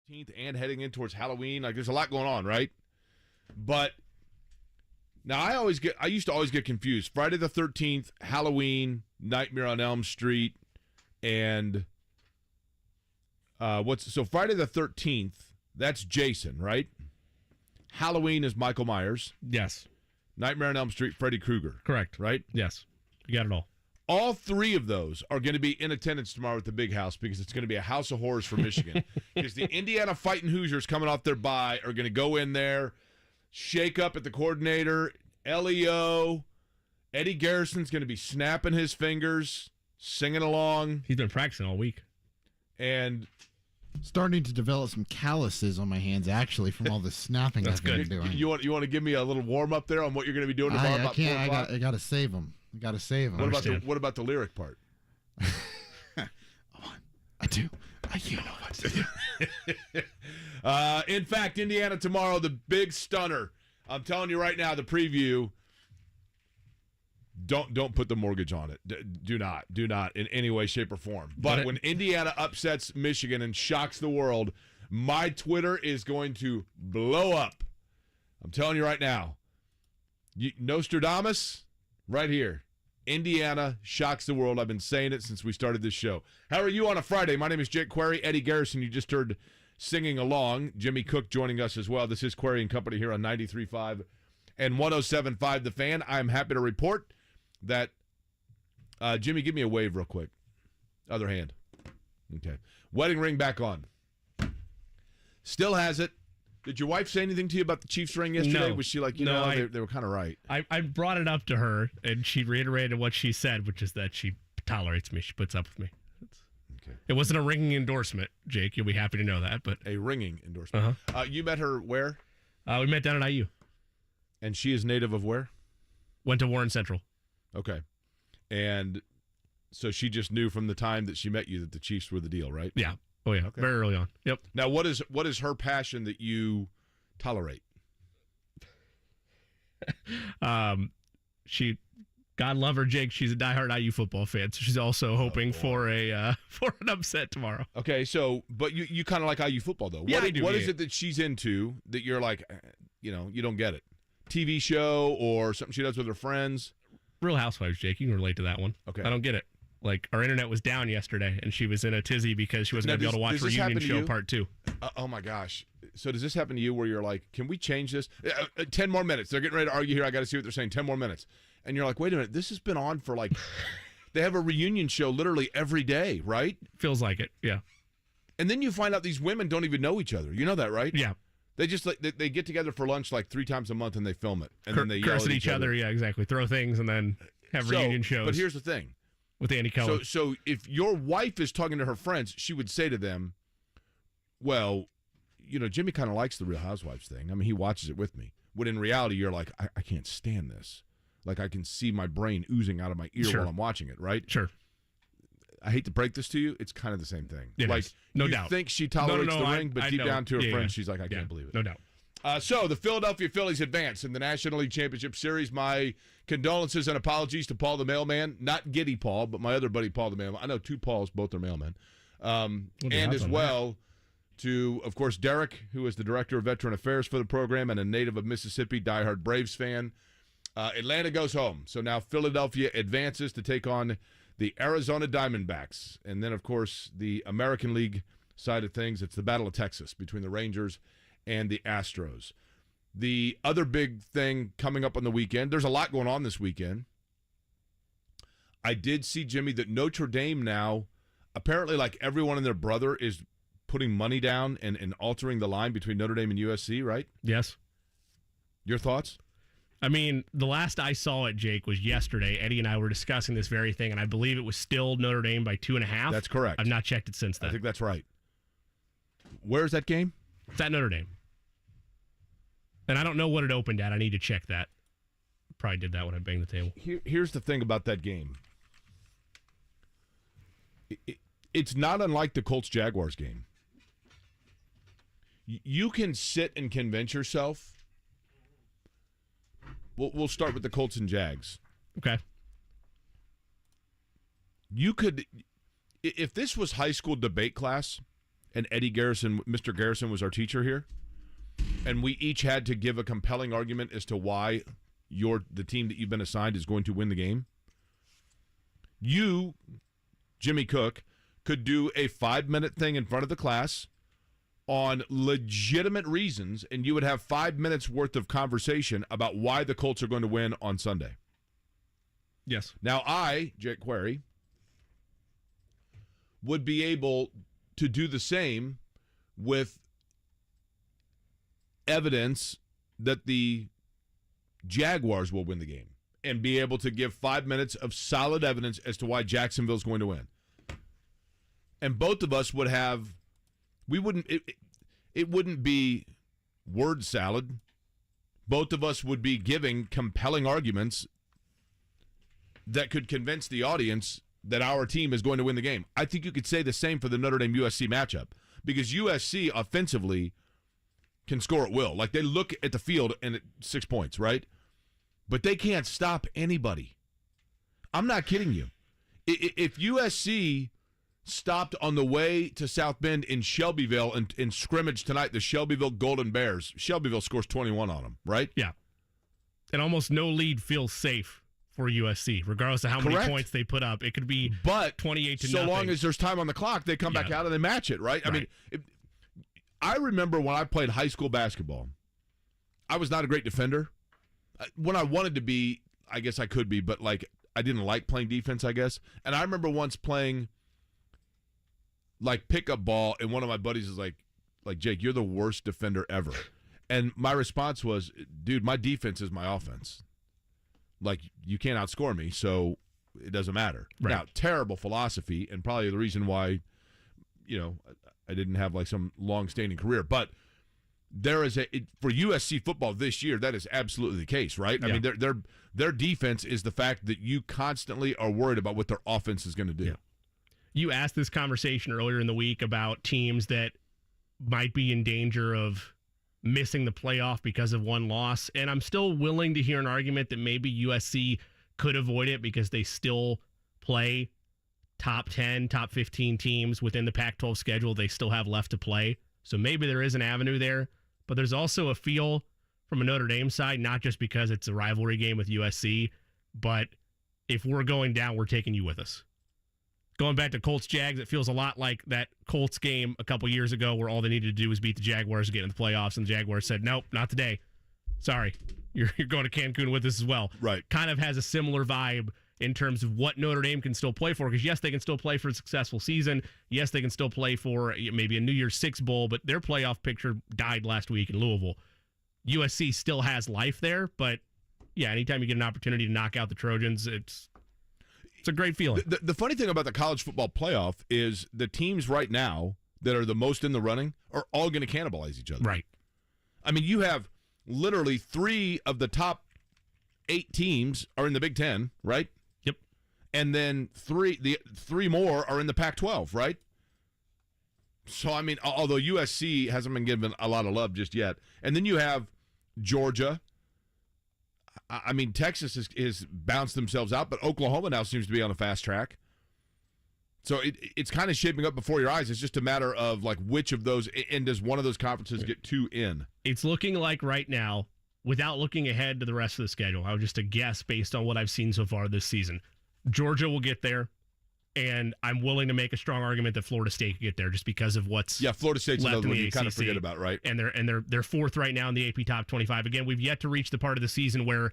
13th and heading in towards Halloween. Like, there's a lot going on, right? But now I used to always get confused. Friday the 13th, Halloween, Nightmare on Elm Street, and so Friday the 13th, that's Jason, right? Halloween is Michael Myers. Yes. Nightmare on Elm Street, Freddy Krueger. Correct. Right? Yes. You got it all. All three of those are going to be in attendance tomorrow at the Big House because it's going to be a house of horrors for Michigan. Because the Indiana Fighting Hoosiers coming off their bye are going to go in there, shake up at the coordinator, LEO. Eddie Garrison's going to be snapping his fingers, singing along. He's been practicing all week. And starting to develop some calluses on my hands, actually, from all the snapping I've been doing. You want to give me a little warm up there on what you're going to be doing tomorrow? I can't. I got to save them. I got to save them. What about the lyric part? I do. You know what to do. In fact, Indiana tomorrow, the big stunner. I'm telling you right now, the preview. Don't put the mortgage on it. Do not in any way, shape, or form. But when Indiana upsets Michigan and shocks the world, my Twitter is going to blow up. I'm telling you right now. Nostradamus, right here. Indiana shocks the world. I've been saying it since we started this show. How are you on a Friday? My name is Jake Query. Eddie Garrison, you just heard singing along. Jimmy Cook joining us as well. This is Query and Company here on 93.5 and 107.5 The Fan. I'm happy to report that, Jimmy, give me a wave real quick. Other hand. Okay. Wedding ring back on. Still has it. Did your wife say anything to you about the Chiefs ring yesterday? No. Was she like, they were kind of right? I brought it up to her, and she reiterated what she said, which is that she tolerates me. She puts up with me. Okay. It wasn't a ringing endorsement, Jake. You'll be happy to know that. But a ringing endorsement. Uh-huh. You met her where? We met down at IU. And she is native of where? Went to Warren Central. Okay. And so she just knew from the time that she met you that the Chiefs were the deal, right? Yeah. Oh, yeah. Okay. Very early on. Yep. Now, what is her passion that you tolerate? God love her, Jake. She's a diehard IU football fan, so she's also hoping for an upset tomorrow. Okay, so but you kind of like IU football though. Yeah, I do. What is it that she's into that you're like, you don't get it? TV show or something she does with her friends? Real Housewives, Jake. You can relate to that one. Okay. I don't get it. Like, our internet was down yesterday, and she was in a tizzy because she wasn't going to be able to watch Reunion Show Part 2. Oh, my gosh. So does this happen to you where you're like, can we change this? 10 more minutes. They're getting ready to argue here. I got to see what they're saying. 10 more minutes. And you're like, wait a minute. This has been on for like, they have a reunion show literally every day, right? Feels like it, yeah. And then you find out these women don't even know each other. You know that, right? Yeah. They just they get together for lunch like 3 times a month and they film it. And then they curse yell at each other. Yeah, exactly. Throw things and then have reunion shows. But here's the thing. With Andy Keller. So if your wife is talking to her friends, she would say to them, well, Jimmy kind of likes the Real Housewives thing. I mean, he watches it with me. When in reality, you're like, I can't stand this. Like, I can see my brain oozing out of my ear while I'm watching it, right? Sure. I hate to break this to you. It's kind of the same thing. It like, is. No you doubt. think she tolerates the ring, but deep know. down to her friends, she's like, I can't believe it. No doubt. So the Philadelphia Phillies advance in the National League Championship Series. My condolences and apologies to Paul the Mailman. Not Giddy Paul, but my other buddy Paul the Mailman. I know 2 Pauls, both are mailmen. And as well to, of course, Derek, who is the Director of Veteran Affairs for the program and a native of Mississippi, diehard Braves fan. Atlanta goes home. So now Philadelphia advances to take on the Arizona Diamondbacks. And then, of course, the American League side of things, it's the Battle of Texas between the Rangers and the Astros. The other big thing coming up on the weekend, there's a lot going on this weekend. I did see, Jimmy, that Notre Dame now, apparently like everyone and their brother is putting money down and altering the line between Notre Dame and USC, right? Yes. Your thoughts? I mean, the last I saw it, Jake, was yesterday. Eddie and I were discussing this very thing, and I believe it was still Notre Dame by 2.5. That's correct. I've not checked it since then. I think that's right. Where's that game? It's at Notre Dame. And I don't know what it opened at. I need to check that. Probably did that when I banged the table. Here's the thing about that game. It's not unlike the Colts-Jaguars game. You can sit and convince yourself. We'll start with the Colts and Jags. Okay. You could, if this was high school debate class, and Mr. Garrison was our teacher here, and we each had to give a compelling argument as to why the team that you've been assigned is going to win the game, you, Jimmy Cook, could do a 5-minute thing in front of the class on legitimate reasons, and you would have 5 minutes worth of conversation about why the Colts are going to win on Sunday. Yes. Now I, Jake Query, would be able to do the same with evidence that the Jaguars will win the game and be able to give 5 minutes of solid evidence as to why Jacksonville's going to win. And both of us would have, it wouldn't be word salad. Both of us would be giving compelling arguments that could convince the audience that our team is going to win the game. I think you could say the same for the Notre Dame-USC matchup, because USC offensively can score at will. Like, they look at the field and it's 6 points, right? But they can't stop anybody. I'm not kidding you. If USC stopped on the way to South Bend in Shelbyville in scrimmage tonight, the Shelbyville Golden Bears, Shelbyville scores 21 on them, right? Yeah. And almost no lead feels safe for USC, regardless of how many points they put up. It could be 28 to so nothing. Long as there's time on the clock, they come back out and they match it, right? I mean, I remember when I played high school basketball, I was not a great defender. When I wanted to be, I guess I could be, but like I didn't like playing defense, I guess. And I remember once playing like pickup ball, and one of my buddies was like, Jake, you're the worst defender ever. And my response was, dude, my defense is my offense. Like, you can't outscore me, so it doesn't matter. Right. Now, terrible philosophy, and probably the reason why, I didn't have like some long-standing career. But there is for USC football this year, that is absolutely the case, right? Yeah. I mean, their defense is the fact that you constantly are worried about what their offense is going to do. Yeah. You asked this conversation earlier in the week about teams that might be in danger of missing the playoff because of one loss, and I'm still willing to hear an argument that maybe USC could avoid it because they still play top 10, top 15 teams within the Pac-12 schedule. They still have left to play, so maybe there is an avenue there, but there's also a feel from a Notre Dame side, not just because it's a rivalry game with USC, but if we're going down, we're taking you with us. Going back to Colts-Jags, it feels a lot like that Colts game a couple years ago where all they needed to do was beat the Jaguars to get in the playoffs, and the Jaguars said, nope, not today. Sorry, you're going to Cancun with us as well. Right. Kind of has a similar vibe in terms of what Notre Dame can still play for, because yes, they can still play for a successful season. Yes, they can still play for maybe a New Year's Six bowl, but their playoff picture died last week in Louisville. USC still has life there, but yeah, anytime you get an opportunity to knock out the Trojans, it's a great feeling. The funny thing about the college football playoff is the teams right now that are the most in the running are all going to cannibalize each other. Right. I mean, you have literally 3 of the top 8 teams are in the Big Ten, right? Yep. And then 3 more are in the Pac-12, right? So, I mean, although USC hasn't been given a lot of love just yet. And then you have Georgia. I mean, Texas has bounced themselves out, but Oklahoma now seems to be on a fast track. So it's kind of shaping up before your eyes. It's just a matter of, like, which of those, and does one of those conferences get 2 in? It's looking like right now, without looking ahead to the rest of the schedule, I would just a guess based on what I've seen so far this season. Georgia will get there, and I'm willing to make a strong argument that Florida State could get there just because of what's Florida State's left another in one the you ACC. kind of forget about, right? And they're 4th right now in the AP Top 25. Again, we've yet to reach the part of the season where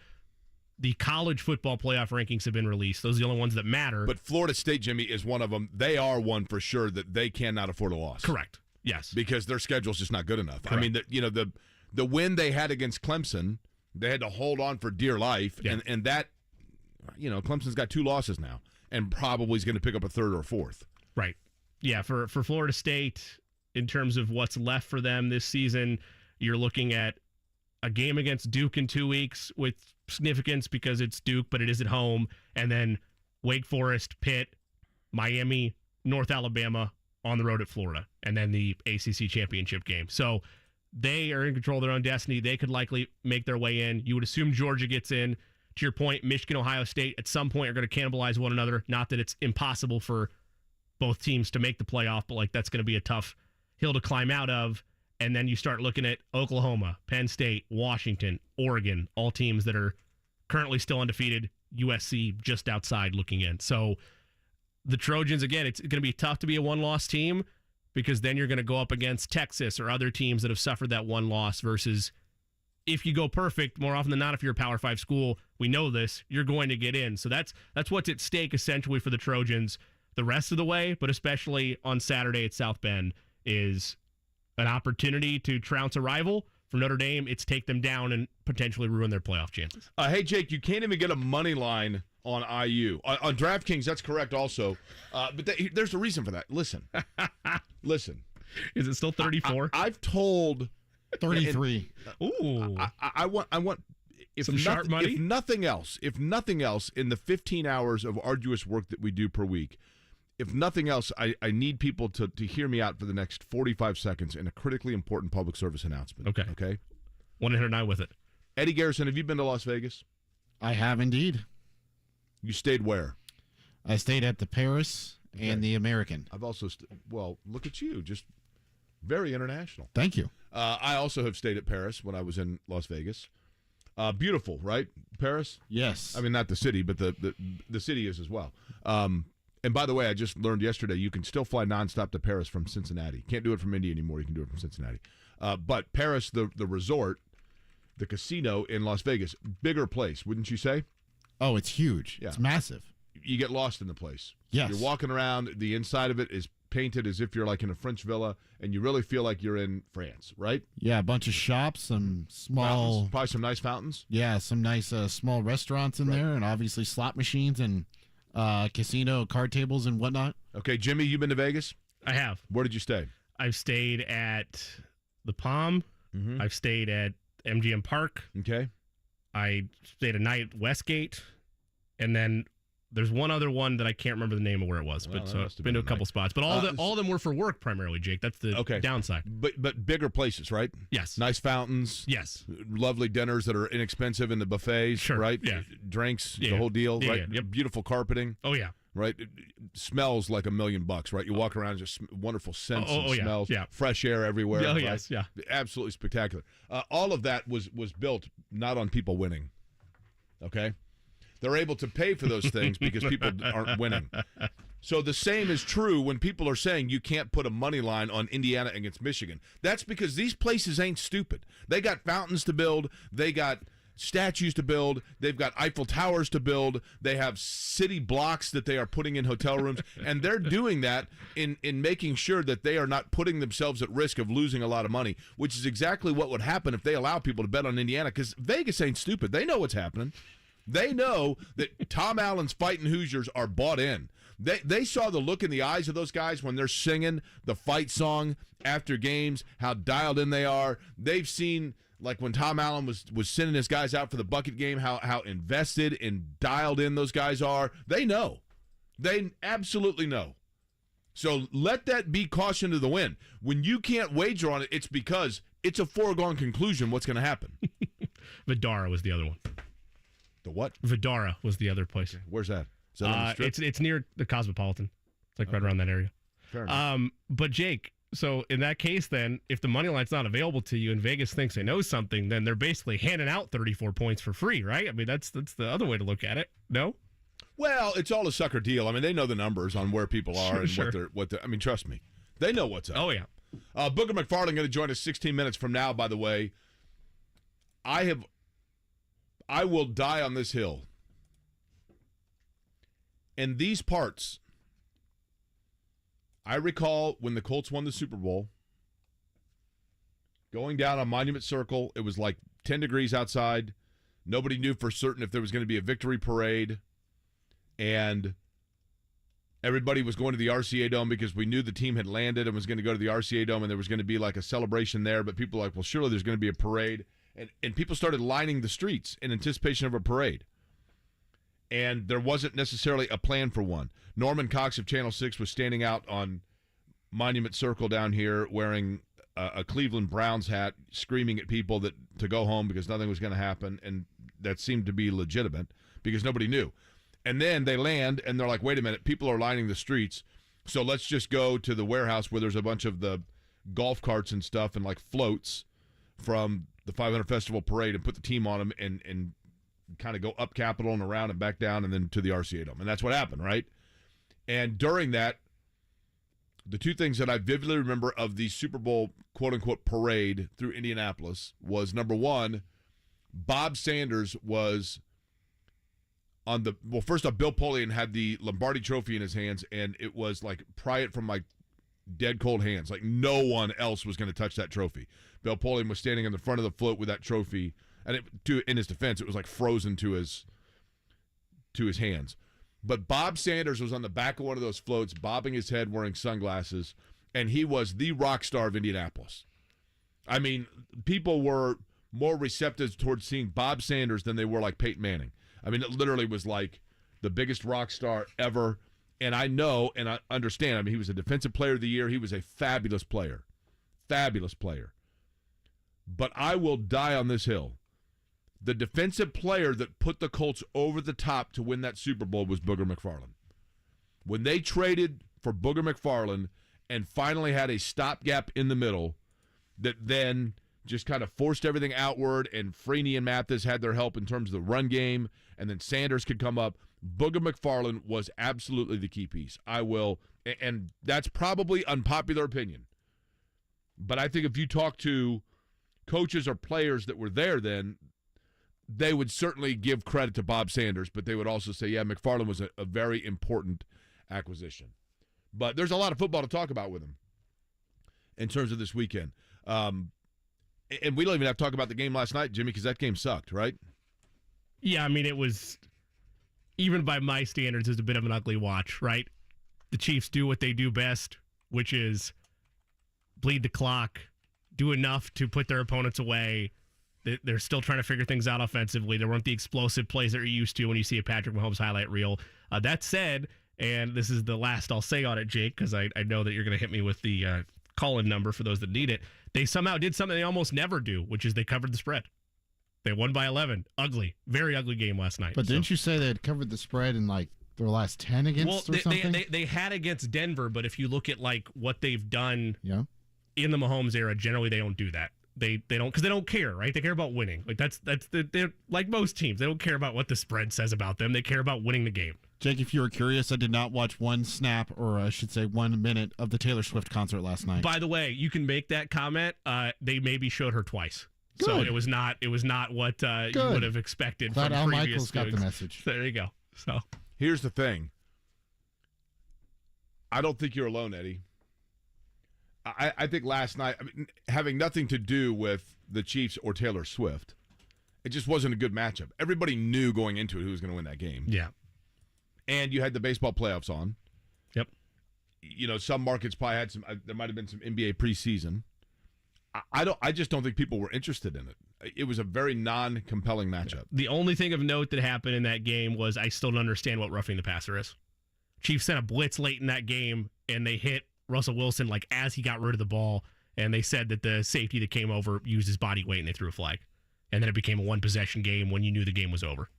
the college football playoff rankings have been released. Those are the only ones that matter. But Florida State, Jimmy, is one of them. They are one for sure that they cannot afford a loss. Correct. Yes. Because their schedule's just not good enough. Correct. I mean, the win they had against Clemson, they had to hold on for dear life. Yeah. And that, Clemson's got 2 losses now and probably is going to pick up a 3rd or 4th. Right. Yeah, for Florida State, in terms of what's left for them this season, you're looking at a game against Duke in 2 weeks with significance because it's Duke, but it is at home. And then Wake Forest, Pitt, Miami, North Alabama on the road at Florida. And then the ACC championship game. So they are in control of their own destiny. They could likely make their way in. You would assume Georgia gets in. To your point, Michigan, Ohio State at some point are going to cannibalize one another. Not that it's impossible for both teams to make the playoff, but like that's going to be a tough hill to climb out of. And then you start looking at Oklahoma, Penn State, Washington, Oregon, all teams that are currently still undefeated, USC just outside looking in. So the Trojans, again, it's going to be tough to be a one-loss team because then you're going to go up against Texas or other teams that have suffered that one loss versus if you go perfect, more often than not, if you're a Power 5 school, we know this, you're going to get in. So that's what's at stake essentially for the Trojans the rest of the way, but especially on Saturday at South Bend is an opportunity to trounce a rival. For Notre Dame, it's take them down and potentially ruin their playoff chances. Hey, Jake, you can't even get a money line on IU. On DraftKings, that's correct also. But there's a reason for that. Listen. Is it still 34? I've told 33. Ooh. I want some sharp money? If nothing else, in the 15 hours of arduous work that we do per week, if nothing else, I need people to hear me out for the next 45 seconds in a critically important public service announcement. Okay? 109 with it. Eddie Garrison, have you been to Las Vegas? I have indeed. You stayed where? I stayed at the Paris and the American. I've also, look at you, just very international. Thank you. I also have stayed at Paris when I was in Las Vegas. Beautiful, right? Paris? Yes. I mean, not the city, but the city is as well. And by the way, I just learned yesterday you can still fly nonstop to Paris from Cincinnati. Can't do it from Indy anymore. You can do it from Cincinnati. But Paris, the resort, the casino in Las Vegas, bigger place, wouldn't you say? Oh, it's huge. Yeah. It's massive. You get lost in the place. Yes. You're walking around. The inside of it is painted as if you're like in a French villa, and you really feel like you're in France, right? Yeah, a bunch of shops, some small... Fountains, probably some nice fountains. Yeah, some nice small restaurants in there, and obviously slot machines and casino card tables and whatnot. Okay, Jimmy, you been to Vegas? I have. Where did you stay? I've stayed at the Palm. Mm-hmm. I've stayed at MGM Park. Okay. I stayed a night at Westgate. And then there's one other one that I can't remember the name of where it was. Well, but so I've been to a couple spots. But all of them were for work primarily, Jake. That's the downside. But bigger places, right? Yes. Nice fountains. Yes. Lovely dinners that are inexpensive in the buffets, sure. right? Yeah. Drinks, yeah. the whole deal, yeah, right? Yeah. Yep. Beautiful carpeting. Oh, yeah. Right? It smells like $1 million, right? You walk around, just wonderful scents and smells. Yeah. Fresh air everywhere. Oh, right? yes, yeah. Absolutely spectacular. All of that was built not on people winning, okay? They're able to pay for those things because people aren't winning. So the same is true when people are saying you can't put a money line on Indiana against Michigan. That's because these places ain't stupid. They got fountains to build. They got statues to build. They've got Eiffel Towers to build. They have city blocks that they are putting in hotel rooms. And they're doing that in making sure that they are not putting themselves at risk of losing a lot of money, which is exactly what would happen if they allow people to bet on Indiana, because Vegas ain't stupid. They know what's happening. They know that Tom Allen's Fighting Hoosiers are bought in. They saw the look in the eyes of those guys when they're singing the fight song after games, how dialed in they are. They've seen, like when Tom Allen was sending his guys out for the bucket game, how invested and dialed in those guys are. They know. They absolutely know. So let that be caution to the wind. When you can't wager on it, it's because it's a foregone conclusion what's going to happen. Vidara was the other one. The what? Vidara was the other place. Okay. Where's that? Is that on the Strip? It's near the Cosmopolitan. It's like right around that area. Fair enough. But Jake, so in that case, then if the money line's not available to you and Vegas thinks they know something, then they're basically handing out 34 points for free, right? I mean, that's the other way to look at it. No. Well, it's all a sucker deal. I mean, they know the numbers on where people are and sure. what they're. I mean, trust me, they know what's up. Oh yeah. Booger McFarland going to join us 16 minutes from now. By the way, I will die on this hill. In these parts, I recall when the Colts won the Super Bowl, going down on Monument Circle, it was like 10 degrees outside. Nobody knew for certain if there was going to be a victory parade. And everybody was going to the RCA Dome because we knew the team had landed and was going to go to the RCA Dome, and there was going to be like a celebration there. But people were like, well, surely there's going to be a parade. And people started lining the streets in anticipation of a parade. And there wasn't necessarily a plan for one. Norman Cox of Channel 6 was standing out on Monument Circle down here wearing a Cleveland Browns hat, screaming at people to go home because nothing was going to happen. And that seemed to be legitimate because nobody knew. And then they land, and they're like, wait a minute, people are lining the streets, so let's just go to the warehouse where there's a bunch of the golf carts and stuff and like floats from the 500 Festival Parade and put the team on them and kind of go up Capitol and around and back down and then to the RCA Dome. And that's what happened, right? And during that, the two things that I vividly remember of the Super Bowl quote-unquote parade through Indianapolis was, number one, Bob Sanders was on the – well, first off, Bill Polian had the Lombardi Trophy in his hands, and it was like pry it from my dead cold hands. Like no one else was going to touch that trophy. Bill Polian was standing in the front of the float with that trophy, and in his defense, it was like frozen to his hands. But Bob Sanders was on the back of one of those floats, bobbing his head, wearing sunglasses, and he was the rock star of Indianapolis. I mean, people were more receptive towards seeing Bob Sanders than they were like Peyton Manning. I mean, it literally was like the biggest rock star ever. And I know and I understand. I mean, he was a defensive player of the year. He was a fabulous player. Fabulous player. But I will die on this hill. The defensive player that put the Colts over the top to win that Super Bowl was Booger McFarland. When they traded for Booger McFarland and finally had a stopgap in the middle that then just kind of forced everything outward, and Freeney and Mathis had their help in terms of the run game, and then Sanders could come up, Booger McFarland was absolutely the key piece. And that's probably unpopular opinion. But I think if you talk to coaches or players that were there then, they would certainly give credit to Bob Sanders, but they would also say, yeah, McFarland was a very important acquisition. But there's a lot of football to talk about with him in terms of this weekend. And we don't even have to talk about the game last night, Jimmy, because that game sucked, right? Yeah, I mean, it was, even by my standards, it was a bit of an ugly watch, right? The Chiefs do what they do best, which is bleed the clock, do enough to put their opponents away. They're still trying to figure things out offensively. There weren't the explosive plays that you're used to when you see a Patrick Mahomes highlight reel. That said, and this is the last I'll say on it, Jake, because I know that you're going to hit me with the call-in number for those that need it. They somehow did something they almost never do, which is they covered the spread. They won by 11. Ugly. Very ugly game last night. But didn't you say they had covered the spread in like their last 10 against or something? They had against Denver, but if you look at like what they've done in the Mahomes era, generally they don't do that. They don't, because they don't care, right? They care about winning. Like they're like most teams. They don't care about what the spread says about them. They care about winning the game. Jake, if you were curious, I did not watch one snap, or I should say 1 minute, of the Taylor Swift concert last night. By the way, you can make that comment. They maybe showed her twice. Good. So it was not what you would have expected Glad from Al previous Michaels got gigs. the message. There you go. So here's the thing. I don't think you're alone, Eddie. I think last night, I mean, having nothing to do with the Chiefs or Taylor Swift, it just wasn't a good matchup. Everybody knew going into it who was going to win that game. Yeah. And you had the baseball playoffs on. Yep. You know, some markets probably had there might have been some NBA preseason. I just don't think people were interested in it. It was a very non-compelling matchup. The only thing of note that happened in that game was I still don't understand what roughing the passer is. Chiefs sent a blitz late in that game, and they hit Russell Wilson like as he got rid of the ball, and they said that the safety that came over used his body weight, and they threw a flag. And then it became a one-possession game when you knew the game was over.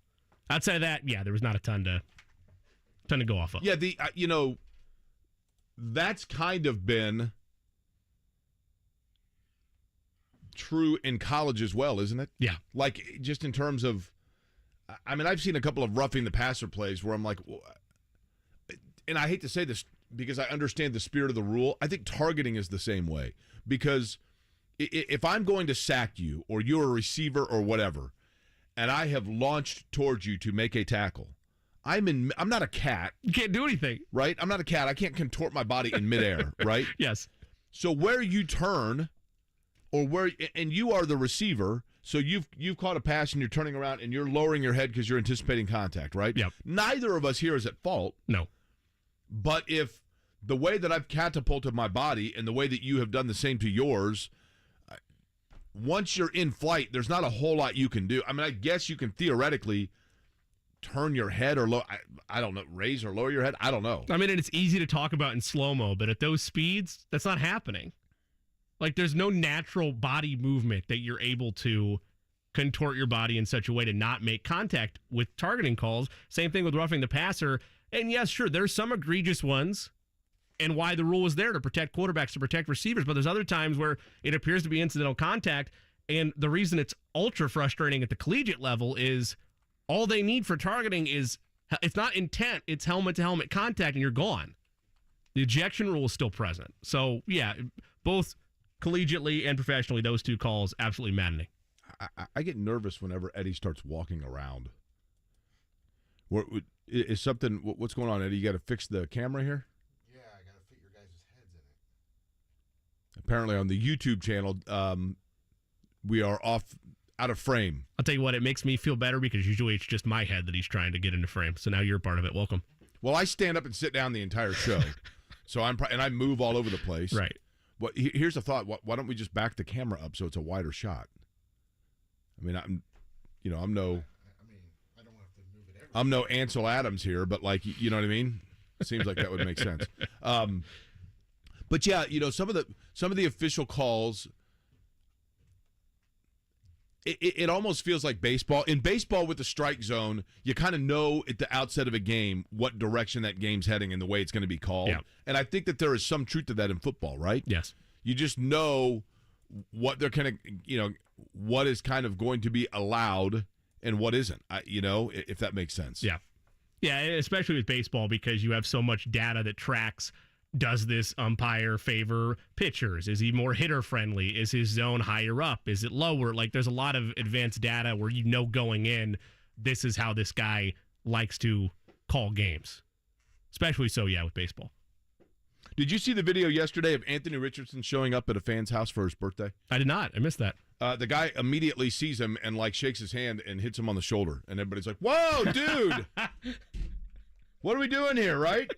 Outside of that, yeah, there was not a ton to go off of. Yeah, that's kind of been true in college as well, isn't it? Yeah. Like, just in terms of, I mean, I've seen a couple of roughing the passer plays where I'm like, and I hate to say this because I understand the spirit of the rule. I think targeting is the same way, because if I'm going to sack you or you're a receiver or whatever, and I have launched towards you to make a tackle, I'm not a cat. You can't do anything. Right? I'm not a cat. I can't contort my body in midair, right? Yes. So where you turn, and you are the receiver, so you've caught a pass and you're turning around and you're lowering your head because you're anticipating contact, right? Yep. Neither of us here is at fault. No. But if the way that I've catapulted my body and the way that you have done the same to yours, once you're in flight, there's not a whole lot you can do. I mean, I guess you can theoretically turn your head or I don't know, raise or lower your head. I don't know. I mean, and it's easy to talk about in slow-mo, but at those speeds, that's not happening. Like, there's no natural body movement that you're able to contort your body in such a way to not make contact with targeting calls. Same thing with roughing the passer. And yes, sure, there's some egregious ones, and why the rule is there to protect quarterbacks, to protect receivers. But there's other times where it appears to be incidental contact. And the reason it's ultra frustrating at the collegiate level is all they need for targeting is, it's not intent, it's helmet-to-helmet contact, and you're gone. The ejection rule is still present. So, yeah, both collegiately and professionally, those two calls, absolutely maddening. I get nervous whenever Eddie starts walking around. Is something, what's going on, Eddie? You got to fix the camera here? Yeah, I got to fit your guys' heads in it. Apparently on the YouTube channel, we are out of frame. I'll tell you what, it makes me feel better because usually it's just my head that he's trying to get into frame. So now you're a part of it. Welcome. Well, I stand up and sit down the entire show. So and I move all over the place. Right. Well, here's a thought. Why don't we just back the camera up so it's a wider shot? I mean, I'm no. I don't have to move it. I'm no Ansel Adams here, but like, you know what I mean? It seems like that would make sense. But yeah, some of the official calls. It almost feels like baseball. In baseball with the strike zone, you kind of know at the outset of a game what direction that game's heading and the way it's going to be called. Yeah. And I think that there is some truth to that in football, right? Yes. You just know what they're kind of, what is kind of going to be allowed and what isn't, if that makes sense. Yeah. Yeah, especially with baseball because you have so much data that tracks. Does this umpire favor pitchers? Is he more hitter friendly? Is his zone higher up? Is it lower? Like there's a lot of advanced data where going in, this is how this guy likes to call games. Especially so, with baseball. Did you see the video yesterday of Anthony Richardson showing up at a fan's house for his birthday? I did not. I missed that. The guy immediately sees him and shakes his hand and hits him on the shoulder. And everybody's like, whoa, dude. What are we doing here, right?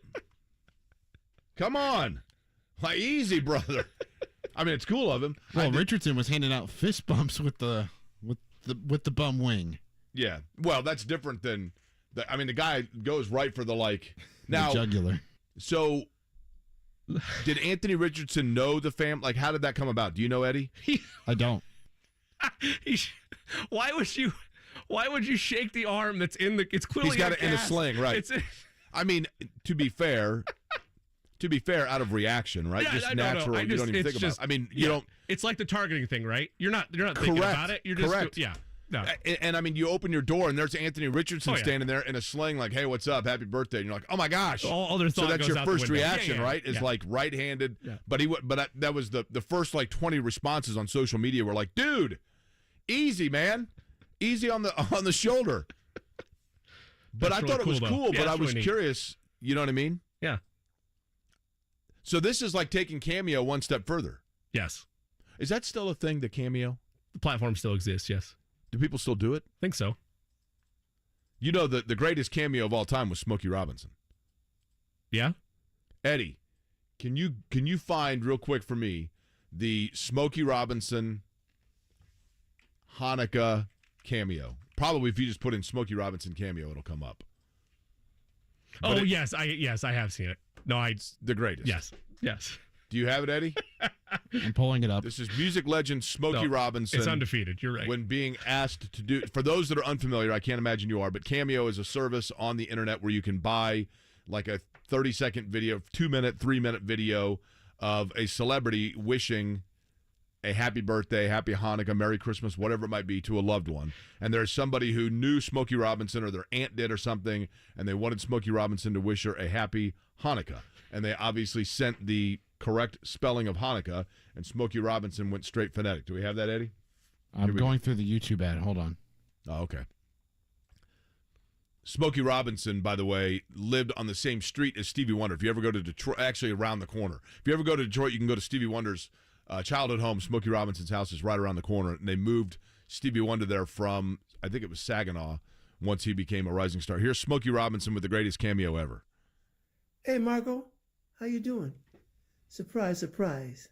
Come on. Easy, brother. I mean, it's cool of him. Well, Richardson was handing out fist bumps with the bum wing. Yeah. Well, that's different than the guy goes right for the now the jugular. So did Anthony Richardson know the fam? How did that come about? Do you know, Eddie? I don't. Why would you shake the arm that's it's clearly he's got it in a sling, right? I mean, to be fair, out of reaction, right? Yeah, just natural. No. You don't even think about it. I mean, you don't. It's like the targeting thing, right? You're not thinking about it. You're just correct. Yeah. No. And I mean, you open your door and there's Anthony Richardson standing there in a sling, hey, what's up? Happy birthday! And you're like, oh my gosh! All other thought so that's goes your out first the window. reaction, right? Is right-handed. Yeah. But that was the first 20 responses on social media were like, dude, easy, man, easy on the shoulder. But I thought it was cool. But I was curious. You know what I mean? Yeah. So this is like taking Cameo one step further. Yes. Is that still a thing, the Cameo? The platform still exists, yes. Do people still do it? I think so. The greatest cameo of all time was Smokey Robinson. Yeah? Eddie, can you find real quick for me the Smokey Robinson Hanukkah cameo? Probably if you just put in Smokey Robinson cameo, it'll come up. But yes, I have seen it. No, it's the greatest. Yes. Do you have it, Eddie? I'm pulling it up. This is music legend Smokey Robinson. It's undefeated. You're right. When being asked to do, for those that are unfamiliar, I can't imagine you are, but Cameo is a service on the internet where you can buy a 30-second video, 2-minute, 3-minute video of a celebrity wishing a happy birthday, happy Hanukkah, Merry Christmas, whatever it might be, to a loved one. And there's somebody who knew Smokey Robinson or their aunt did or something, and they wanted Smokey Robinson to wish her a happy Hanukkah. And they obviously sent the correct spelling of Hanukkah, and Smokey Robinson went straight phonetic. Do we have that, Eddie? I'm going through the YouTube ad. Hold on. Oh, okay. Smokey Robinson, by the way, lived on the same street as Stevie Wonder. If you ever go to Detroit, actually around the corner. If you ever go to Detroit, you can go to Stevie Wonder's childhood home. Smokey Robinson's house is right around the corner, and they moved Stevie Wonder there from, I think it was Saginaw, once he became a rising star. Here's Smokey Robinson with the greatest cameo ever. Hey, Marco. How you doing? Surprise, surprise.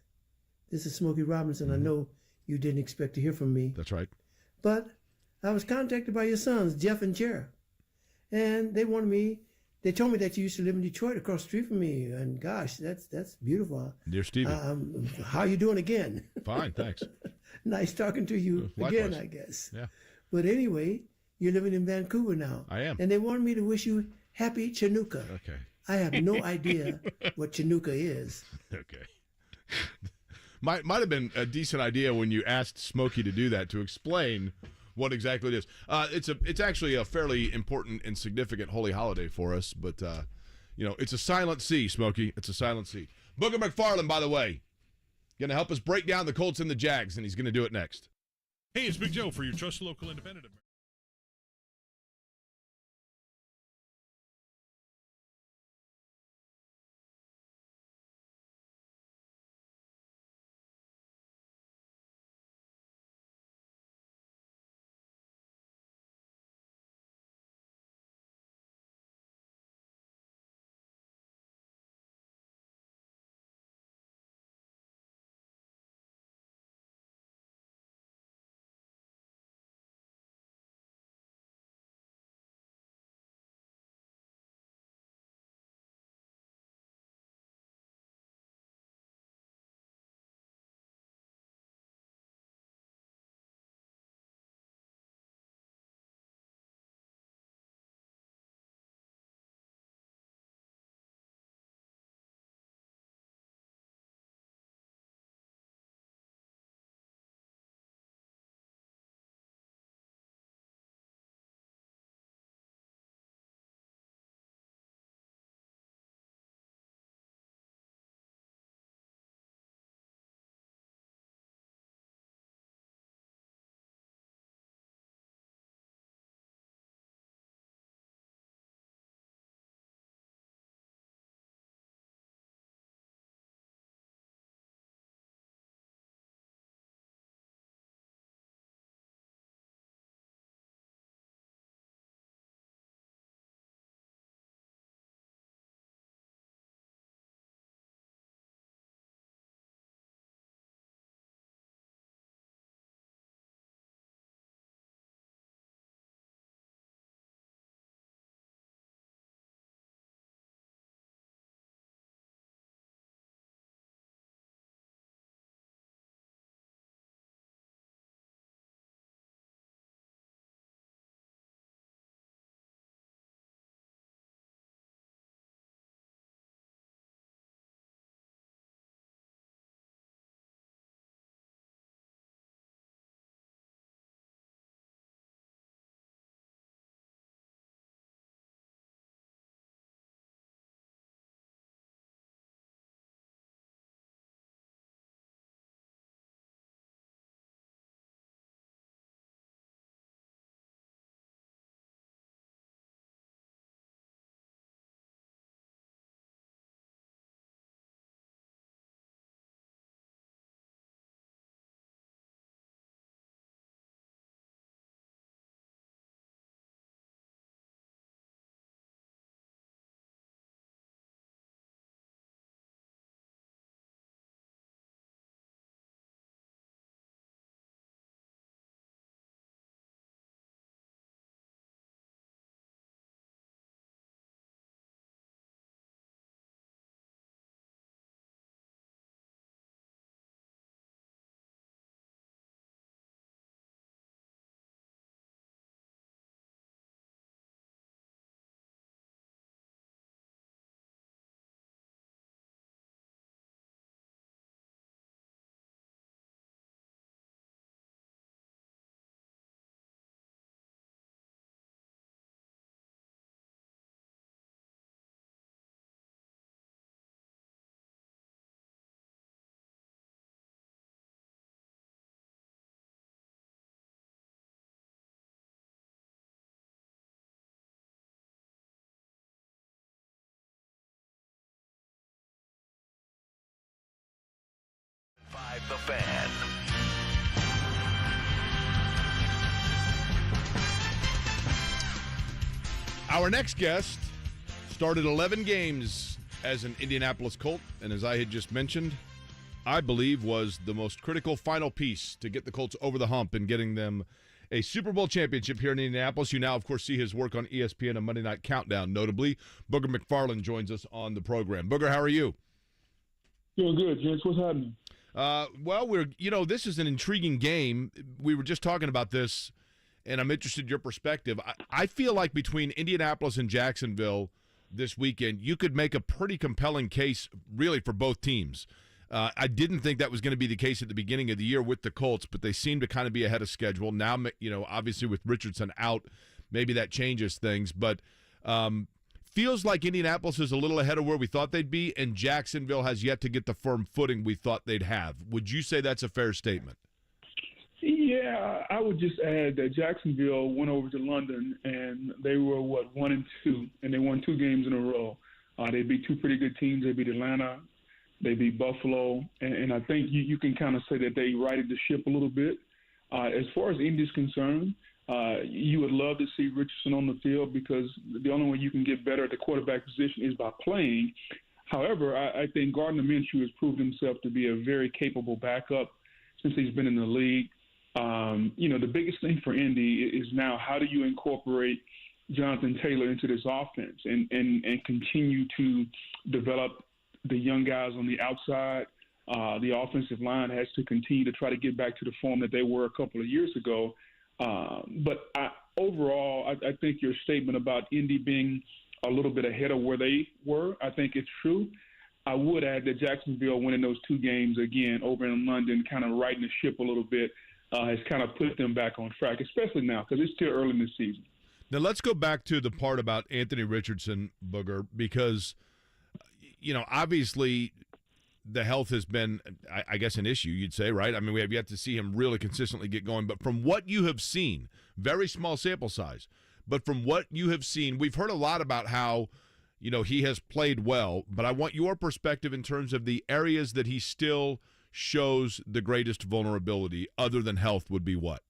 This is Smokey Robinson. I know you didn't expect to hear from me. That's right. But I was contacted by your sons, Jeff and Jer. And they told me that you used to live in Detroit across the street from me. And gosh, that's beautiful. Dear Stevie. How you doing again? Fine, thanks. Nice talking to you again, I guess. Yeah. But anyway, you're living in Vancouver now. I am. And they wanted me to wish you happy Chanukah. Okay. I have no idea what Chinooka is. Okay. Might have been a decent idea when you asked Smokey to do that, to explain what exactly it is. It's actually a fairly important and significant holy holiday for us, but it's a silent C, Smokey. It's a silent C. Booger McFarland, by the way, going to help us break down the Colts and the Jags, and he's going to do it next. Hey, it's Big Joe for your trusted local independent. The Fan. Our next guest started 11 games as an Indianapolis Colt, and as I had just mentioned, I believe was the most critical final piece to get the Colts over the hump and getting them a Super Bowl championship here in Indianapolis. You now, of course, see his work on ESPN and Monday Night Countdown, notably. Booger McFarland joins us on the program. Booger, how are you? Doing good, gents. What's happening? Well, this is an intriguing game. We were just talking about this, and I'm interested in your perspective. I feel like between Indianapolis and Jacksonville, this weekend, you could make a pretty compelling case really for both teams. I didn't think that was going to be the case at the beginning of the year with the Colts, but they seem to kind of be ahead of schedule. Now, obviously with Richardson out, maybe that changes things. But feels like Indianapolis is a little ahead of where we thought they'd be, and Jacksonville has yet to get the firm footing we thought they'd have. Would you say that's a fair statement? Yeah, I would just add that Jacksonville went over to London, and they were, 1-2, and they won 2 games in a row. They beat 2 pretty good teams. They beat Atlanta. They beat Buffalo. And I think you can kind of say that they righted the ship a little bit. As far as Indy's concerned, you would love to see Richardson on the field because the only way you can get better at the quarterback position is by playing. However, I think Gardner Minshew has proved himself to be a very capable backup since he's been in the league. The biggest thing for Indy is now how do you incorporate Jonathan Taylor into this offense and continue to develop the young guys on the outside. The offensive line has to continue to try to get back to the form that they were a couple of years ago. But overall, I think your statement about Indy being a little bit ahead of where they were, I think it's true. I would add that Jacksonville winning those 2 games again over in London, kind of righting the ship a little bit, has kind of put them back on track, especially now because it's still early in the season. Now let's go back to the part about Anthony Richardson, Booger, because, obviously the health has been, I guess, an issue, you'd say, right? I mean, we have yet to see him really consistently get going. But from what you have seen, very small sample size, but from what you have seen, we've heard a lot about how, he has played well. But I want your perspective in terms of the areas that he still shows the greatest vulnerability other than health would be what?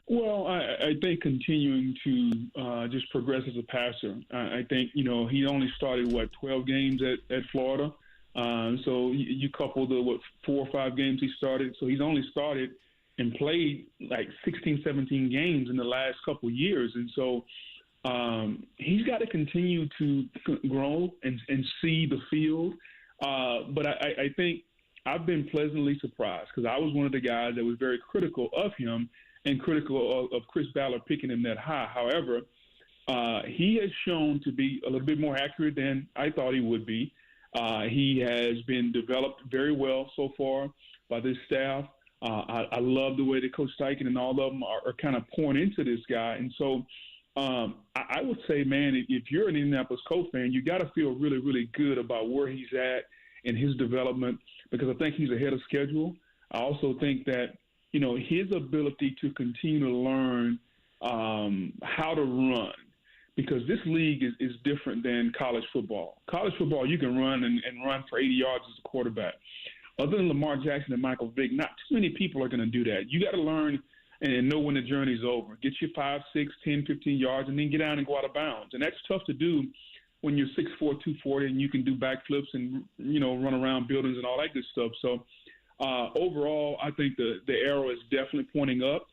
Well, I think continuing to just progress as a passer. I think, he only started, 12 games at Florida. So you couple the, 4 or 5 games he started. So he's only started and played like 16, 17 games in the last couple of years. And so he's got to continue to grow and see the field. But I think I've been pleasantly surprised because I was one of the guys that was very critical of him and critical of Chris Ballard picking him that high. However, he has shown to be a little bit more accurate than I thought he would be. He has been developed very well so far by this staff. I love the way that Coach Steichen and all of them are kind of pouring into this guy. And so I would say, man, if you're an Indianapolis Colts fan, you got to feel really, really good about where he's at in his development because I think he's ahead of schedule. I also think that, his ability to continue to learn how to run, because this league is different than college football. College football, you can run and run for 80 yards as a quarterback. Other than Lamar Jackson and Michael Vick, not too many people are going to do that. You got to learn and know when the journey's over. Get your 5, 6, 10, 15 yards, and then get out and go out of bounds. And that's tough to do when you're 6'4", 240, and you can do backflips and, run around buildings and all that good stuff. So overall, I think the arrow is definitely pointing up.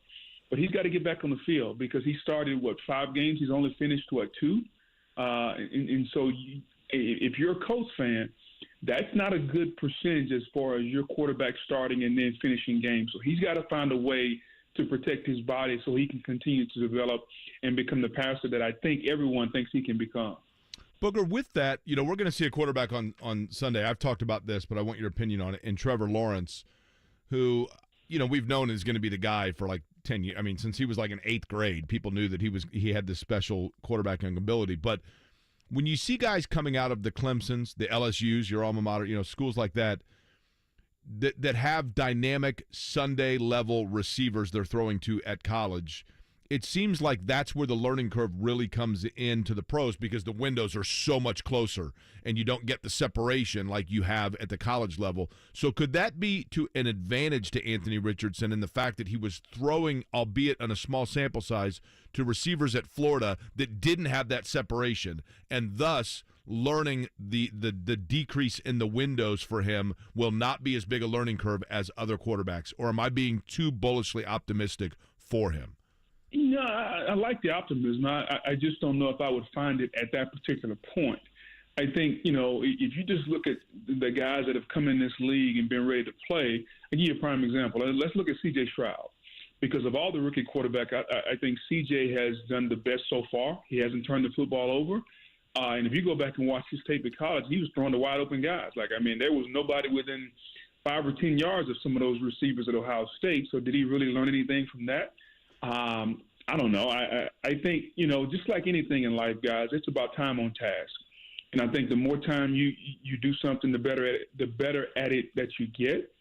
But he's got to get back on the field because he started, 5 games? He's only finished, 2? And so if you're a Colts fan, that's not a good percentage as far as your quarterback starting and then finishing games. So he's got to find a way to protect his body so he can continue to develop and become the passer that I think everyone thinks he can become. Booger, with that, we're going to see a quarterback on Sunday. I've talked about this, but I want your opinion on it. And Trevor Lawrence, who, we've known is going to be the guy for like 10 years. I mean, since he was like in 8th grade, people knew that he had this special quarterbacking ability. But when you see guys coming out of the Clemsons, the LSUs, your alma mater, schools like that have dynamic Sunday level receivers they're throwing to at college, it seems like that's where the learning curve really comes into the pros because the windows are so much closer and you don't get the separation like you have at the college level. So could that be to an advantage to Anthony Richardson in the fact that he was throwing, albeit on a small sample size, to receivers at Florida that didn't have that separation, and thus learning the decrease in the windows for him will not be as big a learning curve as other quarterbacks? Or am I being too bullishly optimistic for him? I like the optimism. I just don't know if I would find it at that particular point. I think, if you just look at the guys that have come in this league and been ready to play, I'll give you a prime example. Let's look at C.J. Stroud. Because of all the rookie quarterback, I think C.J. has done the best so far. He hasn't turned the football over. And if you go back and watch his tape at college, he was throwing to wide open guys. There was nobody within 5 or 10 yards of some of those receivers at Ohio State. So did he really learn anything from that? I don't know. I think, just like anything in life, guys, it's about time on task. And I think the more time you do something, the better at it that you get.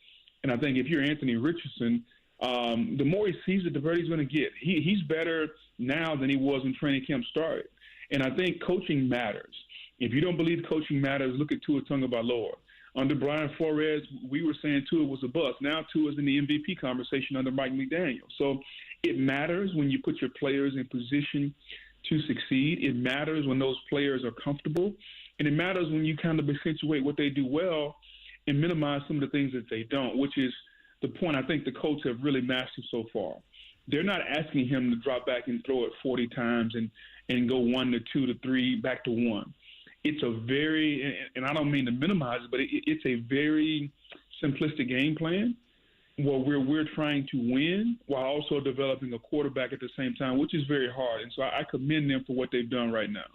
And I think if you're Anthony Richardson, the more he sees it, the better he's going to get. He's better now than he was when training camp started. And I think coaching matters. If you don't believe coaching matters, look at Tua Tagovailoa. Under Brian Flores, we were saying Tua was a bust. Now Tua's in the MVP conversation under Mike McDaniel. So it matters when you put your players in position to succeed. It matters when those players are comfortable. And it matters when you kind of accentuate what they do well and minimize some of the things that they don't, which is the point I think the Colts have really mastered so far. They're not asking him to drop back and throw it 40 times and go 1 to 2 to 3 back to 1. It's a very, and I don't mean to minimize it, but it's a very simplistic game plan where we're trying to win while also developing a quarterback at the same time, which is very hard. And so I commend them for what they've done right now.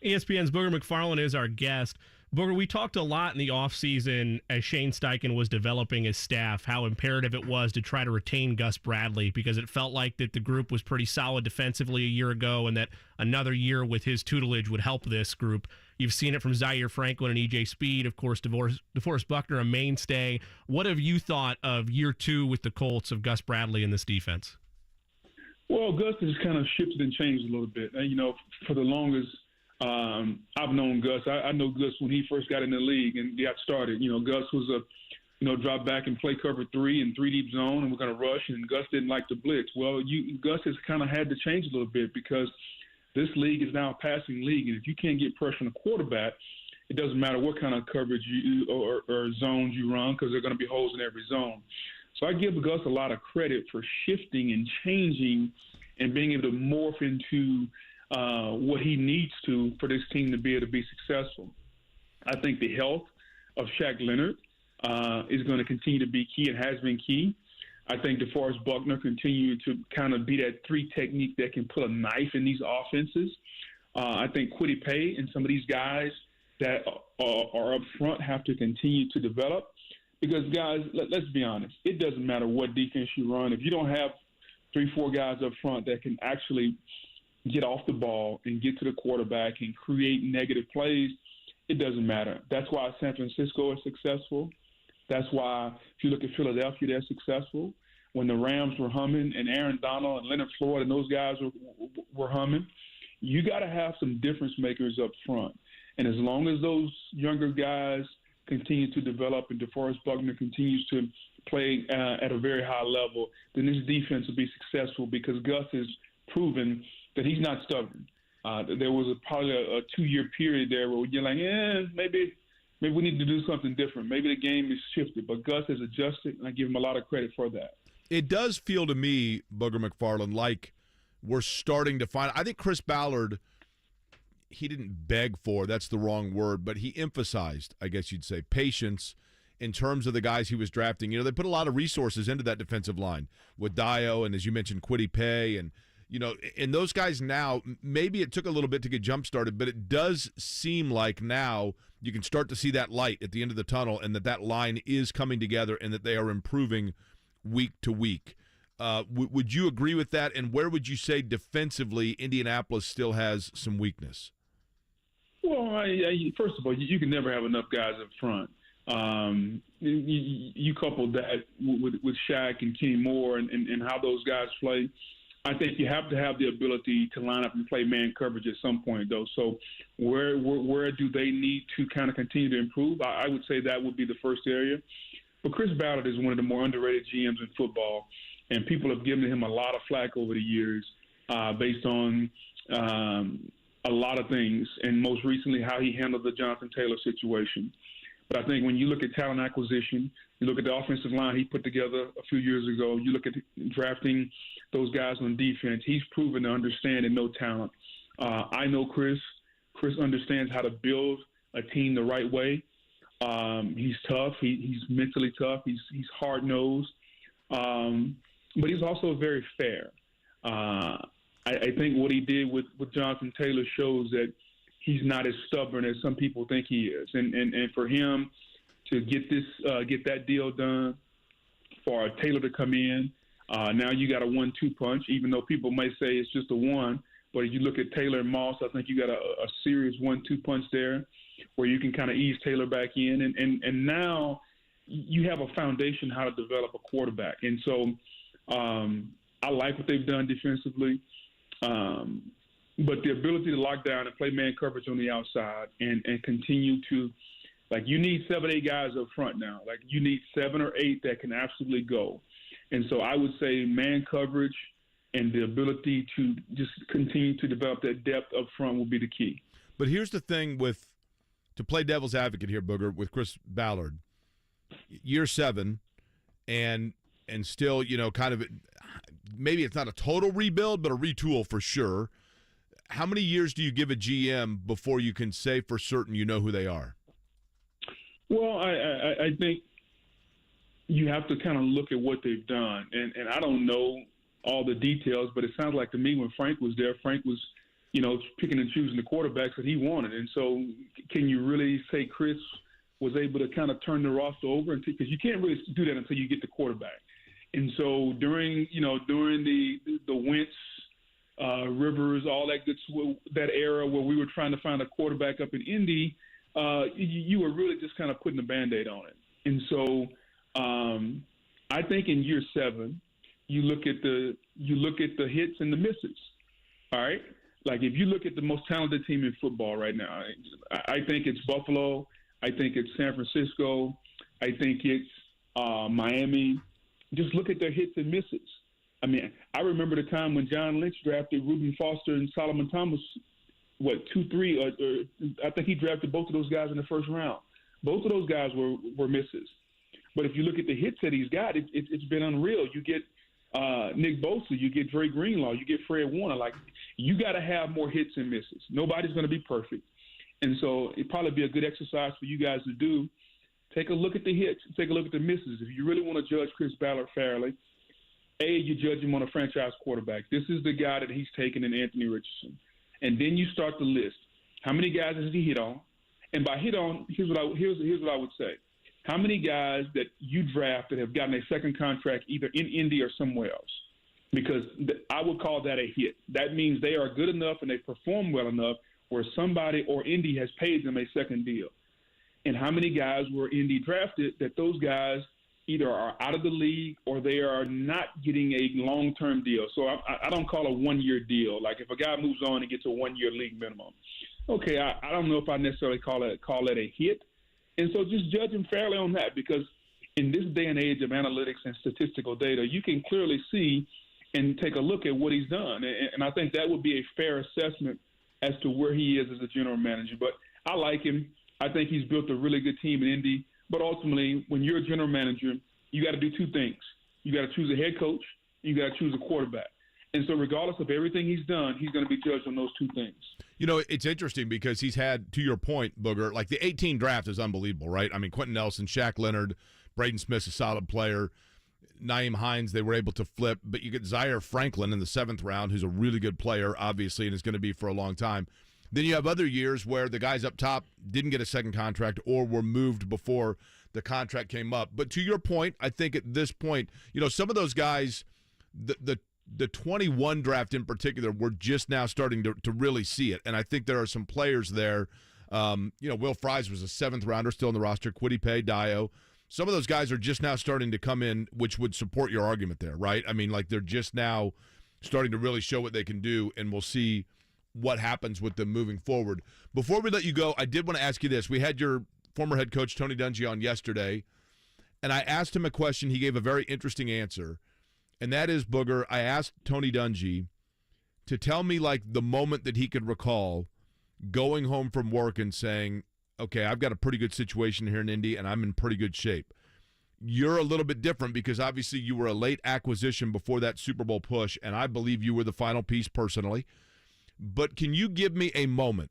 ESPN's Booger McFarland is our guest. Booger, we talked a lot in the offseason as Shane Steichen was developing his staff, how imperative it was to try to retain Gus Bradley because it felt like that the group was pretty solid defensively a year ago and that another year with his tutelage would help this group. You've seen it from Zaire Franklin and E.J. Speed, of course, DeForest Buckner, a mainstay. What have you thought of year 2 with the Colts of Gus Bradley in this defense? Well, Gus has kind of shifted and changed a little bit. For the longest, I've known Gus. I know Gus when he first got in the league and got started. Gus was drop back and play cover 3 and 3 deep zone, and we're going to rush, and Gus didn't like the blitz. Well, Gus has kind of had to change a little bit because this league is now a passing league, and if you can't get pressure on a quarterback, it doesn't matter what kind of coverage or zones you run because there are going to be holes in every zone. So I give Gus a lot of credit for shifting and changing and being able to morph into what he needs to for this team to be able to be successful. I think the health of Shaq Leonard is going to continue to be key and has been key. I think DeForest Buckner continued to kind of be that 3 technique that can put a knife in these offenses. I think Kwity Paye and some of these guys that are up front have to continue to develop because, guys, let's be honest. It doesn't matter what defense you run. If you don't have 3-4 guys up front that can actually get off the ball and get to the quarterback and create negative plays, it doesn't matter. That's why San Francisco is successful. That's why if you look at Philadelphia, they're successful. When the Rams were humming and Aaron Donald and Leonard Floyd and those guys were humming, you got to have some difference makers up front. And as long as those younger guys continue to develop and DeForest Buckner continues to play at a very high level, then this defense will be successful because Gus has proven that he's not stubborn. There was probably a 2-year period there where you're like, maybe we need to do something different. Maybe the game is shifted. But Gus has adjusted, and I give him a lot of credit for that. It does feel to me, Booger McFarland, like we're starting to find – I think Chris Ballard, he didn't beg for, that's the wrong word, but he emphasized, I guess you'd say, patience in terms of the guys he was drafting. They put a lot of resources into that defensive line with Dio and, as you mentioned, Kwity Paye and and those guys now, maybe it took a little bit to get jump-started, but it does seem like now you can start to see that light at the end of the tunnel and that line is coming together and that they are improving week to week. Would you agree with that? And where would you say defensively Indianapolis still has some weakness? Well, first of all, you can never have enough guys up front. You couple that with Shaq and Kenny Moore and how those guys play. I think you have to have the ability to line up and play man coverage at some point, though. So where do they need to kind of continue to improve? I would say that would be the first area. But Chris Ballard is one of the more underrated GMs in football, and people have given him a lot of flack over the years based on a lot of things, and most recently how he handled the Jonathan Taylor situation. But I think when you look at talent acquisition, you look at the offensive line he put together a few years ago, you look at drafting those guys on defense, he's proven to understand and know talent. I know Chris. Chris understands how to build a team the right way. He's tough. He's mentally tough. He's hard-nosed. But he's also very fair. I think what he did with Jonathan Taylor shows that he's not as stubborn as some people think he is. And for him to get that deal done, for Taylor to come in, now you got a 1-2 punch, even though people may say it's just a one. But if you look at Taylor and Moss, I think you got a serious 1-2 punch there where you can kind of ease Taylor back in. And now you have a foundation how to develop a quarterback. And so I like what they've done defensively. But the ability to lock down and play man coverage on the outside and continue to, like, you need 7-8 guys up front now. Like, you need 7 or 8 that can absolutely go. And so I would say man coverage and the ability to just continue to develop that depth up front will be the key. But here's the thing to play devil's advocate here, Booger, with Chris Ballard. Year 7, and still, kind of maybe it's not a total rebuild, but a retool for sure. How many years do you give a GM before you can say for certain you know who they are? Well, I think you have to kind of look at what they've done. And I don't know all the details, but it sounds like to me when Frank was there, Frank was, picking and choosing the quarterbacks that he wanted. And so can you really say Chris was able to kind of turn the roster over? Because you can't really do that until you get the quarterback. And so during the Wentz, Rivers, all that that era where we were trying to find a quarterback up in Indy, you were really just kind of putting a Band-Aid on it. And so I think in year 7, you look at the hits and the misses. All right, like if you look at the most talented team in football right now, I think it's Buffalo. I think it's San Francisco. I think it's Miami. Just look at their hits and misses. I mean, I remember the time when John Lynch drafted Reuben Foster and Solomon Thomas, 2-3, I think he drafted both of those guys in the first round. Both of those guys were misses. But if you look at the hits that he's got, it's been unreal. You get Nick Bosa, you get Dre Greenlaw, you get Fred Warner. Like, you got to have more hits and misses. Nobody's going to be perfect. And so it'd probably be a good exercise for you guys to do. Take a look at the hits, take a look at the misses. If you really want to judge Chris Ballard fairly, you judge him on a franchise quarterback. This is the guy that he's taken in Anthony Richardson. And then you start the list. How many guys has he hit on? And by hit on, here's what I would say. How many guys that you drafted have gotten a second contract either in Indy or somewhere else? Because I would call that a hit. That means they are good enough and they perform well enough where somebody or Indy has paid them a second deal. And how many guys were Indy drafted that those guys either are out of the league or they are not getting a long-term deal? So I don't call a one-year deal. Like if a guy moves on and gets a one-year league minimum. Okay, I don't know if I necessarily call it a hit. And so just judge him fairly on that, because in this day and age of analytics and statistical data, you can clearly see and take a look at what he's done. And I think that would be a fair assessment as to where he is as a general manager. But I like him. I think he's built a really good team in Indy. But ultimately, when you're a general manager, you got to do two things. You got to choose a head coach. You got to choose a quarterback. And so regardless of everything he's done, he's going to be judged on those two things. You know, it's interesting because he's had, to your point, Booger, like the 18 draft is unbelievable, right? I mean, Quentin Nelson, Shaq Leonard, Braden Smith's a solid player. Naeem Hines, they were able to flip. But you get Zaire Franklin in the 7th round, who's a really good player, obviously, and is going to be for a long time. Then you have other years where the guys up top didn't get a second contract or were moved before the contract came up. But to your point, I think at this point, you know, some of those guys, the 21 draft in particular, we're just now starting to really see it. And I think there are some players there. You know, Will Fries was a 7th rounder still in the roster. Kwity Paye, Dio. Some of those guys are just now starting to come in, which would support your argument there, right? I mean, like they're just now starting to really show what they can do, and we'll see what happens with them moving forward. Before we let you go, I did want to ask you this. We had your former head coach, Tony Dungy, on yesterday, and I asked him a question. He gave a very interesting answer, and that is, Booger, I asked Tony Dungy to tell me, like, the moment that he could recall going home from work and saying, okay, I've got a pretty good situation here in Indy, and I'm in pretty good shape. You're a little bit different because obviously you were a late acquisition before that Super Bowl push, and I believe you were the final piece personally. But can you give me a moment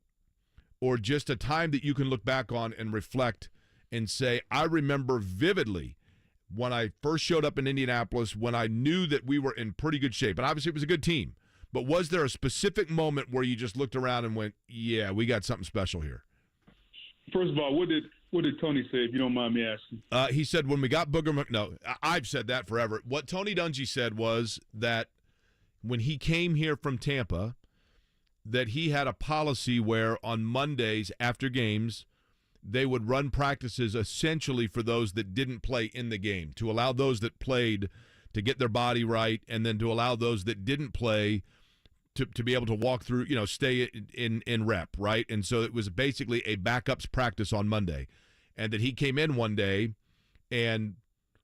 or just a time that you can look back on and reflect and say, I remember vividly when I first showed up in Indianapolis, when I knew that we were in pretty good shape. And obviously it was a good team. but was there a specific moment where you just looked around and went, yeah, we got something special here? First of all, what did Tony say, if you don't mind me asking? He said when we got Booger no, I've said that forever. What Tony Dungy said was that when he came here from Tampa, that he had a policy where on Mondays after games, they would run practices essentially for those that didn't play in the game, to allow those that played to get their body right, and then to allow those that didn't play to be able to walk through, stay in rep, right? And so it was basically a backups practice on Monday. And that he came in one day, and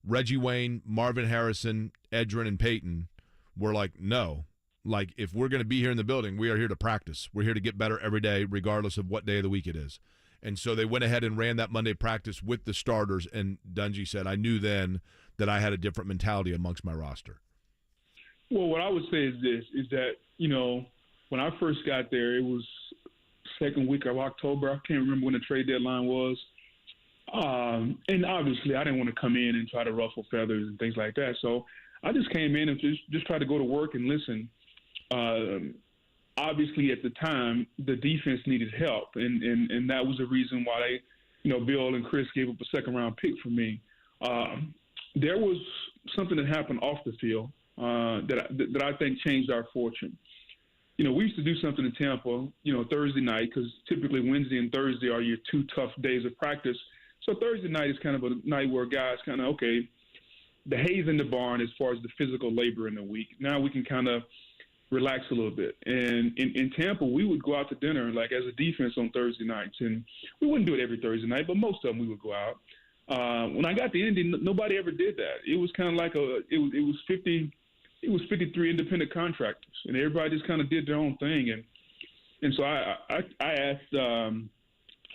Reggie Wayne, Marvin Harrison, Edgerrin, and Peyton were like, no. Like, if we're going to be here in the building, we are here to practice. We're here to get better every day, regardless of what day of the week it is. And so they went ahead and ran that Monday practice with the starters, and Dungy said, I knew then that I had a different mentality amongst my roster. Well, what I would say is this, is that, when I first got there, it was second week of October. I can't remember when the trade deadline was. And obviously I didn't want to come in and try to ruffle feathers and things like that. So I just came in and just tried to go to work and listen. Obviously at the time, the defense needed help. And that was the reason why Bill and Chris gave up a second-round pick for me. There was something that happened off the field that I think changed our fortune. We used to do something in Tampa, Thursday night, because typically Wednesday and Thursday are your two tough days of practice. So Thursday night is kind of a night where guys kind of, okay, the hay's in the barn as far as the physical labor in the week. Now we can kind of relax a little bit. And in Tampa, we would go out to dinner, like as a defense on Thursday nights. And we wouldn't do it every Thursday night, but most of them we would go out. When I got to Indy, nobody ever did that. It was kind of like it was 53 independent contractors, and everybody just kind of did their own thing. And so I asked,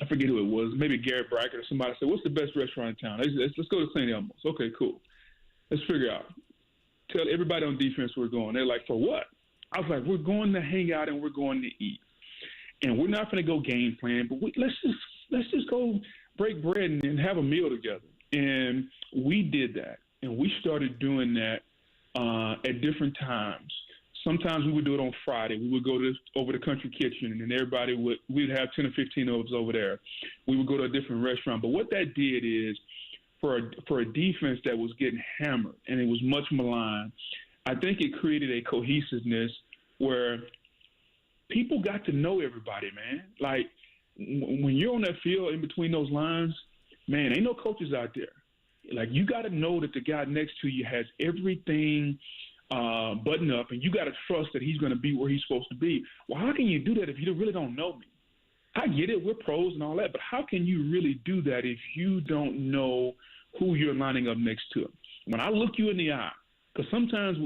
I forget who it was, maybe Garrett Brackett or somebody. I said, what's the best restaurant in town? Let's go to St. Elmo's. Okay, cool. Let's figure out. Tell everybody on defense we're going. They're like, for what? I was like, we're going to hang out and we're going to eat. And we're not going to go game plan, but let's just go break bread and have a meal together. And we did that. And we started doing that at different times. Sometimes we would do it on Friday. We would go over the country kitchen, and everybody we'd have 10 or 15 of us over there. We would go to a different restaurant. But what that did is, for a defense that was getting hammered and it was much maligned, I think it created a cohesiveness where people got to know everybody, man. Like, when you're on that field in between those lines, man, ain't no coaches out there. Like, you got to know that the guy next to you has everything buttoned up, and you got to trust that he's going to be where he's supposed to be. Well, how can you do that if you really don't know me? I get it, we're pros and all that, but how can you really do that if you don't know who you're lining up next to? When I look you in the eye, because sometimes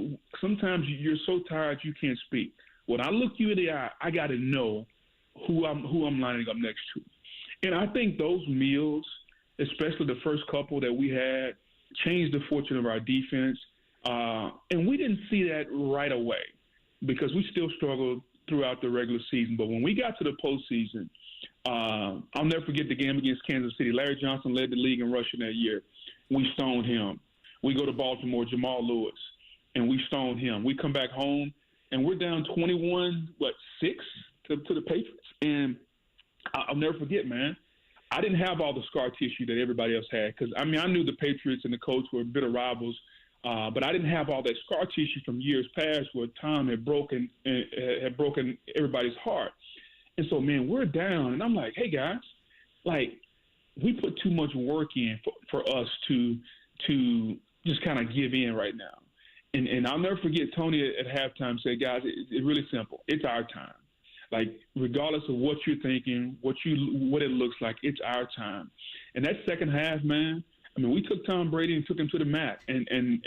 you're so tired you can't speak. When I look you in the eye, I got to know who I'm lining up next to. And I think those meals, especially the first couple that we had, changed the fortune of our defense. And we didn't see that right away because we still struggled throughout the regular season. But when we got to the postseason, I'll never forget the game against Kansas City. Larry Johnson led the league in rushing that year. We stoned him. We go to Baltimore, Jamal Lewis, and we stoned him. We come back home, and we're down 21-6 to the Patriots. And I'll never forget, man. I didn't have all the scar tissue that everybody else had because, I knew the Patriots and the Colts were bitter rivals, but I didn't have all that scar tissue from years past where Tom had broken everybody's heart. And so, man, we're down, and I'm like, hey, guys, like, we put too much work in for us to just kind of give in right now. And I'll never forget Tony at halftime said, guys, it's really simple. It's our time. Like, regardless of what you're thinking, what it looks like, it's our time. And that second half, man, we took Tom Brady and took him to the mat. And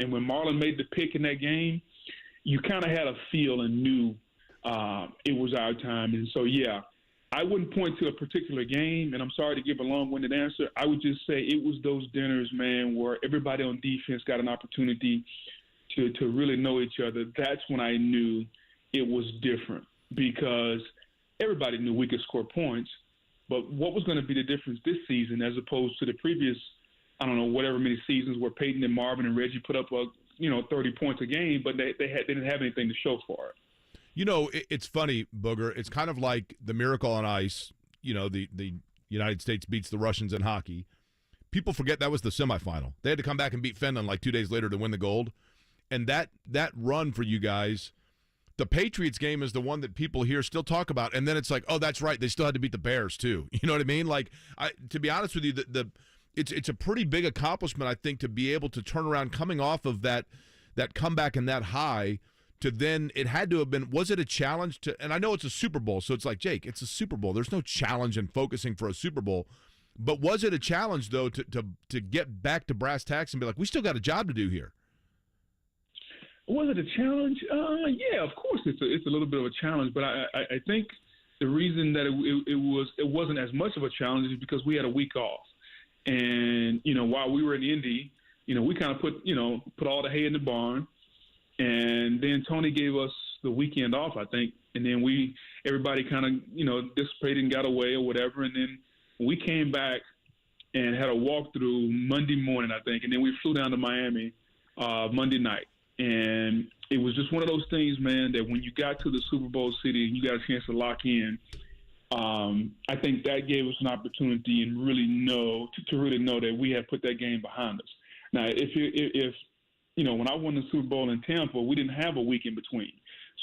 when Marlon made the pick in that game, you kind of had a feel and knew it was our time. And so, yeah, I wouldn't point to a particular game, and I'm sorry to give a long-winded answer. I would just say it was those dinners, man, where everybody on defense got an opportunity to really know each other. That's when I knew it was different because everybody knew we could score points. But what was going to be the difference this season as opposed to the previous, I don't know, whatever many seasons where Peyton and Marvin and Reggie put up 30 points a game, but they didn't have anything to show for it. It's funny, Booger. It's kind of like the Miracle on Ice. The United States beats the Russians in hockey. People forget that was the semifinal. They had to come back and beat Finland like 2 days later to win the gold. And that run for you guys, the Patriots game is the one that people here still talk about. And then it's like, oh, that's right. They still had to beat the Bears too. You know what I mean? Like, to be honest with you, it's a pretty big accomplishment, I think, to be able to turn around coming off of that comeback and that high to then it had to have been, was it a challenge to, and I know it's a Super Bowl, so it's like, Jake, it's a Super Bowl. There's no challenge in focusing for a Super Bowl. But was it a challenge, though, to get back to brass tacks and be like, we still got a job to do here? Was it a challenge? Yeah, of course it's a little bit of a challenge, but I think the reason that it wasn't as much of a challenge is because we had a week off. And, while we were in Indy, we kind of put all the hay in the barn. And then Tony gave us the weekend off, I think. And then everybody kind of, dissipated and got away or whatever. And then we came back and had a walkthrough Monday morning, I think. And then we flew down to Miami Monday night. And it was just one of those things, man, that when you got to the Super Bowl city and you got a chance to lock in, I think that gave us an opportunity and really to really know that we had put that game behind us. Now, if when I won the Super Bowl in Tampa, we didn't have a week in between.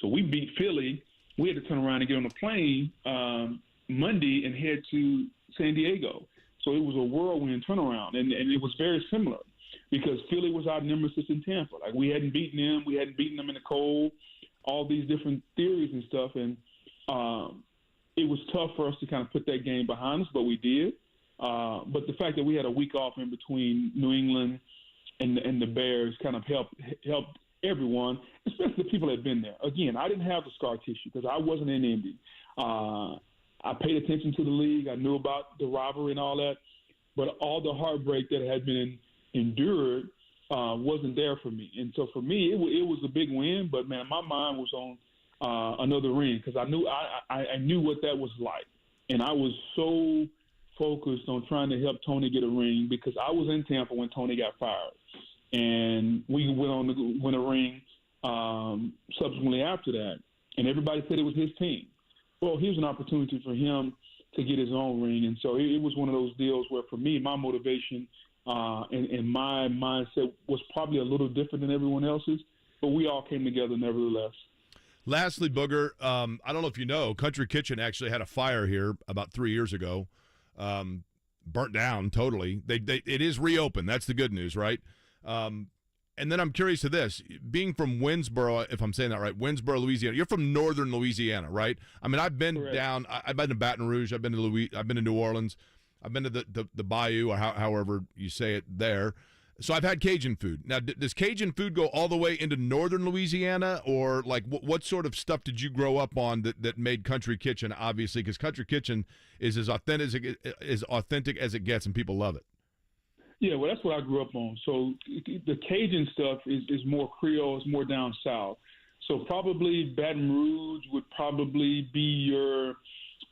So we beat Philly. We had to turn around and get on a plane Monday and head to San Diego. So it was a whirlwind turnaround, and it was very similar because Philly was our nemesis in Tampa. Like, we hadn't beaten them. We hadn't beaten them in the cold, all these different theories and stuff. And it was tough for us to kind of put that game behind us, but we did. But the fact that we had a week off in between New England and the Bears kind of helped everyone, especially the people that had been there. Again, I didn't have the scar tissue because I wasn't in Indy. I paid attention to the league. I knew about the rivalry and all that. But all the heartbreak that had been endured wasn't there for me. And so for me, it was a big win. But, man, my mind was on another ring because I knew what that was like. And I was so focused on trying to help Tony get a ring because I was in Tampa when Tony got fired. And we went on to win a ring subsequently after that. And everybody said it was his team. Well, here's an opportunity for him to get his own ring. And so it was one of those deals where, for me, my motivation and my mindset was probably a little different than everyone else's, but we all came together nevertheless. Lastly, Booger, I don't know if you know, Country Kitchen actually had a fire here about 3 years ago, burnt down totally. It is reopened. That's the good news, right? And then I'm curious to this, being from Winsboro, if I'm saying that right, Winsboro, Louisiana. You're from northern Louisiana, right? I mean, I've been Correct. down. I've been to Baton Rouge. I've been to New Orleans. I've been to the Bayou, or however you say it there. So I've had Cajun food. Now, does Cajun food go all the way into northern Louisiana, or like what sort of stuff did you grow up on that made Country Kitchen? Obviously, because Country Kitchen is as authentic as it gets, and people love it. Yeah, well, that's what I grew up on. So the Cajun stuff is more Creole, it's more down south. So probably Baton Rouge would probably be your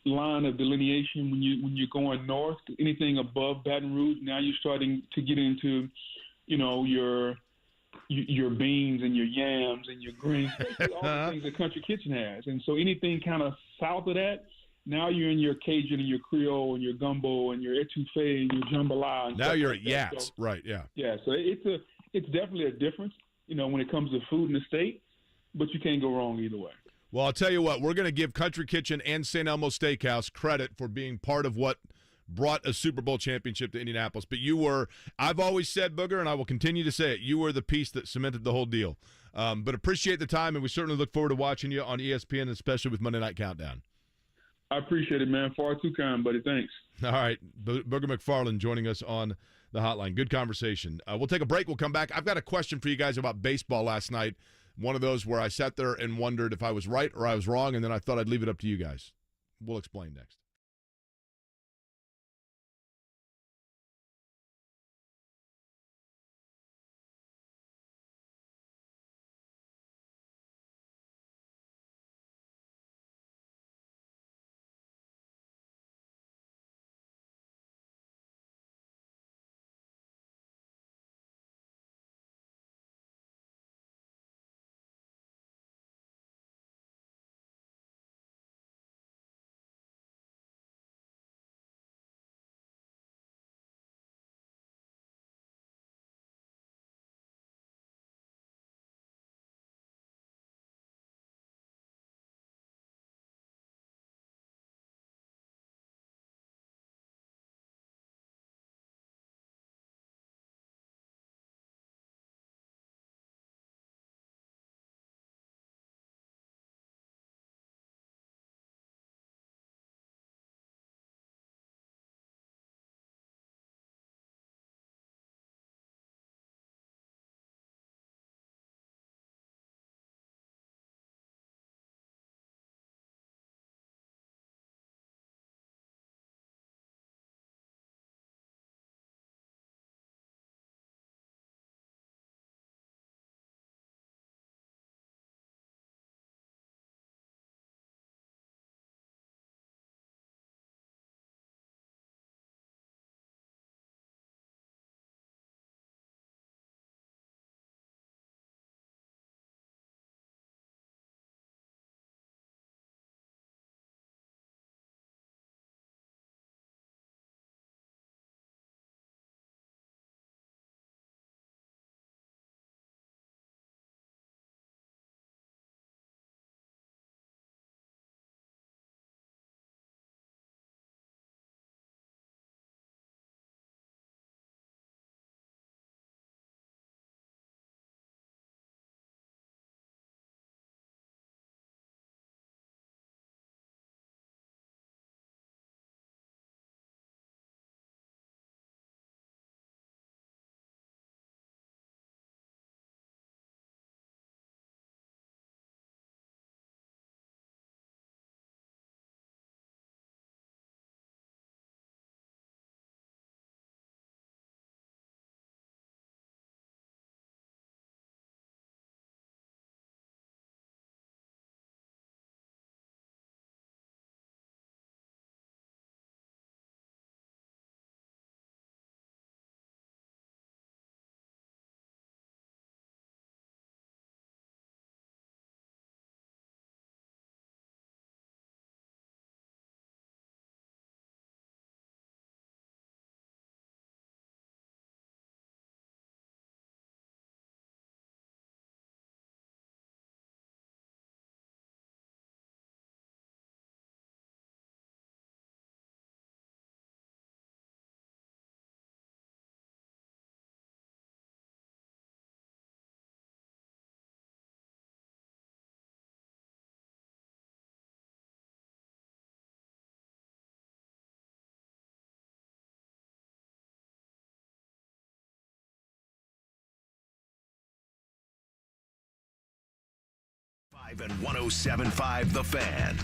line of delineation when you're going north. Anything above Baton Rouge, now you're starting to get into, your beans and your yams and your greens, all the things that Country Kitchen has. And so anything kind of south of that, now you're in your Cajun and your Creole and your gumbo and your etouffee and your jambalaya. And now you're like at Yats, so, right? Yeah. Yeah. So it's definitely a difference, when it comes to food in the state, but you can't go wrong either way. Well, I'll tell you what, we're going to give Country Kitchen and St. Elmo Steakhouse credit for being part of what brought a Super Bowl championship to Indianapolis. But I've always said, Booger, and I will continue to say it, you were the piece that cemented the whole deal. But appreciate the time, and we certainly look forward to watching you on ESPN, especially with Monday Night Countdown. I appreciate it, man. Far too kind, buddy. Thanks. All right. Booger McFarland joining us on the hotline. Good conversation. We'll take a break. We'll come back. I've got a question for you guys about baseball last night. One of those where I sat there and wondered if I was right or I was wrong, and then I thought I'd leave it up to you guys. We'll explain next. And 107.5 The Fan.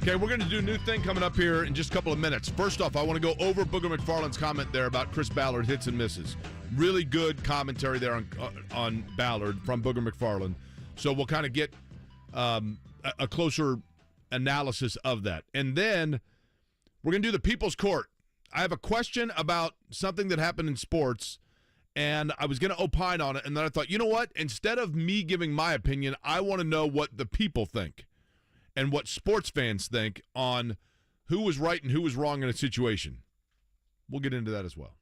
Okay, we're going to do a new thing coming up here in just a couple of minutes. First off, I want to go over Booger McFarland's comment there about Chris Ballard hits and misses. Really good commentary there on Ballard from Booger McFarland. So we'll kind of get a closer analysis of that. And then we're going to do the People's Court. I have a question about something that happened in sports, and I was going to opine on it, and then I thought, you know what? Instead of me giving my opinion, I want to know what the people think and what sports fans think on who was right and who was wrong in a situation. We'll get into that as well.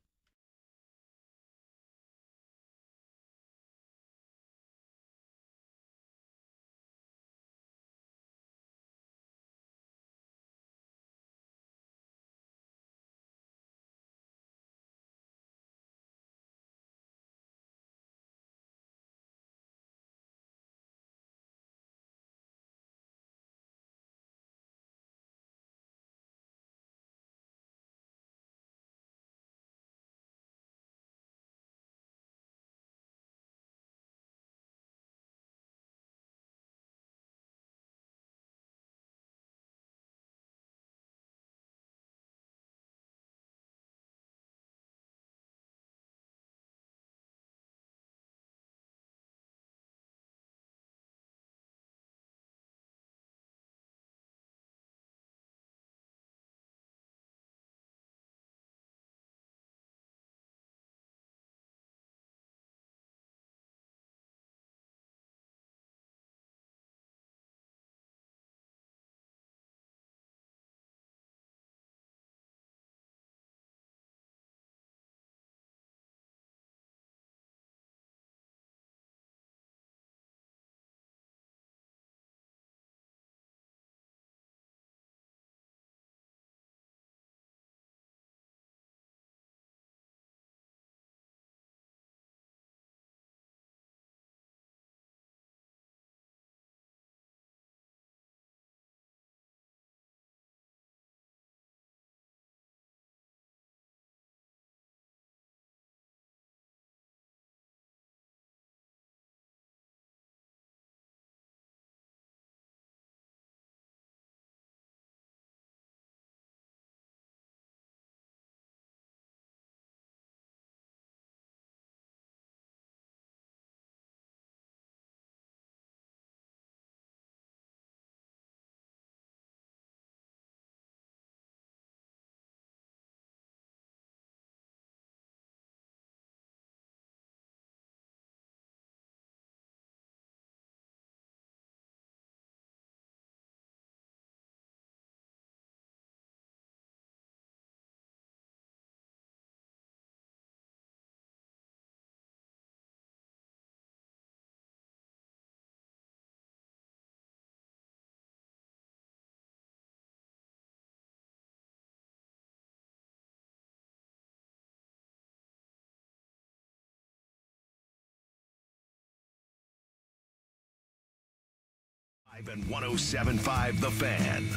And 107.5 The Fan.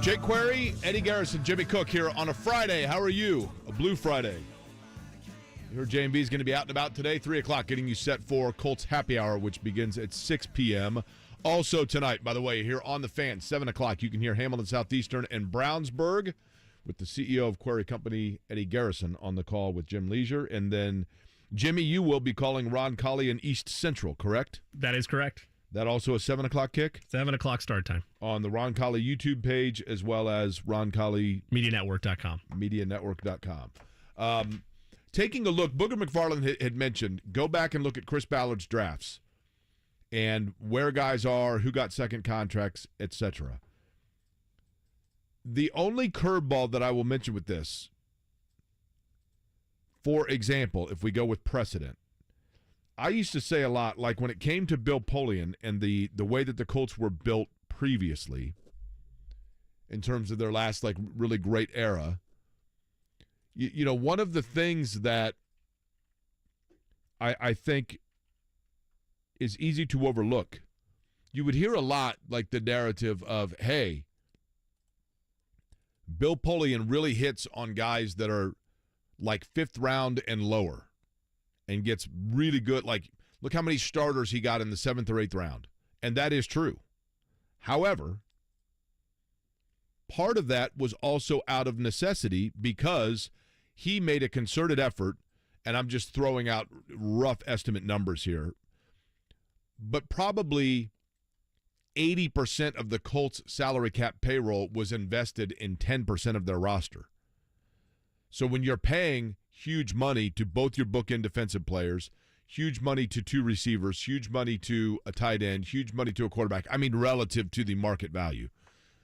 Jake Query, Eddie Garrison, Jimmy Cook here on a Friday. How are you? A Blue Friday. You heard J&B is going to be out and about today, 3 o'clock, getting you set for Colts Happy Hour, which begins at 6 p.m. Also tonight, by the way, here on The Fan, 7 o'clock, you can hear Hamilton Southeastern and Brownsburg with the CEO of Query Company, Eddie Garrison, on the call with Jim Leisure. And then, Jimmy, you will be calling Ron Colley in East Central, correct? That is correct. That also a 7 o'clock kick? 7 o'clock start time. On the Ron Colley YouTube page, as well as Ron Colley MediaNetwork.com. MediaNetwork.com. Taking a look, Booger McFarland had mentioned, go back and look at Chris Ballard's drafts and where guys are, who got second contracts, etc. The only curveball that I will mention with this, for example, if we go with precedent, I used to say a lot, like when it came to Bill Polian and the way that the Colts were built previously, in terms of their last like really great era, you know, one of the things that I think is easy to overlook, you would hear a lot like the narrative of, hey, Bill Polian really hits on guys that are like fifth round and lower and gets really good, like Look how many starters he got in the 7th or 8th round. And that is true. However, part of that was also out of necessity because he made a concerted effort, and I'm just throwing out rough estimate numbers here, but probably 80% of the Colts salary cap payroll was invested in 10% of their roster. So when you're paying huge money to both your bookend defensive players, huge money to 2 receivers, huge money to a tight end, huge money to a quarterback, I mean relative to the market value,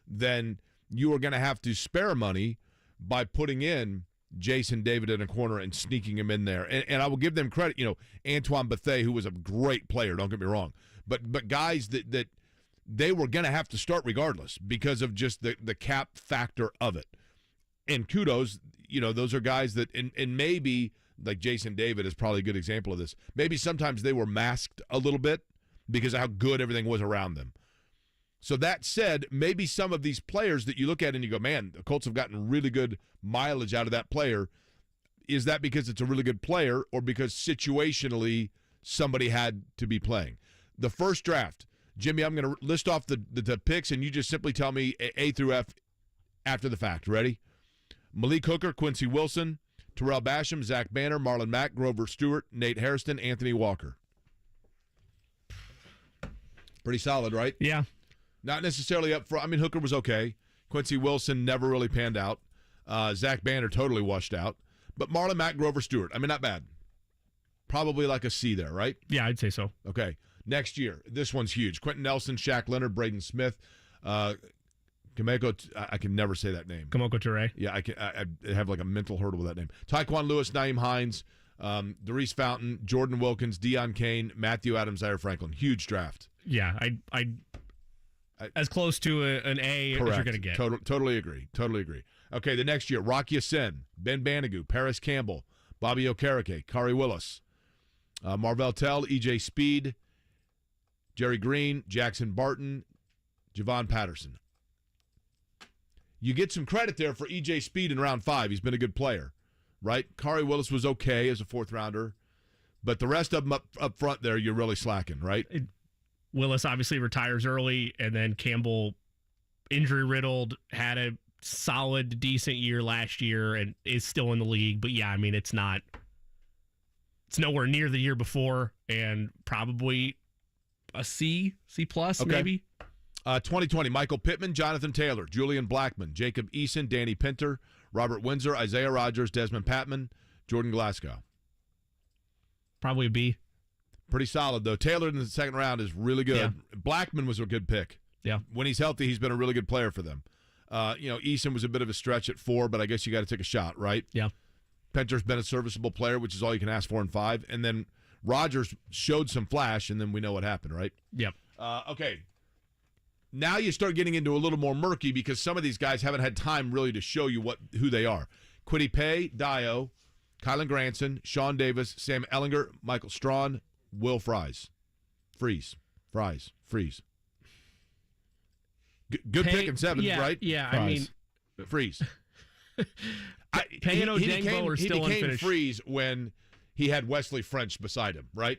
then you are going to have to spare money by putting in Jason David in a corner and sneaking him in there. And I will give them credit, Antoine Bethea, who was a great player, don't get me wrong, but guys that they were going to have to start regardless because of just the cap factor of it. And kudos, those are guys that, and maybe, like Jason David is probably a good example of this, maybe sometimes they were masked a little bit because of how good everything was around them. So that said, maybe some of these players that you look at and you go, man, the Colts have gotten really good mileage out of that player. Is that because it's a really good player or because situationally somebody had to be playing? The first draft, Jimmy, I'm going to list off the picks, and you just simply tell me A through F after the fact. Ready? Malik Hooker, Quincy Wilson, Terrell Basham, Zach Banner, Marlon Mack, Grover Stewart, Nate Hairston, Anthony Walker. Pretty solid, right? Yeah. Not necessarily up front. I mean, Hooker was okay. Quincy Wilson never really panned out. Zach Banner totally washed out. But Marlon Mack, Grover Stewart, I mean, not bad. Probably like a C there, right? Yeah, I'd say so. Okay. Next year, this one's huge. Quentin Nelson, Shaq Leonard, Braden Smith, Kameko, I can never say that name. Kamoko Toure. Yeah, I have like a mental hurdle with that name. Tyquan Lewis, Naeem Hines, Darius Fountain, Jordan Wilkins, Deion Kane, Matthew Adams, Zaire Franklin. Huge draft. Yeah, I as close to an A correct. as you're going to get. Totally agree. Okay, the next year, Rocky Asen, Ben Banigou, Paris Campbell, Bobby Okereke, Kari Willis, Marvell Tell, E.J. Speed, Jerry Green, Jackson Barton, Javon Patterson. You get some credit there for E.J. Speed in round 5. He's been a good player, right? Kari Willis was okay as a 4th rounder, but the rest of them up front there, you're really slacking, right? Willis obviously retires early, and then Campbell, injury-riddled, had a solid, decent year last year and is still in the league. But, yeah, I mean, it's nowhere near the year before, and probably a C plus, okay. Maybe. 2020, Michael Pittman, Jonathan Taylor, Julian Blackman, Jacob Eason, Danny Pinter, Robert Windsor, Isaiah Rodgers, Desmond Patman, Jordan Glasgow. Probably a B. Pretty solid, though. Taylor in the 2nd round is really good. Yeah. Blackman was a good pick. Yeah. When he's healthy, he's been a really good player for them. Eason was a bit of a stretch at 4, but I guess you got to take a shot, right? Yeah. Pinter's been a serviceable player, which is all you can ask for in 5. And then Rodgers showed some flash, and then we know what happened, right? Yep. Okay. Now you start getting into a little more murky because some of these guys haven't had time really to show you who they are. Kwity Paye, Dio, Kylan Granson, Sean Davis, Sam Ellinger, Michael Strawn, Will Fries. Freeze. Good pick in 7, right? Yeah, Fries. I mean, Freeze. Paye and Odengbo are still unfinished. He became unfinished. Freeze when he had Wesley French beside him, right?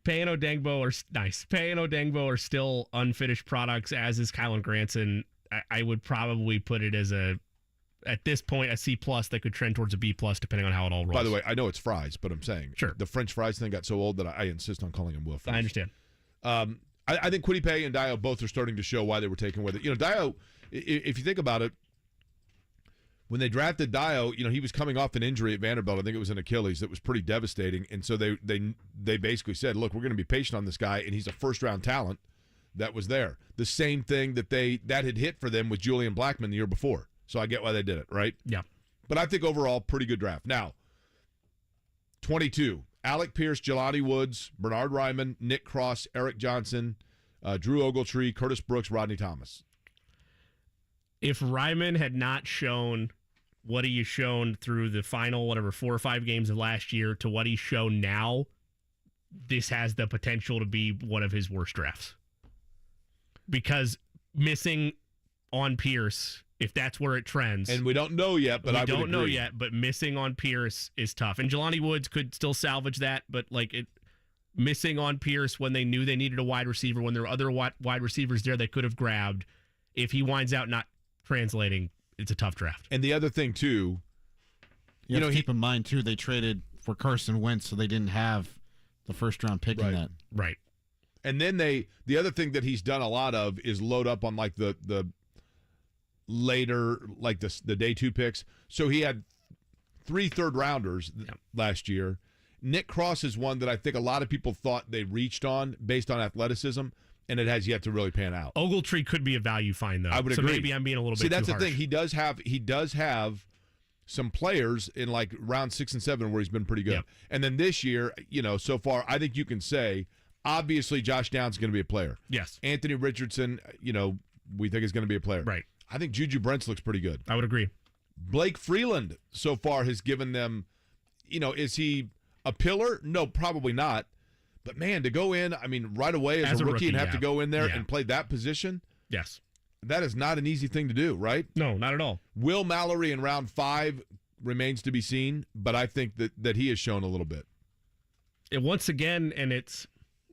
Paye and Odengbo are nice. Paye and Odengbo are still unfinished products, as is Kylan Granson. I would probably put it as at this point, a C plus that could trend towards a B plus, depending on how it all rolls. By the way, I know it's Fries, but I'm saying sure. The French fries thing got so old that I insist on calling him Will Fries. I understand. I think Kwity Paye and Dio both are starting to show why they were taken with it. Dio, if you think about it, when they drafted Dio, he was coming off an injury at Vanderbilt. I think it was an Achilles that was pretty devastating. And so they basically said, look, we're going to be patient on this guy, and he's a first-round talent that was there. The same thing that had hit for them with Julian Blackman the year before. So I get why they did it, right? Yeah. But I think overall, pretty good draft. Now, 22, Alec Pierce, Jelani Woods, Bernard Ryman, Nick Cross, Eric Johnson, Drew Ogletree, Curtis Brooks, Rodney Thomas. If Ryman had not shown what he has shown through the final, 4 or 5 games of last year to what he's shown now, this has the potential to be one of his worst drafts. Because missing on Pierce, if that's where it trends. And we don't know yet, but I would agree. We don't know yet, but missing on Pierce is tough. And Jelani Woods could still salvage that, but missing on Pierce when they knew they needed a wide receiver, when there were other wide receivers there they could have grabbed. If he winds out not translating, it's a tough draft. And the other thing, too, you know, keep in mind, too, they traded for Carson Wentz, so they didn't have the first-round pick in that. Right. And then the other thing that he's done a lot of is load up on like the later, like the day 2 picks. So he had 3 third-rounders last year. Nick Cross is one that I think a lot of people thought they reached on based on athleticism, and it has yet to really pan out. Ogletree could be a value find, though. I would agree. So maybe I'm being a little bit too harsh. See, that's the thing. He does have some players in like round 6 and 7 where he's been pretty good. Yep. And then this year, you know, so far, I think you can say, obviously, Josh Downs is going to be a player. Yes. Anthony Richardson, you know, we think is going to be a player. Right. I think Juju Brents looks pretty good. I would agree. Blake Freeland so far has given them, you know, is he a pillar? No, probably not. But, man, to go in, I mean, right away as a rookie and have to go in there and play that position. Yes. That is not an easy thing to do, right? No, not at all. Will Mallory in round 5 remains to be seen, but I think that he has shown a little bit. And once again, and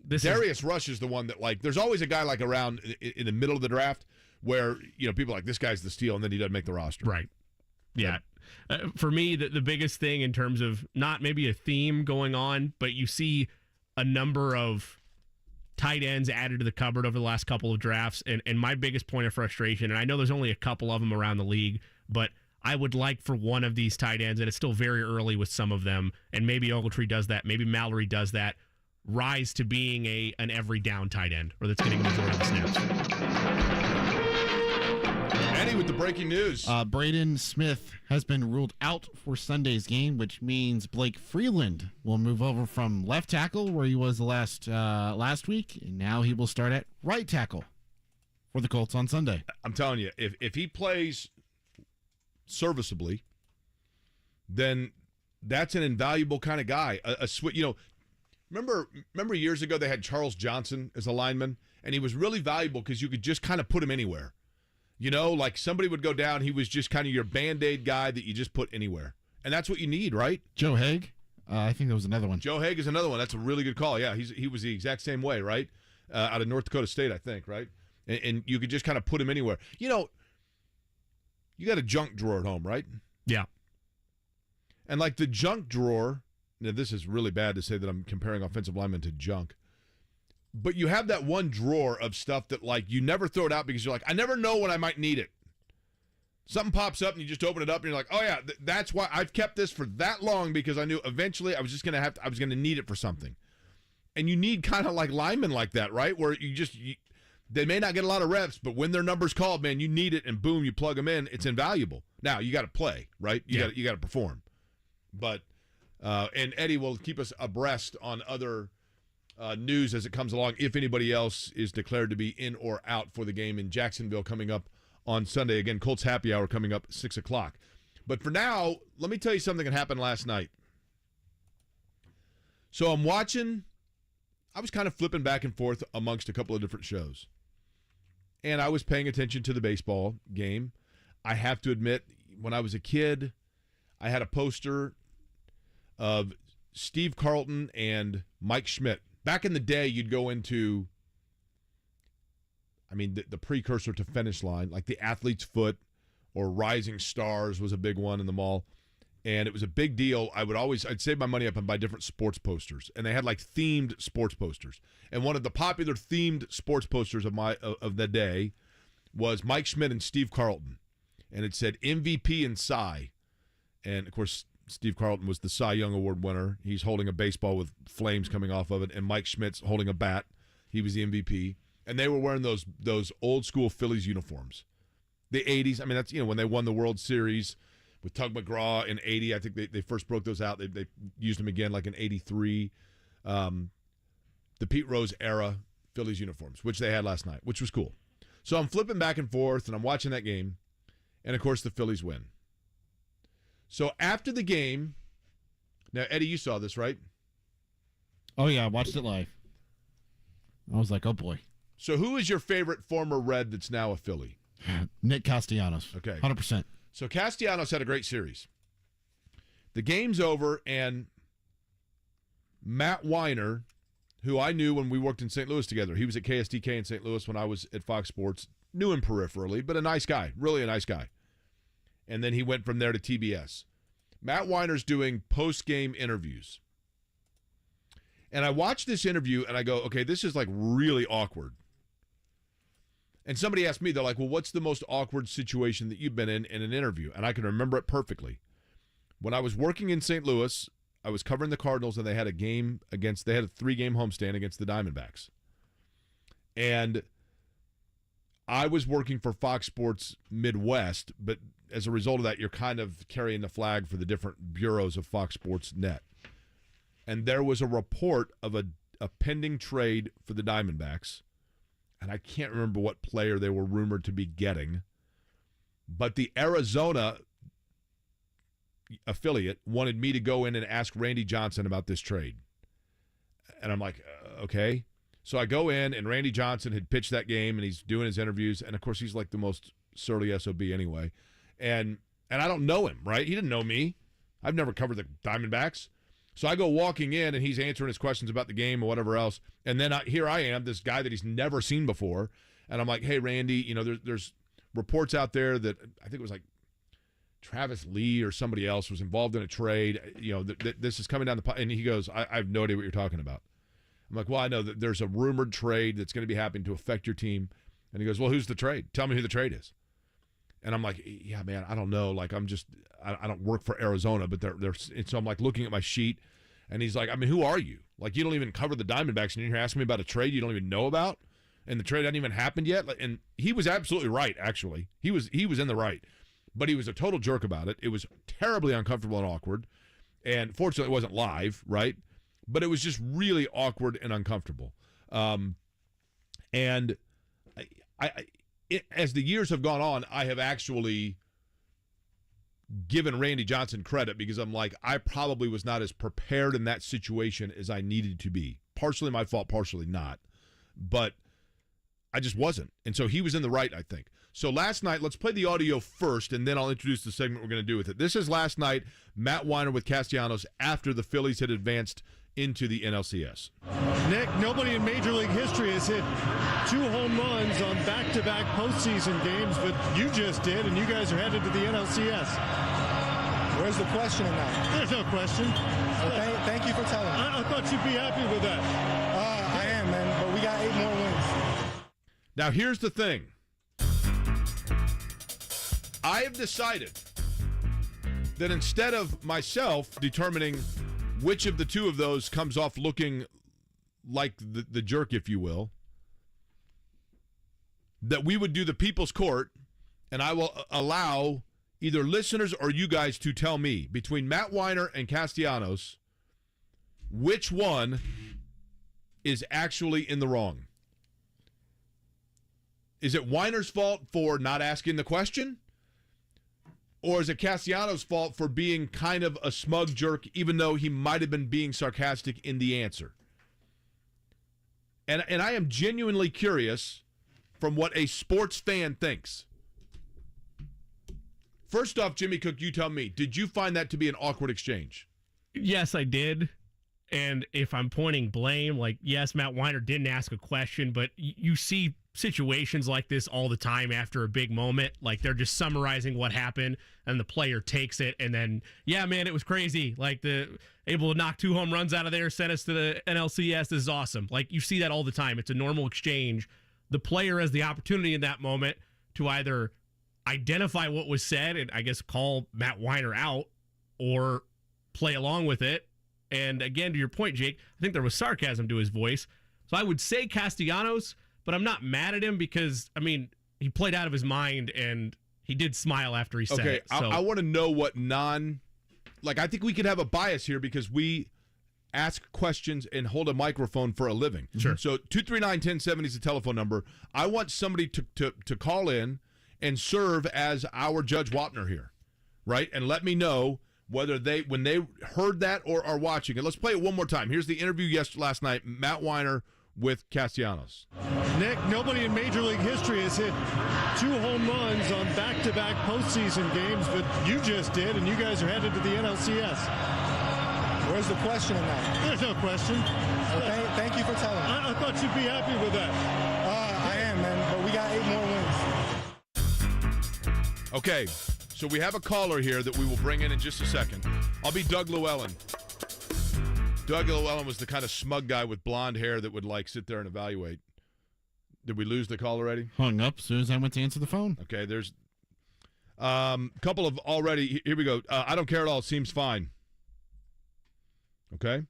Darius Rush is the one that, like, there's always a guy like around in the middle of the draft where, you know, people are like, this guy's the steal, and then he doesn't make the roster. Right. Yeah. For me, the biggest thing in terms of not maybe a theme going on, but you see a number of tight ends added to the cupboard over the last couple of drafts. And my biggest point of frustration, and I know there's only a couple of them around the league, but I would like for one of these tight ends, and it's still very early with some of them, and maybe Ogletree does that, maybe Mallory does that, rise to being an every down tight end, or that's getting the majority of the snaps. Eddie with the breaking news. Braden Smith has been ruled out for Sunday's game, which means Blake Freeland will move over from left tackle, where he was last week, and now he will start at right tackle for the Colts on Sunday. I'm telling you, if he plays serviceably, then that's an invaluable kind of guy. You know, remember years ago they had Charles Johnson as a lineman, and he was really valuable because you could just kind of put him anywhere. You know, like somebody would go down, he was just kind of your Band-Aid guy that you just put anywhere. And that's what you need, right? Joe Haig, I think there was another one. Joe Haig is another one. That's a really good call. Yeah, he was the exact same way, right? Out of North Dakota State, I think, right? And you could just kind of put him anywhere. You know, you got a junk drawer at home, right? Yeah. And like the junk drawer, now this is really bad to say that I'm comparing offensive linemen to junk, but you have that one drawer of stuff that, like, you never throw it out because you're like, I never know when I might need it. Something pops up and you just open it up and you're like, oh yeah, that's why I've kept this for that long, because I knew eventually I was going to need it for something. And you need kind of like linemen like that, right? Where they may not get a lot of reps, but when their number's called, man, you need it, and boom, you plug them in. It's invaluable. Now you got to play, right? You got to perform. But and Eddie will keep us abreast on other news as it comes along, if anybody else is declared to be in or out for the game in Jacksonville coming up on Sunday. Again, Colts Happy Hour coming up at 6 o'clock. But for now, let me tell you something that happened last night. So I was kind of flipping back and forth amongst a couple of different shows. And I was paying attention to the baseball game. I have to admit, when I was a kid, I had a poster of Steve Carlton and Mike Schmidt. Back in the day, you'd go into, the precursor to Finish Line, like the Athlete's Foot or Rising Stars was a big one in the mall. And it was a big deal. I'd save my money up and buy different sports posters. And they had like themed sports posters. And one of the popular themed sports posters of the day was Mike Schmidt and Steve Carlton. And it said MVP and Cy. And of course, Steve Carlton was the Cy Young Award winner. He's holding a baseball with flames coming off of it, and Mike Schmidt's holding a bat. He was the MVP. And they were wearing those old school Phillies uniforms. The 80s, that's when they won the World Series with Tug McGraw in 80. I think they first broke those out. They used them again like in 83. The Pete Rose era Phillies uniforms, which they had last night, which was cool. So I'm flipping back and forth, and I'm watching that game. And, of course, the Phillies win. So after the game, now, Eddie, you saw this, right? Oh, yeah, I watched it live. I was like, oh, boy. So who is your favorite former Red that's now a Philly? Nick Castellanos. Okay. 100%. So Castellanos had a great series. The game's over, and Matt Weiner, who I knew when we worked in St. Louis together. He was at KSTK in St. Louis when I was at Fox Sports. Knew him peripherally, but a nice guy, really a nice guy. And then he went from there to TBS. Matt Weiner's doing post-game interviews. And I watched this interview, and I go, okay, this is like really awkward. And somebody asked me, they're like, well, what's the most awkward situation that you've been in an interview? And I can remember it perfectly. When I was working in St. Louis, I was covering the Cardinals, and they had a 3-game homestand against the Diamondbacks. And I was working for Fox Sports Midwest, but as a result of that, you're kind of carrying the flag for the different bureaus of Fox Sports Net. And there was a report of a pending trade for the Diamondbacks, and I can't remember what player they were rumored to be getting, but the Arizona affiliate wanted me to go in and ask Randy Johnson about this trade. And I'm like, okay. So I go in, and Randy Johnson had pitched that game, and he's doing his interviews, and of course he's like the most surly SOB anyway. And I don't know him, right? He didn't know me. I've never covered the Diamondbacks. So I go walking in, and he's answering his questions about the game or whatever else. And then here I am, this guy that he's never seen before. And I'm like, hey, Randy, there's reports out there that I think it was like Travis Lee or somebody else was involved in a trade. This is coming down the pipe. And he goes, I have no idea what you're talking about. I'm like, well, I know that there's a rumored trade that's going to be happening to affect your team. And he goes, well, who's the trade? Tell me who the trade is. And I'm like, yeah, man, I don't know. Like, I don't work for Arizona, but so I'm like looking at my sheet, and he's like, I mean, who are you? Like, you don't even cover the Diamondbacks, and you're here asking me about a trade you don't even know about, and the trade hadn't even happened yet. And he was absolutely right, actually. He was in the right, but he was a total jerk about it. It was terribly uncomfortable and awkward, and fortunately, it wasn't live, right? But it was just really awkward and uncomfortable. And as the years have gone on, I have actually given Randy Johnson credit because I'm like, I probably was not as prepared in that situation as I needed to be. Partially my fault, partially not. But I just wasn't. And so he was in the right, I think. So last night, let's play the audio first, and then I'll introduce the segment we're going to do with it. This is last night, Matt Weiner with Castellanos after the Phillies had advanced into the NLCS. Nick, nobody in Major League history has hit 2 home runs on back-to-back postseason games, but you just did, and you guys are headed to the NLCS. Where's the question in that? There's no question. Well, thank you for telling me. I thought you'd be happy with that. I am, man, but we got 8 more wins. Now, here's the thing. I have decided that instead of myself determining which of the two of those comes off looking like the jerk, if you will, that we would do the People's Court, and I will allow either listeners or you guys to tell me, between Matt Weiner and Castellanos, which one is actually in the wrong. Is it Weiner's fault for not asking the question? Or is it Castellanos' fault for being kind of a smug jerk, even though he might have been being sarcastic in the answer? And I am genuinely curious from what a sports fan thinks. First off, Jimmy Cook, you tell me, did you find that to be an awkward exchange? Yes, I did. And if I'm pointing blame, like, yes, Matt Weiner didn't ask a question, but you see situations like this all the time after a big moment. Like, they're just summarizing what happened, and the player takes it, and then, yeah, man, it was crazy. Like, able to knock 2 home runs out of there, sent us to the NLCS. This is awesome. Like, you see that all the time. It's a normal exchange. The player has the opportunity in that moment to either identify what was said and, I guess, call Matt Weiner out, or play along with it. And again, to your point, Jake, I think there was sarcasm to his voice. So I would say Castellanos, but I'm not mad at him because, I mean, he played out of his mind and he did smile after he said it. So I want to know what I think we could have a bias here because we ask questions and hold a microphone for a living. Sure. So 239-1070 is the telephone number. I want somebody to call in and serve as our Judge Wapner here, right? And let me know whether when they heard that or are watching it. Let's play it one more time. Here's the interview last night, Matt Weiner with Castellanos. Nick, nobody in Major League history has hit 2 home runs on back-to-back postseason games, but you just did, and you guys are headed to the NLCS. Where's the question in that? There's no question. Well, Thank you for telling me. I thought you'd be happy with that. I am, man, but we got 8 more wins. Okay, so we have a caller here that we will bring in just a second. I'll be Doug Llewellyn. Doug Llewellyn was the kind of smug guy with blonde hair that would, like, sit there and evaluate. Did we lose the call already? Hung up as soon as I went to answer the phone. Okay, there's a couple of already. Here we go. I don't care at all. It seems fine. Okay.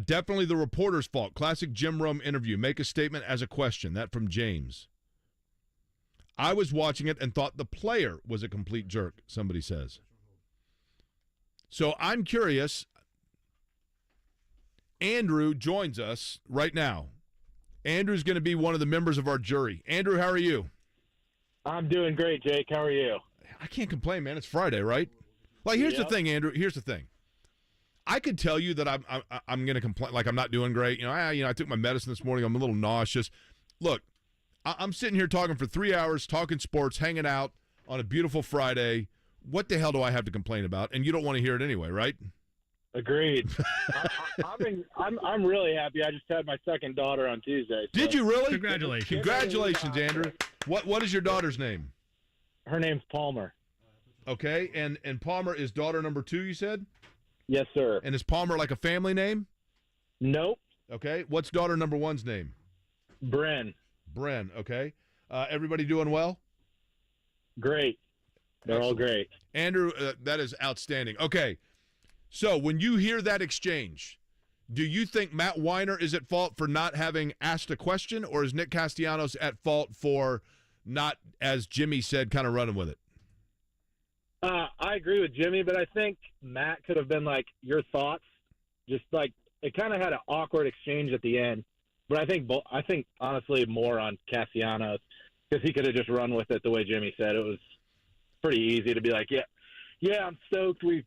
Definitely the reporter's fault. Classic Jim Rome interview. Make a statement as a question. That from James. I was watching it and thought the player was a complete jerk, somebody says. So I'm curious. Andrew joins us right now. Andrew's going to be one of the members of our jury. Andrew, how are you? I'm doing great, Jake. How are you? I can't complain, man. It's Friday, right? Like, here's the thing, Andrew. Here's the thing. I could tell you that I'm going to complain, like I'm not doing great. I took my medicine this morning. I'm a little nauseous. Look, I'm sitting here talking for 3 hours, talking sports, hanging out on a beautiful Friday. What the hell do I have to complain about? And you don't want to hear it anyway, right? Agreed. I'm really happy. I just had my second daughter on Tuesday. So. Did you really? Congratulations. Congratulations, Andrew. What is your daughter's name? Her name's Palmer. Okay, and Palmer is daughter number 2, you said? Yes, sir. And is Palmer like a family name? Nope. Okay. What's daughter number 1's name? Bren. Bren, okay. Everybody doing well? Great. They're all great. Andrew, that is outstanding. Okay. So when you hear that exchange, do you think Matt Weiner is at fault for not having asked a question, or is Nick Castellanos at fault for not, as Jimmy said, kind of running with it? I agree with Jimmy, but I think Matt could have been like, your thoughts. Just like, it kind of had an awkward exchange at the end. But I think honestly more on Castellanos, because he could have just run with it the way Jimmy said. It was pretty easy to be like, yeah, I'm stoked. We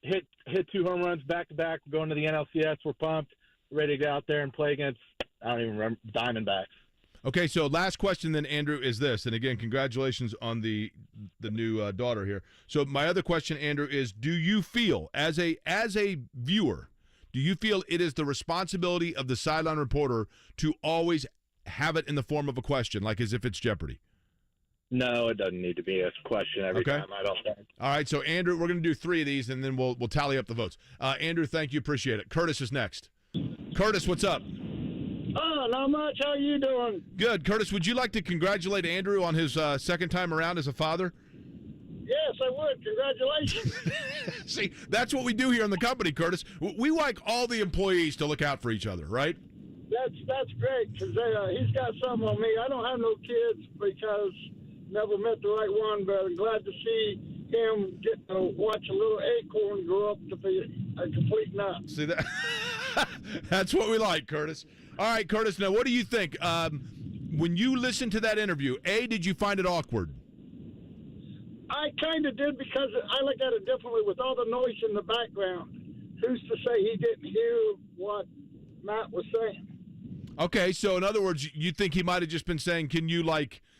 hit 2 home runs back to back. We're going to the NLCS. We're pumped, ready to get out there and play against, I don't even remember, Diamondbacks. Okay, so last question then, Andrew, is this. And again, congratulations on the new daughter here. So my other question, Andrew, is do you feel, as a viewer, do you feel it is the responsibility of the sideline reporter to always have it in the form of a question, like as if it's Jeopardy? No, it doesn't need to be a question every time, I don't think. All right, so Andrew, we're going to do 3 of these, and then we'll tally up the votes. Andrew, thank you. Appreciate it. Curtis is next. Curtis, what's up? Oh, not much. How you doing? Good. Curtis, would you like to congratulate Andrew on his second time around as a father? Yes, I would. Congratulations. See, that's what we do here in the company, Curtis. We like all the employees to look out for each other, right? That's great, because he's got something on me. I don't have no kids because never met the right one, but I'm glad to see him get to watch a little acorn grow up to be a complete nut. See that? That's what we like, Curtis. All right, Curtis, now what do you think? When you listened to that interview, did you find it awkward? I kind of did, because I look at it differently with all the noise in the background. Who's to say he didn't hear what Matt was saying? Okay, so in other words, you think he might have just been saying, can you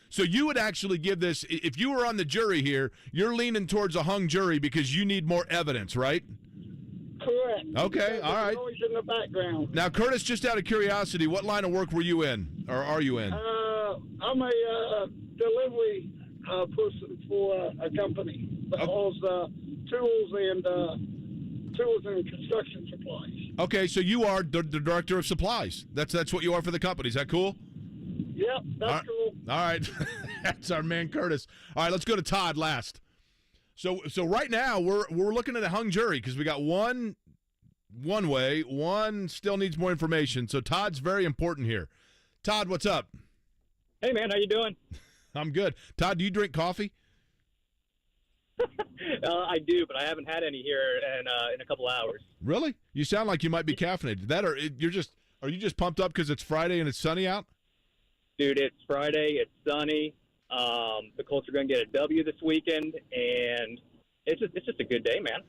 so you would actually give this, if you were on the jury here, you're leaning towards a hung jury because you need more evidence, right? Correct. Okay, all right. Noise in the background. Now, Curtis, just out of curiosity, what line of work were you in, or are you in? I'm a delivery person for a company that hauls tools and construction supplies. Okay, so you are the director of supplies. That's what you are for the company. Is that cool? Yep, that's cool. All right, that's our man Curtis. All right, let's go to Todd last. So right now we're looking at a hung jury because we got one way, one still needs more information. So Todd's very important here. Todd, what's up? Hey man, how you doing? I'm good. Todd, do you drink coffee? I do, but I haven't had any here in a couple hours. Really? You sound like you might be caffeinated. Are you just pumped up because it's Friday and it's sunny out? Dude, it's Friday. It's sunny. The Colts are going to get a W this weekend, and it's just a good day, man.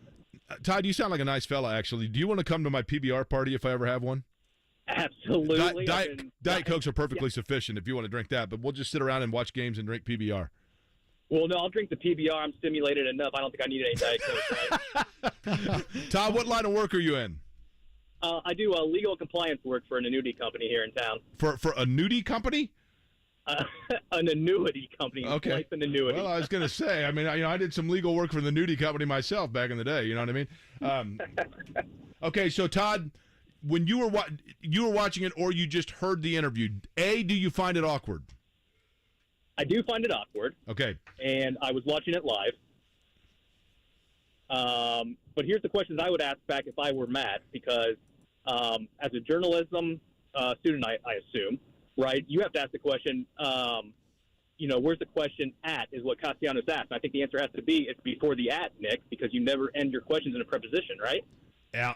Todd, you sound like a nice fella, actually. Do you want to come to my PBR party if I ever have one? Absolutely. Diet Cokes are perfectly sufficient if you want to drink that, but we'll just sit around and watch games and drink PBR. Well, no, I'll drink the PBR. I'm stimulated enough. I don't think I need any Diet Coke, right? Todd, what line of work are you in? I do legal compliance work for an annuity company here in town. For a nudie company? An annuity company. Okay. Life and annuity. Well, I was going to say, I mean, I did some legal work for the nudie company myself back in the day. You know what I mean? Okay, so Todd, when you were watching it, or you just heard the interview, do you find it awkward? I do find it awkward. Okay. And I was watching it live. But here's the questions I would ask back if I were Matt, because as a journalism student, I assume, right, you have to ask the question, where's the question at, is what Castellanos asked. And I think the answer has to be it's before the at, Nick, because you never end your questions in a preposition, right?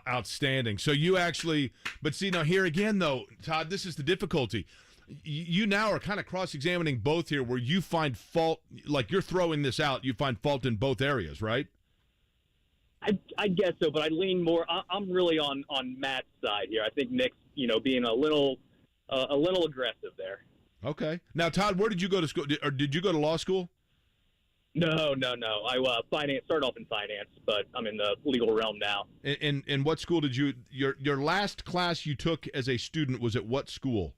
Outstanding. So you actually, but see, now here again, though, Todd, this is the difficulty. You now are kind of cross-examining both here, where you find fault, like you're throwing this out, you find fault in both areas, right? I guess so, but I lean more. I'm really on Matt's side here. I think Nick's, being a little aggressive there. Okay. Now, Todd, where did you go to school? Or did you go to law school? No. I started off in finance, but I'm in the legal realm now. In what school did your last class you took as a student was at what school?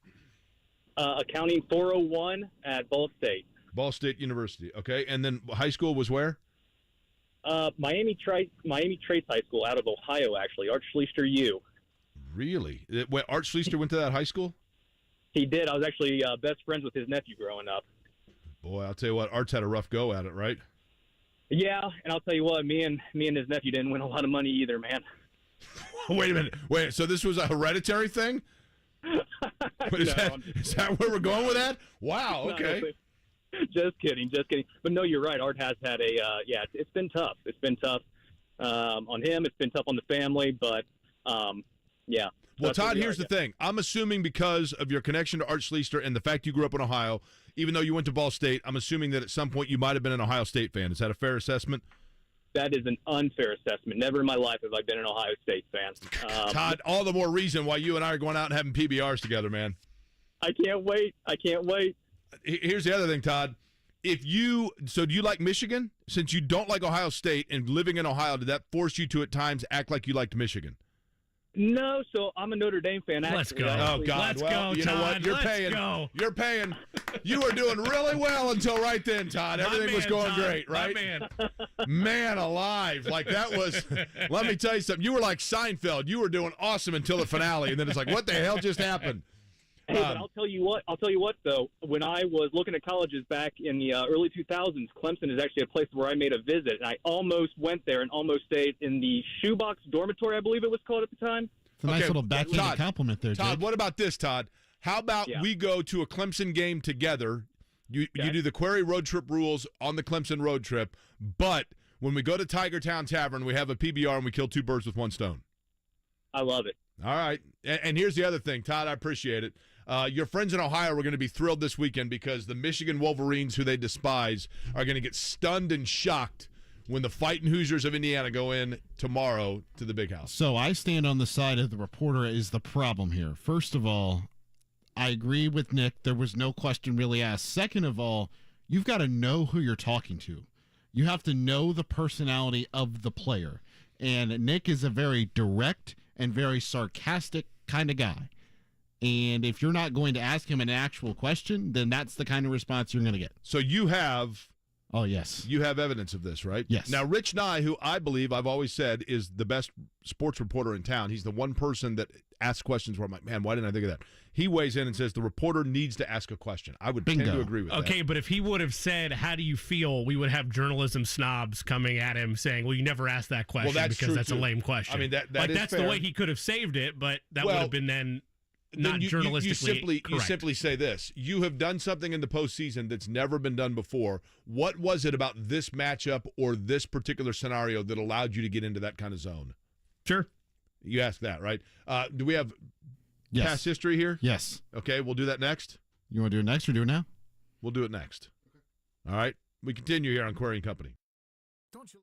Accounting 401 at Ball State. Ball State University. Okay. And then high school was where? Miami Trace High School out of Ohio, actually. Art Schleister U. Really? Art Schleister went to that high school? He did. I was actually best friends with his nephew growing up. Boy, I'll tell you what, Art's had a rough go at it, right? Yeah, and I'll tell you what, me and his nephew didn't win a lot of money either, man. Wait a minute. So this was a hereditary thing? Is that where we're going with that? Wow, okay. No, just kidding. But no, you're right. Art has had it's been tough. It's been tough on him. It's been tough on the family, but yeah. Well, Todd, here's the thing. I'm assuming because of your connection to Art Schleister and the fact you grew up in Ohio, even though you went to Ball State, I'm assuming that at some point you might have been an Ohio State fan. Is that a fair assessment? That is an unfair assessment. Never in my life have I been an Ohio State fan. Todd, all the more reason why you and I are going out and having PBRs together, man. I can't wait. Here's the other thing, Todd. Do you like Michigan? Since you don't like Ohio State and living in Ohio, did that force you to at times act like you liked Michigan? No, so I'm a Notre Dame fan. Actually. Let's go. Oh, God. Let's go, you know what? You're paying. You were doing really well until right then, Todd. Everything was going great, right? Man alive. Like that was, let me tell you something. You were like Seinfeld. You were doing awesome until the finale, and then it's like, what the hell just happened? Hey, but I'll tell you what, though. When I was looking at colleges back in the early 2000s, Clemson is actually a place where I made a visit, and I almost went there and almost stayed in the Shoebox Dormitory, I believe it was called at the time. It's a nice little backhanded compliment there, Todd, Jake. what about this, Todd? How about we go to a Clemson game together? You do the Query road trip rules on the Clemson road trip, but when we go to Tiger Town Tavern, we have a PBR and we kill two birds with one stone. I love it. All right. And here's the other thing, Todd, I appreciate it. Your friends in Ohio are going to be thrilled this weekend because the Michigan Wolverines, who they despise, are going to get stunned and shocked when the Fighting Hoosiers of Indiana go in tomorrow to the Big House. So I stand on the side of the reporter is the problem here. First of all, I agree with Nick. There was no question really asked. Second of all, you've got to know who you're talking to. You have to know the personality of the player. And Nick is a very direct and very sarcastic kind of guy. And if you're not going to ask him an actual question, then that's the kind of response you're going to get. So you have... Oh, yes. You have evidence of this, right? Yes. Now, Rich Nye, who I believe I've always said is the best sports reporter in town, he's the one person that asks questions where I'm like, man, why didn't I think of that? He weighs in and says the reporter needs to ask a question. I would tend to agree with that. Okay, but if he would have said, how do you feel, we would have journalism snobs coming at him saying, well, you never asked that question because that's a lame question. I mean, that's fair. The way he could have saved it, but that would have been then not journalistically correct. You simply say this. You have done something in the postseason that's never been done before. What was it about this matchup or this particular scenario that allowed you to get into that kind of zone? Sure. You ask that, right? Do we have past history here? Yes. Okay, we'll do that next. You want to do it next or do it now? We'll do it next. All right? We continue here on Query and Company. Don't you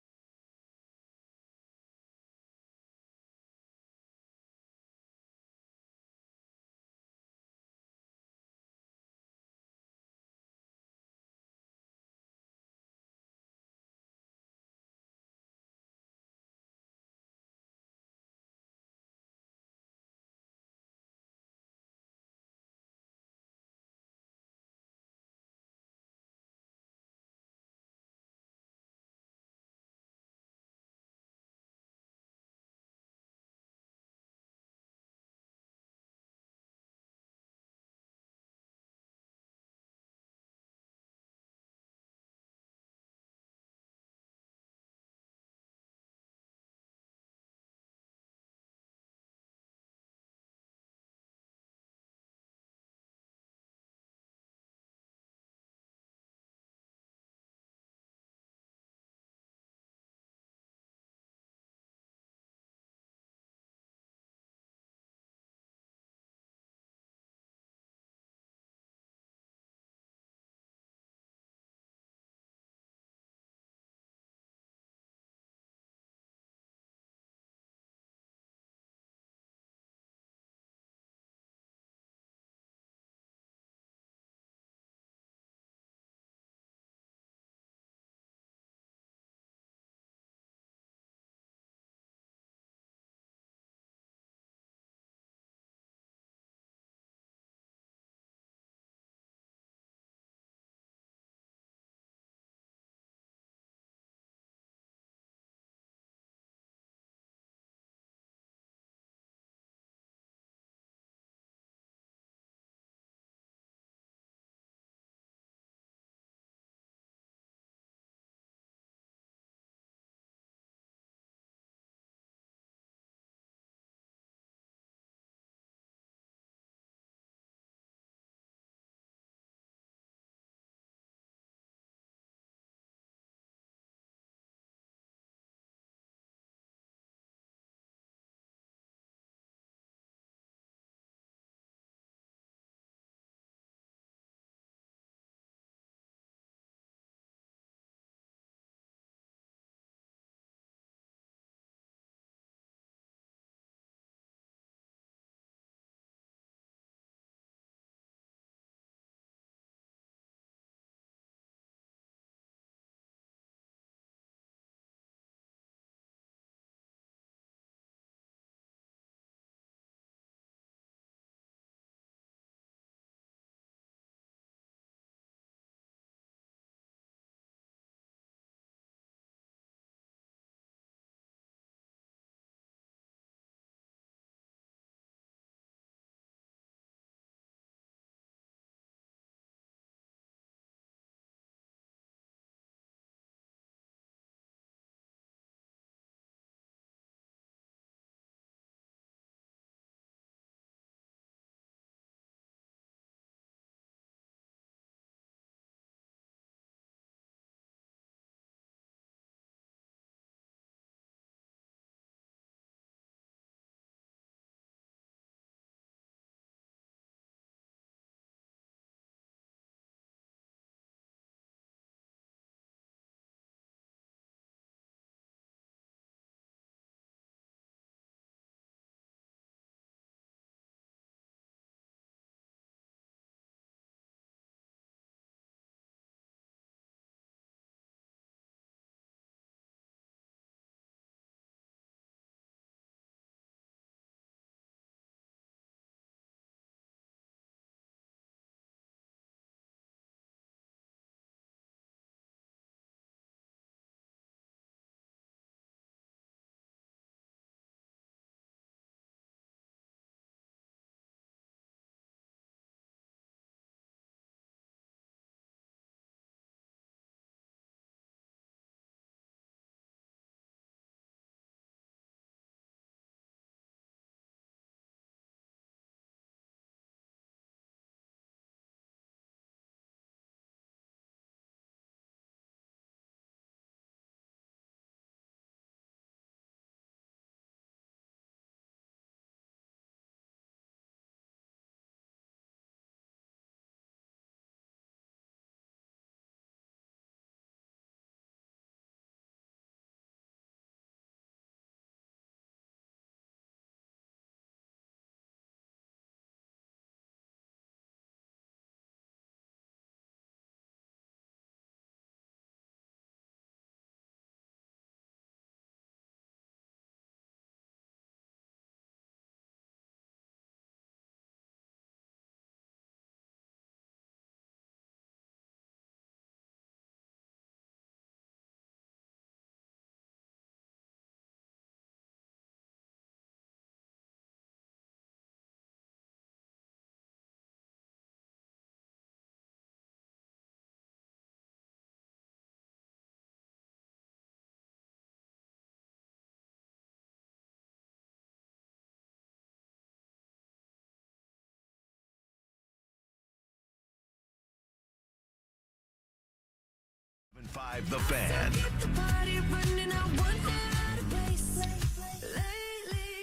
107.5 The Fan.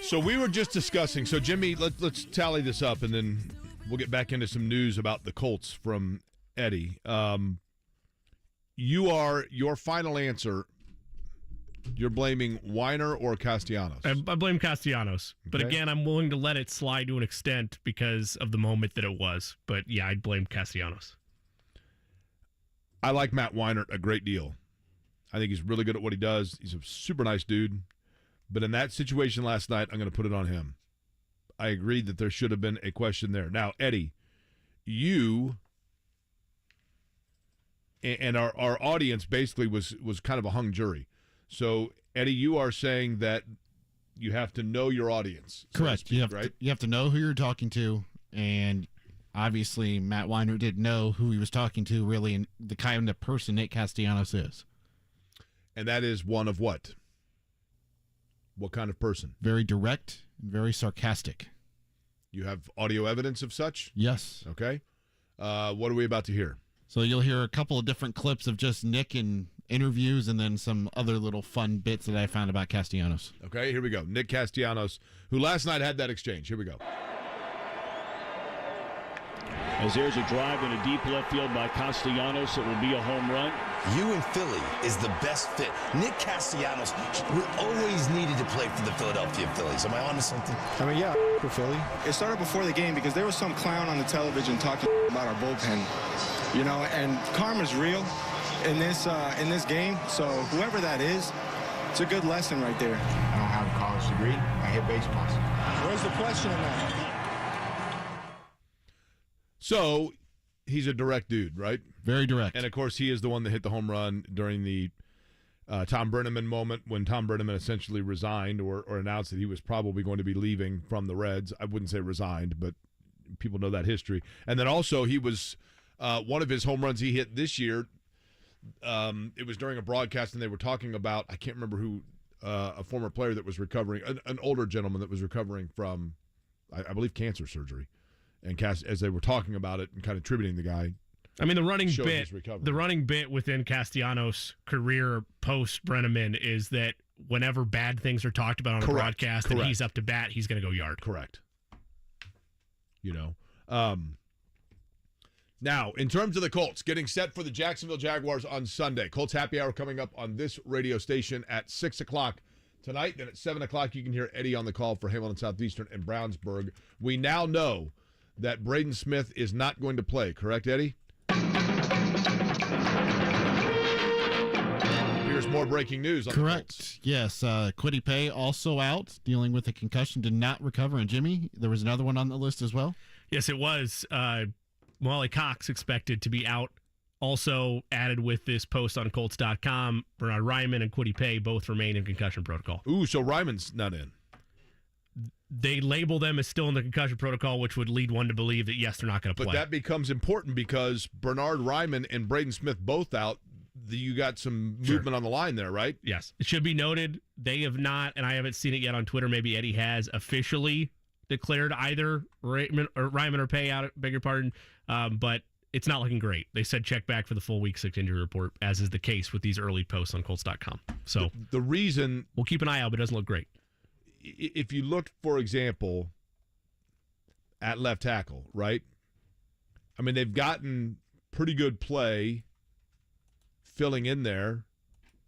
So we were just discussing. So, Jimmy, let's tally this up, and then we'll get back into some news about the Colts from Eddie. Your final answer, you're blaming Weiner or Castellanos? I blame Castellanos. But Okay. again, I'm willing to let it slide to an extent because of the moment that it was. But yeah, I'd blame Castellanos. I like Matt Weiner a great deal. I think he's really good at what he does. He's a super nice dude. But in that situation last night, I'm going to put it on him. I agree that there should have been a question there. Now, Eddie, you and our audience basically was kind of a hung jury. So, Eddie, you are saying that you have to know your audience. So Correct. to speak, You have to know who you're talking to, and obviously Matt Weiner didn't know who he was talking to really, and the kind of person Nick Castellanos is. And that is one of what? What kind of person? Very direct and very sarcastic. You have audio evidence of such? Yes. Okay. What are we about to hear? So you'll hear a couple of different clips of just Nick in interviews and then some other little fun bits that I found about Castellanos. Okay, here we go. Nick Castellanos, who last night had that exchange. Here we go. As there's a drive in a deep left field by Castellanos, it will be a home run. You and Philly is the best fit. Nick Castellanos always needed to play for the Philadelphia Phillies. Am I on to something? I mean, yeah, for Philly. It started before the game because there was some clown on the television talking about our bullpen, you know, and karma's real in this game. So whoever that is, it's a good lesson right there. I don't have a college degree. I hit baseballs. Where's the question in that? So he's a direct dude, right? Very direct. And, of course, he is the one that hit the home run during the Tom Brenneman moment when Tom Brenneman essentially resigned or announced that he was probably going to be leaving from the Reds. I wouldn't say resigned, but people know that history. And then also he was one of his home runs he hit this year. It was during a broadcast, and they were talking about, I can't remember who, a former player that was recovering, an older gentleman that was recovering from, I believe, cancer surgery. And as they were talking about it and kind of tributing the guy, I mean, the running bit within Castellanos' career post Brenneman is that whenever bad things are talked about on a broadcast and he's up to bat, he's going to go yard. Correct. You know. Now, in terms of the Colts, getting set for the Jacksonville Jaguars on Sunday. Colts Happy Hour coming up on this radio station at 6 o'clock tonight. Then at 7 o'clock, you can hear Eddie on the call for Hamilton Southeastern and Brownsburg. We now know that Braden Smith is not going to play, correct, Eddie? Here's more breaking news on the Colts. Yes, Kwity Paye also out, dealing with a concussion, did not recover. And Jimmy, there was another one on the list as well? Yes, it was. Molly Cox expected to be out. Also added with this post on Colts.com, Bernard Ryman and Kwity Paye both remain in concussion protocol. Ooh, so Ryman's not in. They label them as still in the concussion protocol, which would lead one to believe that, yes, they're not going to play. But that becomes important because Bernard Ryman and Braden Smith both out. You got some movement on the line there, right? Yes. It should be noted, they have not, and I haven't seen it yet on Twitter, maybe Eddie has, officially declared either Ryman or Paye out, beg your pardon, but it's not looking great. They said check back for the full Week 6 injury report, as is the case with these early posts on Colts.com. So the reason... We'll keep an eye out, but it doesn't look great. If you looked, for example, at left tackle, right? I mean, they've gotten pretty good play filling in there,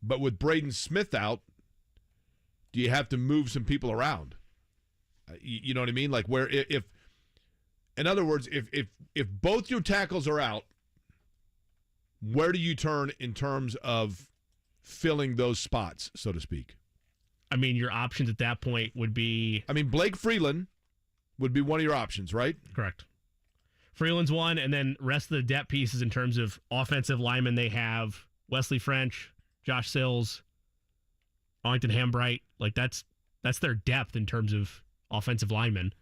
but with Braden Smith out, do you have to move some people around? You know what I mean? Like where if in other words, if both your tackles are out, where do you turn in terms of filling those spots, so to speak? I mean, your options at that point would be... I mean, Blake Freeland would be one of your options, right? Correct. Freeland's one, and then rest of the depth pieces in terms of offensive linemen, they have Wesley French, Josh Sills, Arlington Hambright. Like, that's their depth in terms of offensive linemen.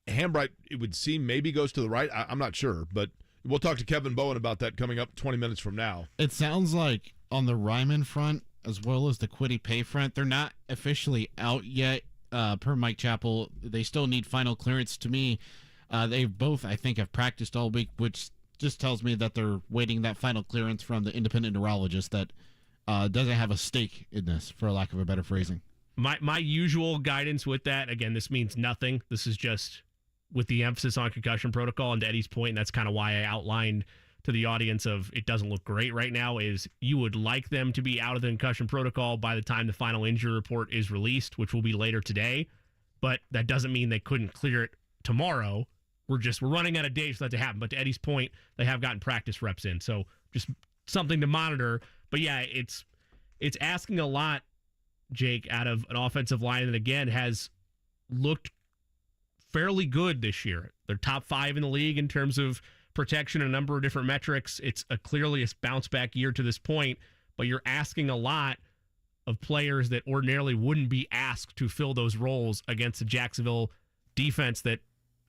Hambright, it would seem, maybe goes to the right. I'm not sure, but we'll talk to Kevin Bowen about that coming up 20 minutes from now. It sounds like on the Ryman front, as well as the Kwity Paye front, they're not officially out yet. Per Mike Chappell, they still need final clearance. To me, they both, I think, have practiced all week, which just tells me that they're waiting that final clearance from the independent neurologist that doesn't have a stake in this, for lack of a better phrasing. My usual guidance with that, again, this means nothing. This is just with the emphasis on concussion protocol, and to Eddie's point, and that's kind of why I outlined to the audience of it doesn't look great right now, is you would like them to be out of the concussion protocol by the time the final injury report is released, which will be later today. But that doesn't mean they couldn't clear it tomorrow. We're running out of days for that to happen. But to Eddie's point, they have gotten practice reps in. So just something to monitor. But yeah, it's asking a lot, Jake, out of an offensive line that, again, has looked fairly good this year. They're top 5 in the league in terms of protection and a number of different metrics. It's clearly a bounce-back year to this point, but you're asking a lot of players that ordinarily wouldn't be asked to fill those roles against the Jacksonville defense that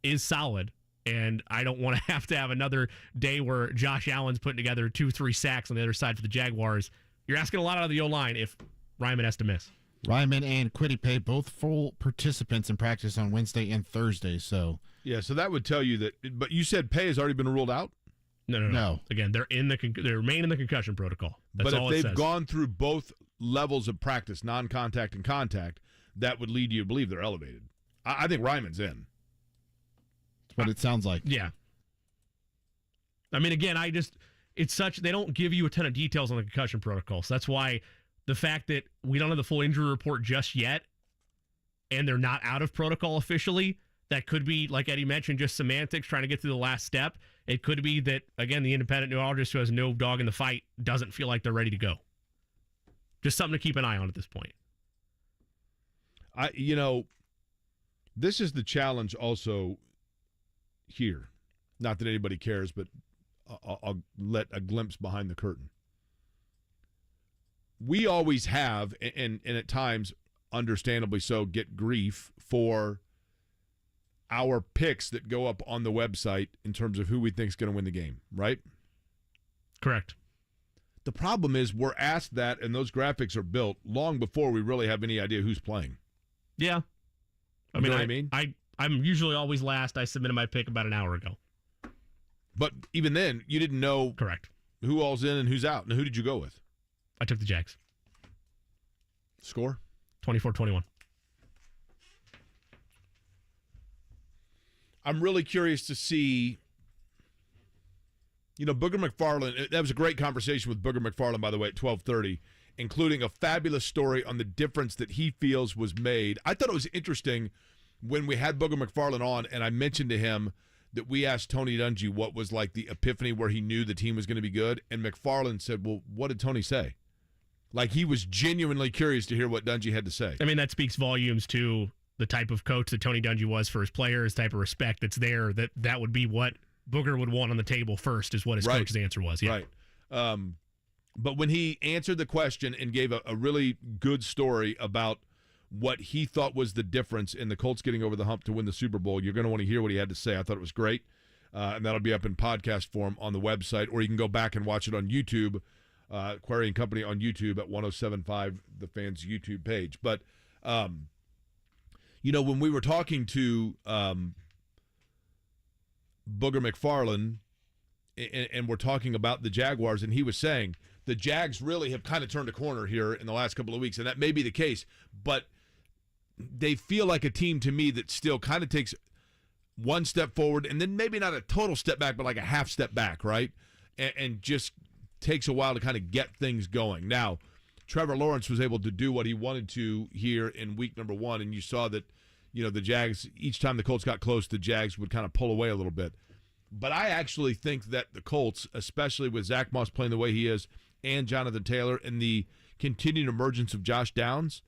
is solid. And I don't want to have another day where Josh Allen's putting together 2-3 sacks on the other side for the Jaguars. You're asking a lot out of the O-line if Ryman has to miss. Ryman and Quiddy both full participants in practice on Wednesday and Thursday. So yeah, so that would tell you that. But you said Pay has already been ruled out. No. Again, they remain in the concussion protocol. That's but all if they've gone through both levels of practice, non-contact and contact, that would lead you to believe they're elevated. I think Ryman's in. That's what it sounds like. Yeah. I mean, again, they don't give you a ton of details on the concussion protocol. So that's why the fact that we don't have the full injury report just yet and they're not out of protocol officially, that could be, like Eddie mentioned, just semantics, trying to get to the last step. It could be that, again, the independent neurologist who has no dog in the fight doesn't feel like they're ready to go. Just something to keep an eye on at this point. This is the challenge also here. Not that anybody cares, but I'll let a glimpse behind the curtain. We always have, and at times, understandably so, get grief for our picks that go up on the website in terms of who we think is going to win the game, right? Correct. The problem is we're asked that, and those graphics are built long before we really have any idea who's playing. Yeah. You know what I mean? I'm usually always last. I submitted my pick about an hour ago. But even then, you didn't know correct who all's in and who's out. And who did you go with? I took the Jags. Score? 24-21. I'm really curious to see, Booger McFarland. That was a great conversation with Booger McFarland, by the way, at 12:30, including a fabulous story on the difference that he feels was made. I thought it was interesting when we had Booger McFarland on, and I mentioned to him that we asked Tony Dungy what was like the epiphany where he knew the team was going to be good, and McFarland said, well, what did Tony say? Like, he was genuinely curious to hear what Dungy had to say. I mean, that speaks volumes to the type of coach that Tony Dungy was for his players, type of respect that's there, that would be what Booger would want on the table first, is what his coach's answer was. Yeah. Right. But when he answered the question and gave a really good story about what he thought was the difference in the Colts getting over the hump to win the Super Bowl, you're going to want to hear what he had to say. I thought it was great. And that'll be up in podcast form on the website, or you can go back and watch it on YouTube, Query and Company on YouTube at 107.5, the Fans YouTube page. But, when we were talking to Booger McFarland and we're talking about the Jaguars, and he was saying the Jags really have kind of turned a corner here in the last couple of weeks, and that may be the case, but they feel like a team to me that still kind of takes one step forward and then maybe not a total step back, but like a half step back, right? And just takes a while to kind of get things going. Now, Trevor Lawrence was able to do what he wanted to here in week number 1, and you saw that, the Jags, each time the Colts got close, the Jags would kind of pull away a little bit. But I actually think that the Colts, especially with Zach Moss playing the way he is and Jonathan Taylor and the continued emergence of Josh Downs,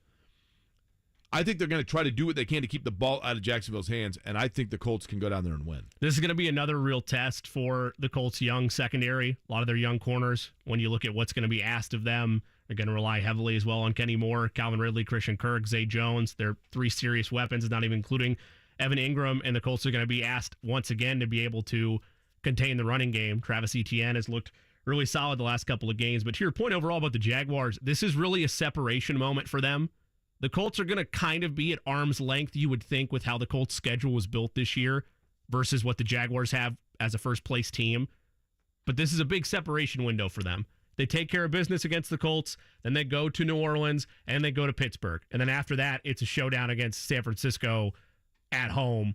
I think they're going to try to do what they can to keep the ball out of Jacksonville's hands, and I think the Colts can go down there and win. This is going to be another real test for the Colts' young secondary. A lot of their young corners, when you look at what's going to be asked of them, they're going to rely heavily as well on Kenny Moore, Calvin Ridley, Christian Kirk, Zay Jones. They're 3 serious weapons, not even including Evan Ingram, and the Colts are going to be asked once again to be able to contain the running game. Travis Etienne has looked really solid the last couple of games. But to your point overall about the Jaguars, this is really a separation moment for them. The Colts are going to kind of be at arm's length, you would think, with how the Colts' schedule was built this year versus what the Jaguars have as a first-place team. But this is a big separation window for them. They take care of business against the Colts, then they go to New Orleans, and they go to Pittsburgh. And then after that, it's a showdown against San Francisco at home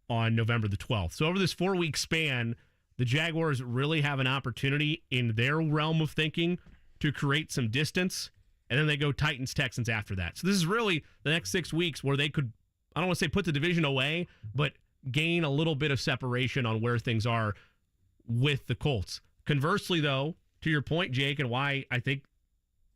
on November the 12th. So over this 4-week span, the Jaguars really have an opportunity in their realm of thinking to create some distance, and then they go Titans, Texans after that. So this is really the next 6 weeks where they could, I don't want to say put the division away, but gain a little bit of separation on where things are with the Colts. Conversely, though, to your point, Jake, and why I think,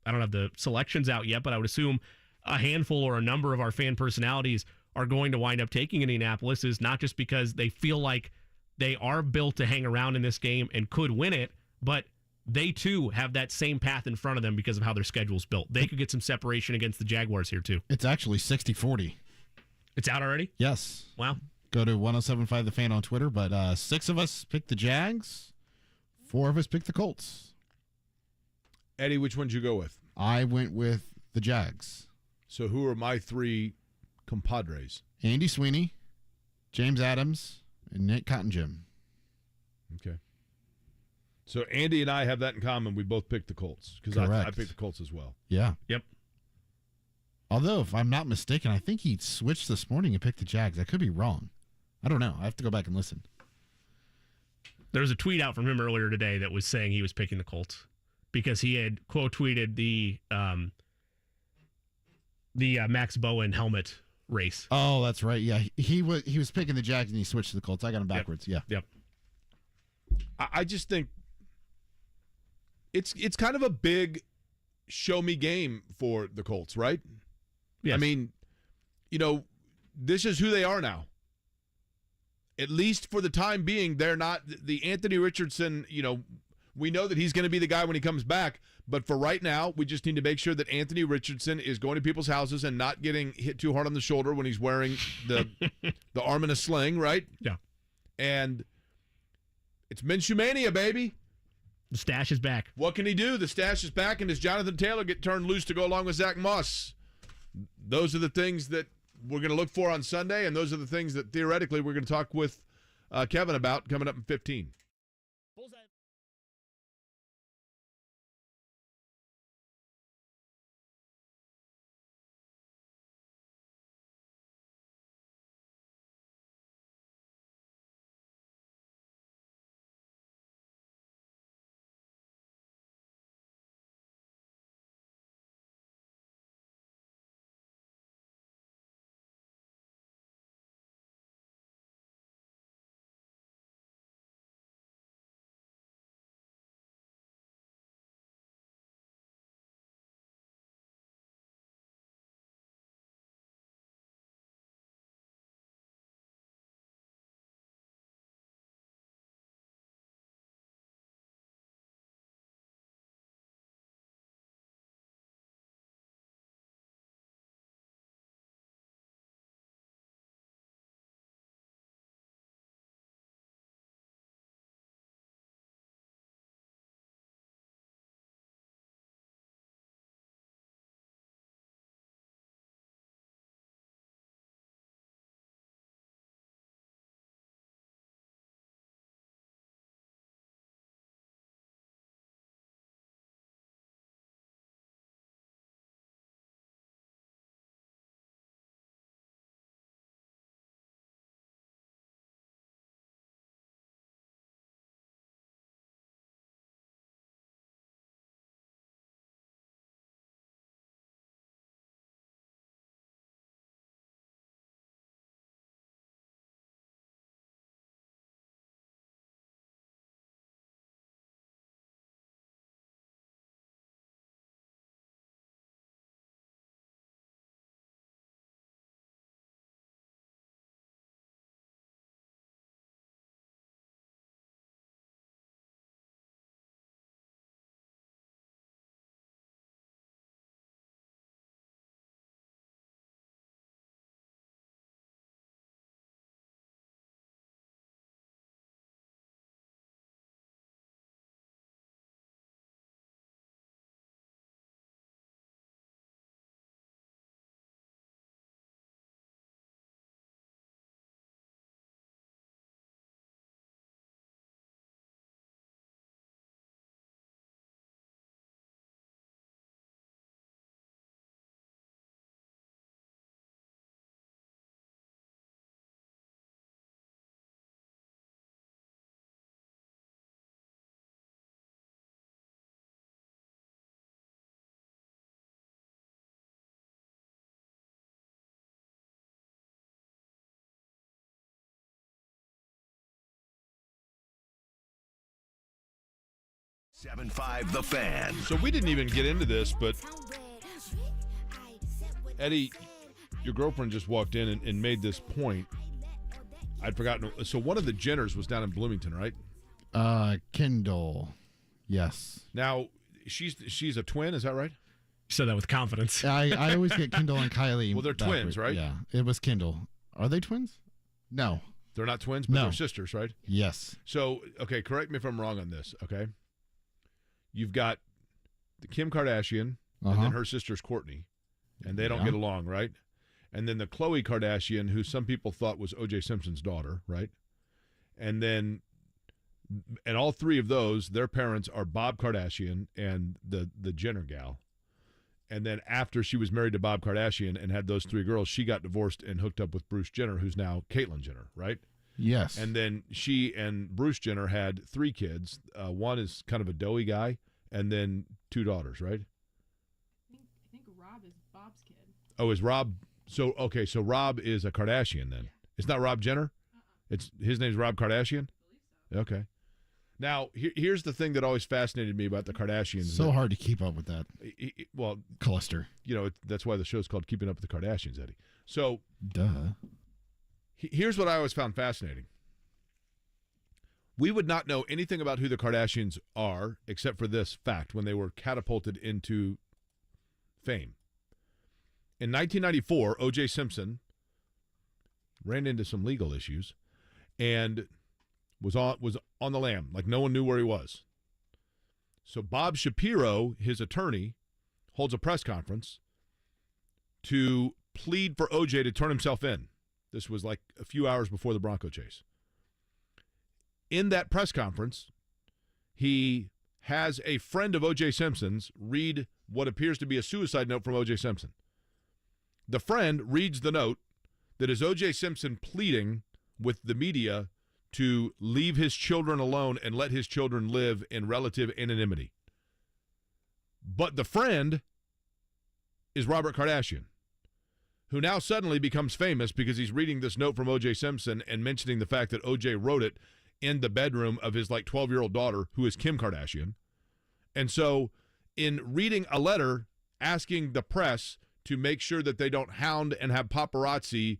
I don't have the selections out yet, but I would assume a handful or a number of our fan personalities are going to wind up taking Indianapolis is not just because they feel like they are built to hang around in this game and could win it, but they too have that same path in front of them because of how their schedule's built. They could get some separation against the Jaguars here too. It's actually 60-40. It's out already? Yes. Wow. Go to 1075 The Fan on Twitter, but 6 of us picked the Jags, 4 of us picked the Colts. Eddie, which one did you go with? I went with the Jags. So who are my 3 compadres? Andy Sweeney, James Adams, and Nick Cottingem. Okay. So Andy and I have that in common. We both picked the Colts because I picked the Colts as well. Yeah. Yep. Although, if I'm not mistaken, I think he switched this morning and picked the Jags. I could be wrong. I don't know. I have to go back and listen. There was a tweet out from him earlier today that was saying he was picking the Colts because he had quote tweeted the Max Bowen helmet race. Oh, that's right. Yeah, he was picking the Jags and he switched to the Colts. I got him backwards. Yep. Yeah. Yep. I just think it's kind of a big show me game for the Colts, right? Yes. I mean, this is who they are now. At least for the time being, they're not the Anthony Richardson, we know that he's going to be the guy when he comes back, but for right now, we just need to make sure that Anthony Richardson is going to people's houses and not getting hit too hard on the shoulder when he's wearing the arm in a sling, right? Yeah. And it's Minshew Mania, baby. The stash is back. What can he do? The stash is back, and does Jonathan Taylor get turned loose to go along with Zach Moss? Those are the things that we're going to look for on Sunday, and those are the things that theoretically we're going to talk with Kevin about coming up in 15. 7.5 The Fan. So we didn't even get into this, but Eddie, your girlfriend just walked in and made this point. I'd forgotten. So one of the Jenners was down in Bloomington, right? Kendall. Yes. Now, she's a twin, is that right? You said that with confidence. I always get Kendall and Kylie. Well, they're twins, right? Yeah, it was Kendall. Are they twins? No. They're not twins, but they're sisters, right? Yes. So, okay, correct me if I'm wrong on this, okay? You've got the Kim Kardashian, and then her sister's Kourtney, and they don't get along, right? And then the Khloe Kardashian, who some people thought was O.J. Simpson's daughter, right? And all three of those, their parents are Bob Kardashian and the Jenner gal. And then after she was married to Bob Kardashian and had those three girls, she got divorced and hooked up with Bruce Jenner, who's now Caitlyn Jenner, right? Yes. And then she and Bruce Jenner had three kids. One is kind of a doughy guy, and then two daughters, right? I think Rob is Bob's kid. Oh, is Rob? So Rob is a Kardashian then. Yeah. It's not Rob Jenner? It's his name's Rob Kardashian? I believe so. Okay. Now, here's the thing that always fascinated me about the Kardashians. So hard to keep up with that. Well, cluster. You know, that's why the show's called Keeping Up with the Kardashians, Eddie. So, duh. Here's what I always found fascinating. We would not know anything about who the Kardashians are except for this fact when they were catapulted into fame. In 1994, O.J. Simpson ran into some legal issues and was on the lam. Like no one knew where he was. So Bob Shapiro, his attorney, holds a press conference to plead for O.J. to turn himself in. This was like a few hours before the Bronco chase. In that press conference, he has a friend of O.J. Simpson's read what appears to be a suicide note from O.J. Simpson. The friend reads the note that is O.J. Simpson pleading with the media to leave his children alone and let his children live in relative anonymity. But the friend is Robert Kardashian, who now suddenly becomes famous because he's reading this note from O.J. Simpson and mentioning the fact that O.J. wrote it in the bedroom of his 12-year-old daughter, who is Kim Kardashian. And so in reading a letter asking the press to make sure that they don't hound and have paparazzi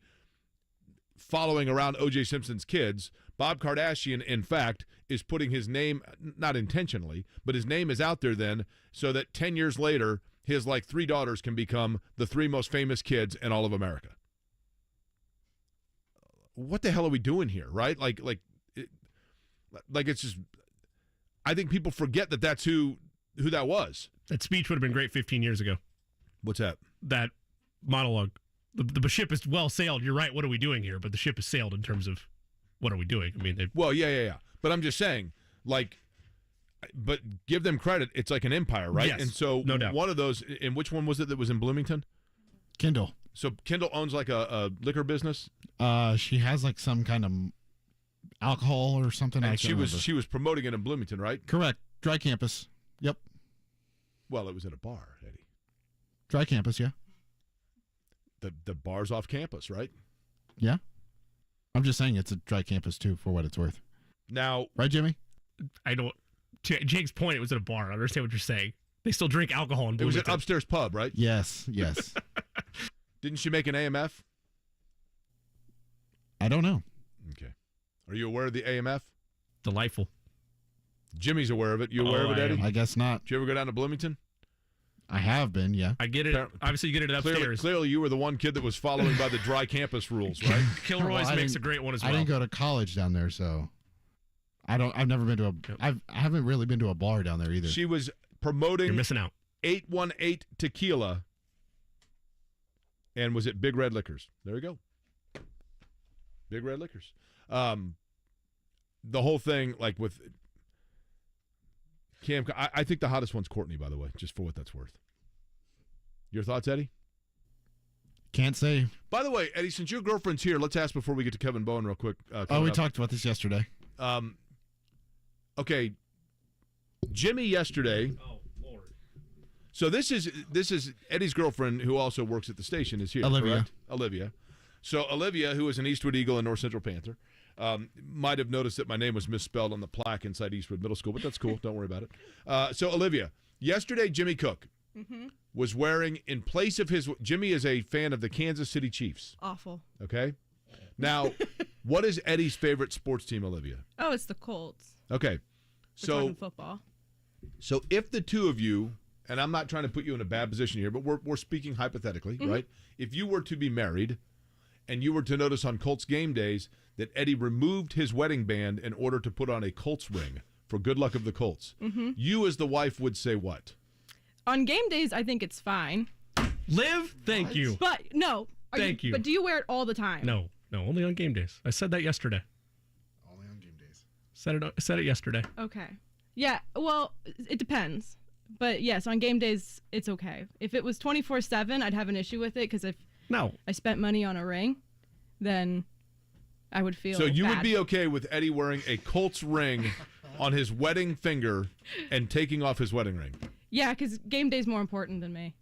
following around O.J. Simpson's kids, Bob Kardashian, in fact, is putting his name, not intentionally, but his name is out there then so that 10 years later, his three daughters can become the three most famous kids in all of America. What the hell are we doing here, right? It's just, I think people forget that that's who that was. That speech would have been great 15 years ago. What's that? That monologue. The ship is well sailed. You're right. What are we doing here? But the ship is sailed in terms of what are we doing? I mean, well, yeah. But I'm just saying, but give them credit. It's like an empire, right? Yes, and so no doubt. One of those, and which one was it that was in Bloomington? Kendall. So Kendall owns a liquor business? She has some kind of alcohol or something. And she was promoting it in Bloomington, right? Correct. Dry campus. Yep. Well, it was at a bar, Eddie. Dry campus, yeah. The bar's off campus, right? Yeah. I'm just saying it's a dry campus, too, for what it's worth. Now... Right, Jimmy? I don't... To Jake's point, it was at a bar. I understand what you're saying. They still drink alcohol in Bloomington. It was an upstairs pub, right? Yes. Didn't she make an AMF? I don't know. Okay. Are you aware of the AMF? Delightful. Jimmy's aware of it. You aware of it, Eddie? I guess not. Did you ever go down to Bloomington? I have been, yeah. I get it. Obviously, you get it upstairs. Clearly, you were the one kid that was following by the dry campus rules, right? Kilroy's makes a great one as well. I didn't go to college down there, so I've never been to I haven't really been to a bar down there either. She was promoting. You're missing out. 818 tequila, and was it Big Red Liquors? There you go. Big Red Liquors. The whole thing, with Cam, I think the hottest one's Kourtney, by the way, just for what that's worth. Your thoughts, Eddie? Can't say. By the way, Eddie, since your girlfriend's here, let's ask before we get to Kevin Bowen real quick. We talked about this yesterday. Okay. Jimmy yesterday. Oh, Lord. So this is Eddie's girlfriend, who also works at the station, is here. Olivia. Correct? Olivia. So Olivia, who is an Eastwood Eagle and North Central Panther, Might have noticed that my name was misspelled on the plaque inside Eastwood Middle School, but that's cool. Don't worry about it. So, Olivia, yesterday Jimmy Cook was wearing, in place of his, Jimmy is a fan of the Kansas City Chiefs. Awful. Okay? Now, what is Eddie's favorite sports team, Olivia? Oh, it's the Colts. Okay. We're So, talking football. so if the two of you, and I'm not trying to put you in a bad position here, but we're speaking hypothetically, right? If you were to be married and you were to notice on Colts game days that Eddie removed his wedding band in order to put on a Colts ring for good luck of the Colts, you as the wife would say what? On game days, I think it's fine. Liv, thank you. But no. Thank you. But do you wear it all the time? No, only on game days. I said that yesterday. Only on game days. Said it yesterday. Okay. Yeah, well, it depends. But yes, on game days, it's okay. If it was 24/7, I'd have an issue with it because if I spent money on a ring, then I would feel So you bad. would be okay with Eddie wearing a Colts ring on his wedding finger and taking off his wedding ring? Yeah, because game day's more important than me,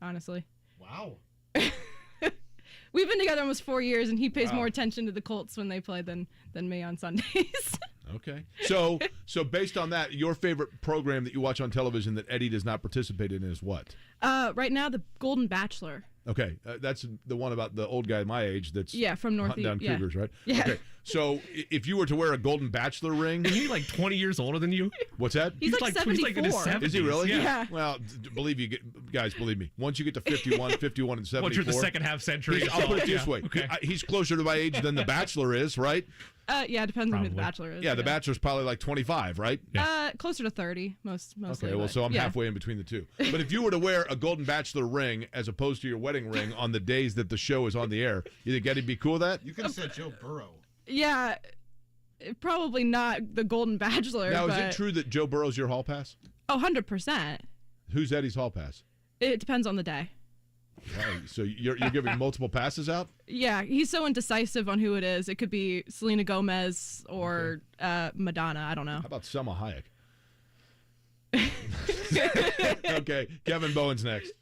honestly. Wow. We've been together almost 4 years, and he pays more attention to the Colts when they play than me on Sundays. Okay. So based on that, your favorite program that you watch on television that Eddie does not participate in is what? Right now, the Golden Bachelor. Okay. That's the one about the old guy my age that's from North hunting down yeah. cougars, right? Yeah. Okay. So if you were to wear a Golden Bachelor ring. Is he like 20 years older than you? What's that? He's like 74. He's like in his 70s. Is he really? Yeah. Well, guys, believe me. Once you get to 51 and 74. Once you're the second half century. I'll put it this way. Okay. He's closer to my age than the Bachelor is, right? Yeah, it depends on who the Bachelor is. Yeah, the Bachelor's probably like 25, right? Closer to 30, mostly. Okay, well, so I'm halfway in between the two. But if you were to wear a Golden Bachelor ring as opposed to your wedding ring on the days that the show is on the air, you think Eddie'd be cool with that? You could have said Joe Burrow. Yeah, probably not the Golden Bachelor. Now, is but... it true that Joe Burrow's your hall pass? Oh, 100%. Who's Eddie's hall pass? It depends on the day. Right, so you're giving multiple passes out? Yeah, he's so indecisive on who it is. It could be Selena Gomez or Madonna. I don't know. How about Selma Hayek? Okay, Kevin Bowen's next.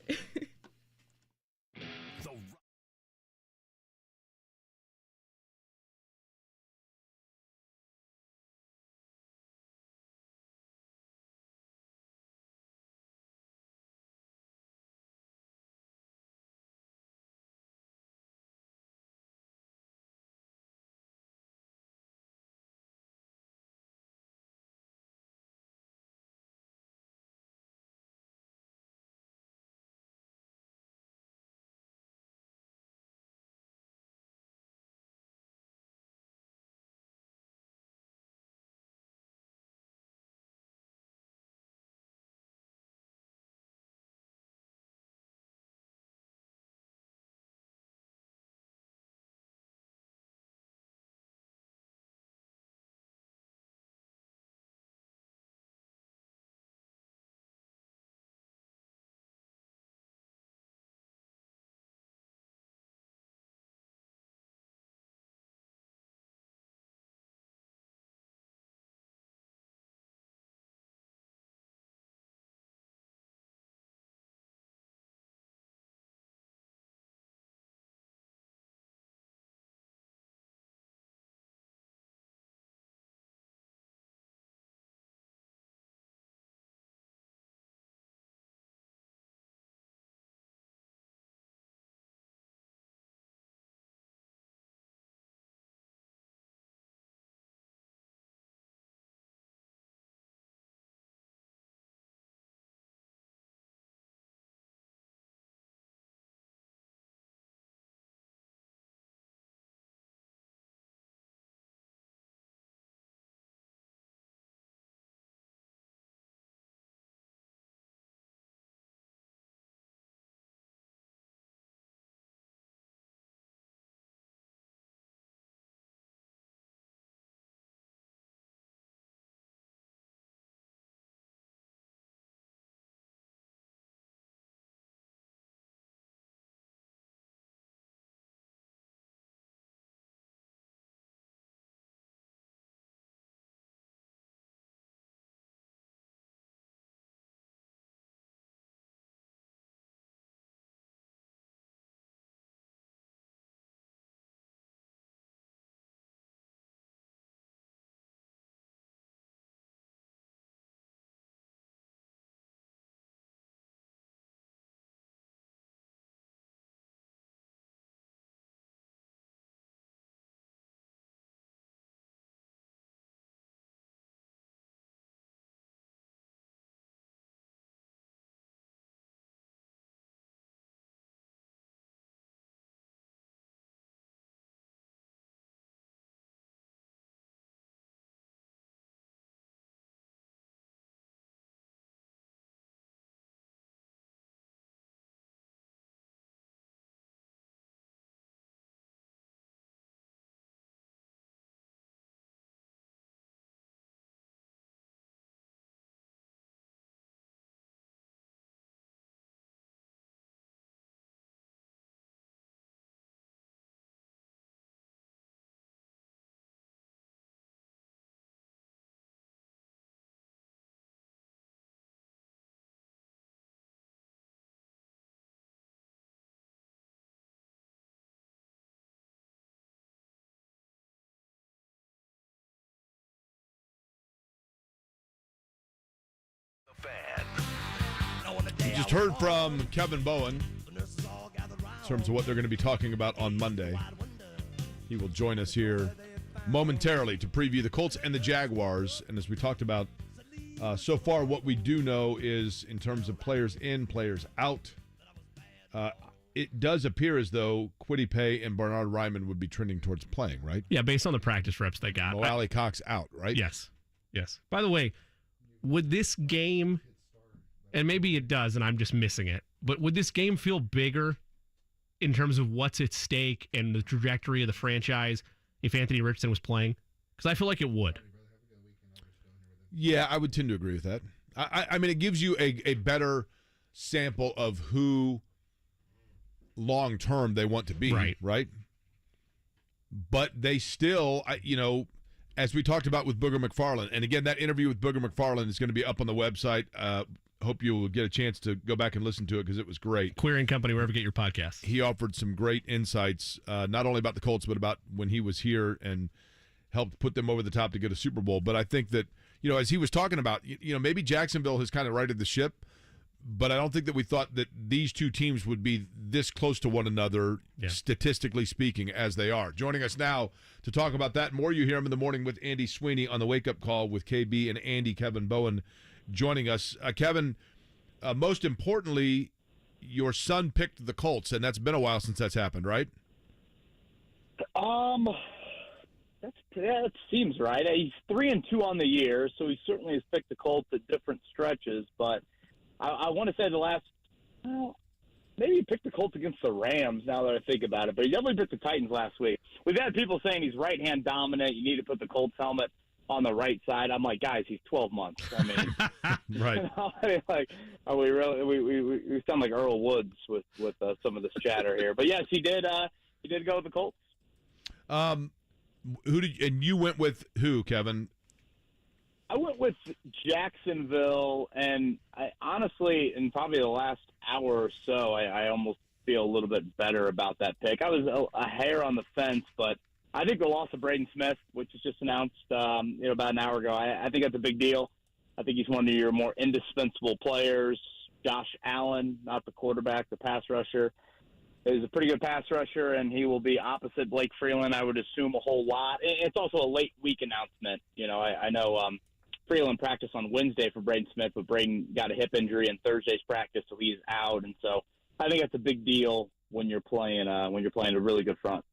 just heard from Kevin Bowen in terms of what they're going to be talking about on Monday. He will join us here momentarily to preview the Colts and the Jaguars. And as we talked about so far, what we do know is in terms of players in, players out, it does appear as though Kwity Paye and Bernard Ryman would be trending towards playing, right? Yeah, based on the practice reps they got. Mo Cox out, right? Yes. By the way, would this game, and maybe it does and I'm just missing it, but would this game feel bigger in terms of what's at stake and the trajectory of the franchise if Anthony Richardson was playing? Because I feel like it would. Yeah, I would tend to agree with that. I mean, it gives you a better sample of who long-term they want to be, right? But they still, as we talked about with Booger McFarland, and again, that interview with Booger McFarland is going to be up on the website. Hope you will get a chance to go back and listen to it because it was great. Querying Company, wherever you get your podcasts. He offered some great insights, not only about the Colts, but about when he was here and helped put them over the top to get a Super Bowl. But I think that, as he was talking about, maybe Jacksonville has kind of righted the ship, but I don't think that we thought that these two teams would be this close to one another, statistically speaking, as they are. Joining us now to talk about that more, you hear him in the morning with Andy Sweeney on the Wake Up Call with KB and Andy. Kevin Bowen joining us. Kevin, most importantly, your son picked the Colts, and that's been a while since that's happened, right? That seems right. He's 3-2 on the year, so he certainly has picked the Colts at different stretches. But I want to say maybe he picked the Colts against the Rams. Now that I think about it, but he definitely picked the Titans last week. We've had people saying he's right-hand dominant. You need to put the Colts helmet on the right side. I'm like, guys, he's 12 months. I mean, right? Are we really? We sound like Earl Woods with some of this chatter here. But yes, he did. He did go with the Colts. And you went with who, Kevin? I went with Jacksonville, and I honestly, in probably the last hour or so, I almost feel a little bit better about that pick. I was a hair on the fence, but I think the loss of Braden Smith, which was just announced about an hour ago, I think that's a big deal. I think he's one of your more indispensable players. Josh Allen, not the quarterback, the pass rusher, is a pretty good pass rusher, and he will be opposite Blake Freeland, I would assume, a whole lot. It's also a late week announcement. I know Freeland practiced on Wednesday for Braden Smith, but Braden got a hip injury in Thursday's practice, so he's out. And so I think that's a big deal when you're playing a really good front.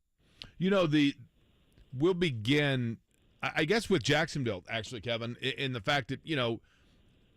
We'll begin, I guess, with Jacksonville, actually, Kevin, in the fact that,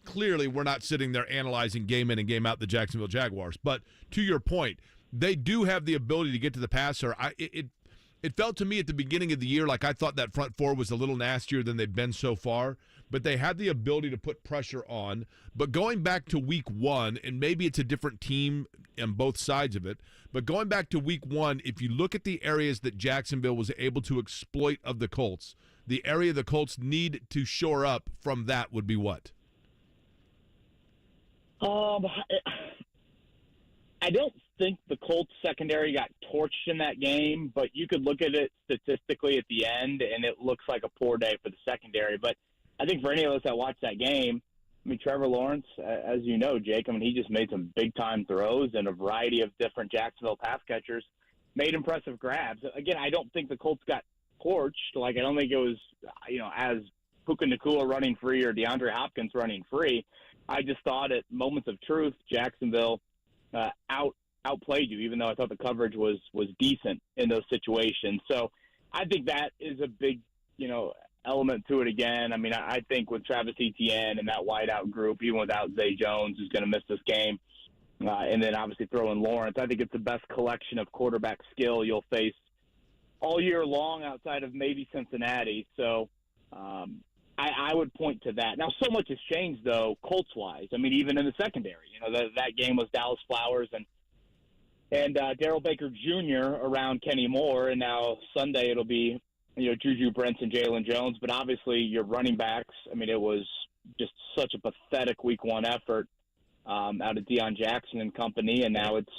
clearly we're not sitting there analyzing game in and game out the Jacksonville Jaguars. But to your point, they do have the ability to get to the passer. It felt to me at the beginning of the year like I thought that front four was a little nastier than they've been so far, but they had the ability to put pressure on. But going back to week one, and maybe it's a different team on both sides of it, but going back to week one, if you look at the areas that Jacksonville was able to exploit of the Colts, the area the Colts need to shore up from that would be what? I don't think the Colts secondary got torched in that game, but you could look at it statistically at the end, and it looks like a poor day for the secondary. But I think for any of us that watched that game, Trevor Lawrence, as you know, Jake, he just made some big-time throws, and a variety of different Jacksonville pass catchers made impressive grabs. Again, I don't think the Colts got torched. I don't think it was, as Puka Nacua running free or DeAndre Hopkins running free. I just thought at moments of truth, Jacksonville outplayed you, even though I thought the coverage was decent in those situations. So I think that is a big, element to it again. I think with Travis Etienne and that wideout group, even without Zay Jones, who's going to miss this game, and then obviously throw in Lawrence, I think it's the best collection of quarterback skill you'll face all year long outside of maybe Cincinnati. So I would point to that. Now, so much has changed, though, Colts-wise. Even in the secondary. That game was Dallas Flowers and Darrell Baker Jr. around Kenny Moore, and now Sunday it'll be Juju Brents and Jalen Jones. But obviously your running backs, it was just such a pathetic week one effort out of Deion Jackson and company, and now it's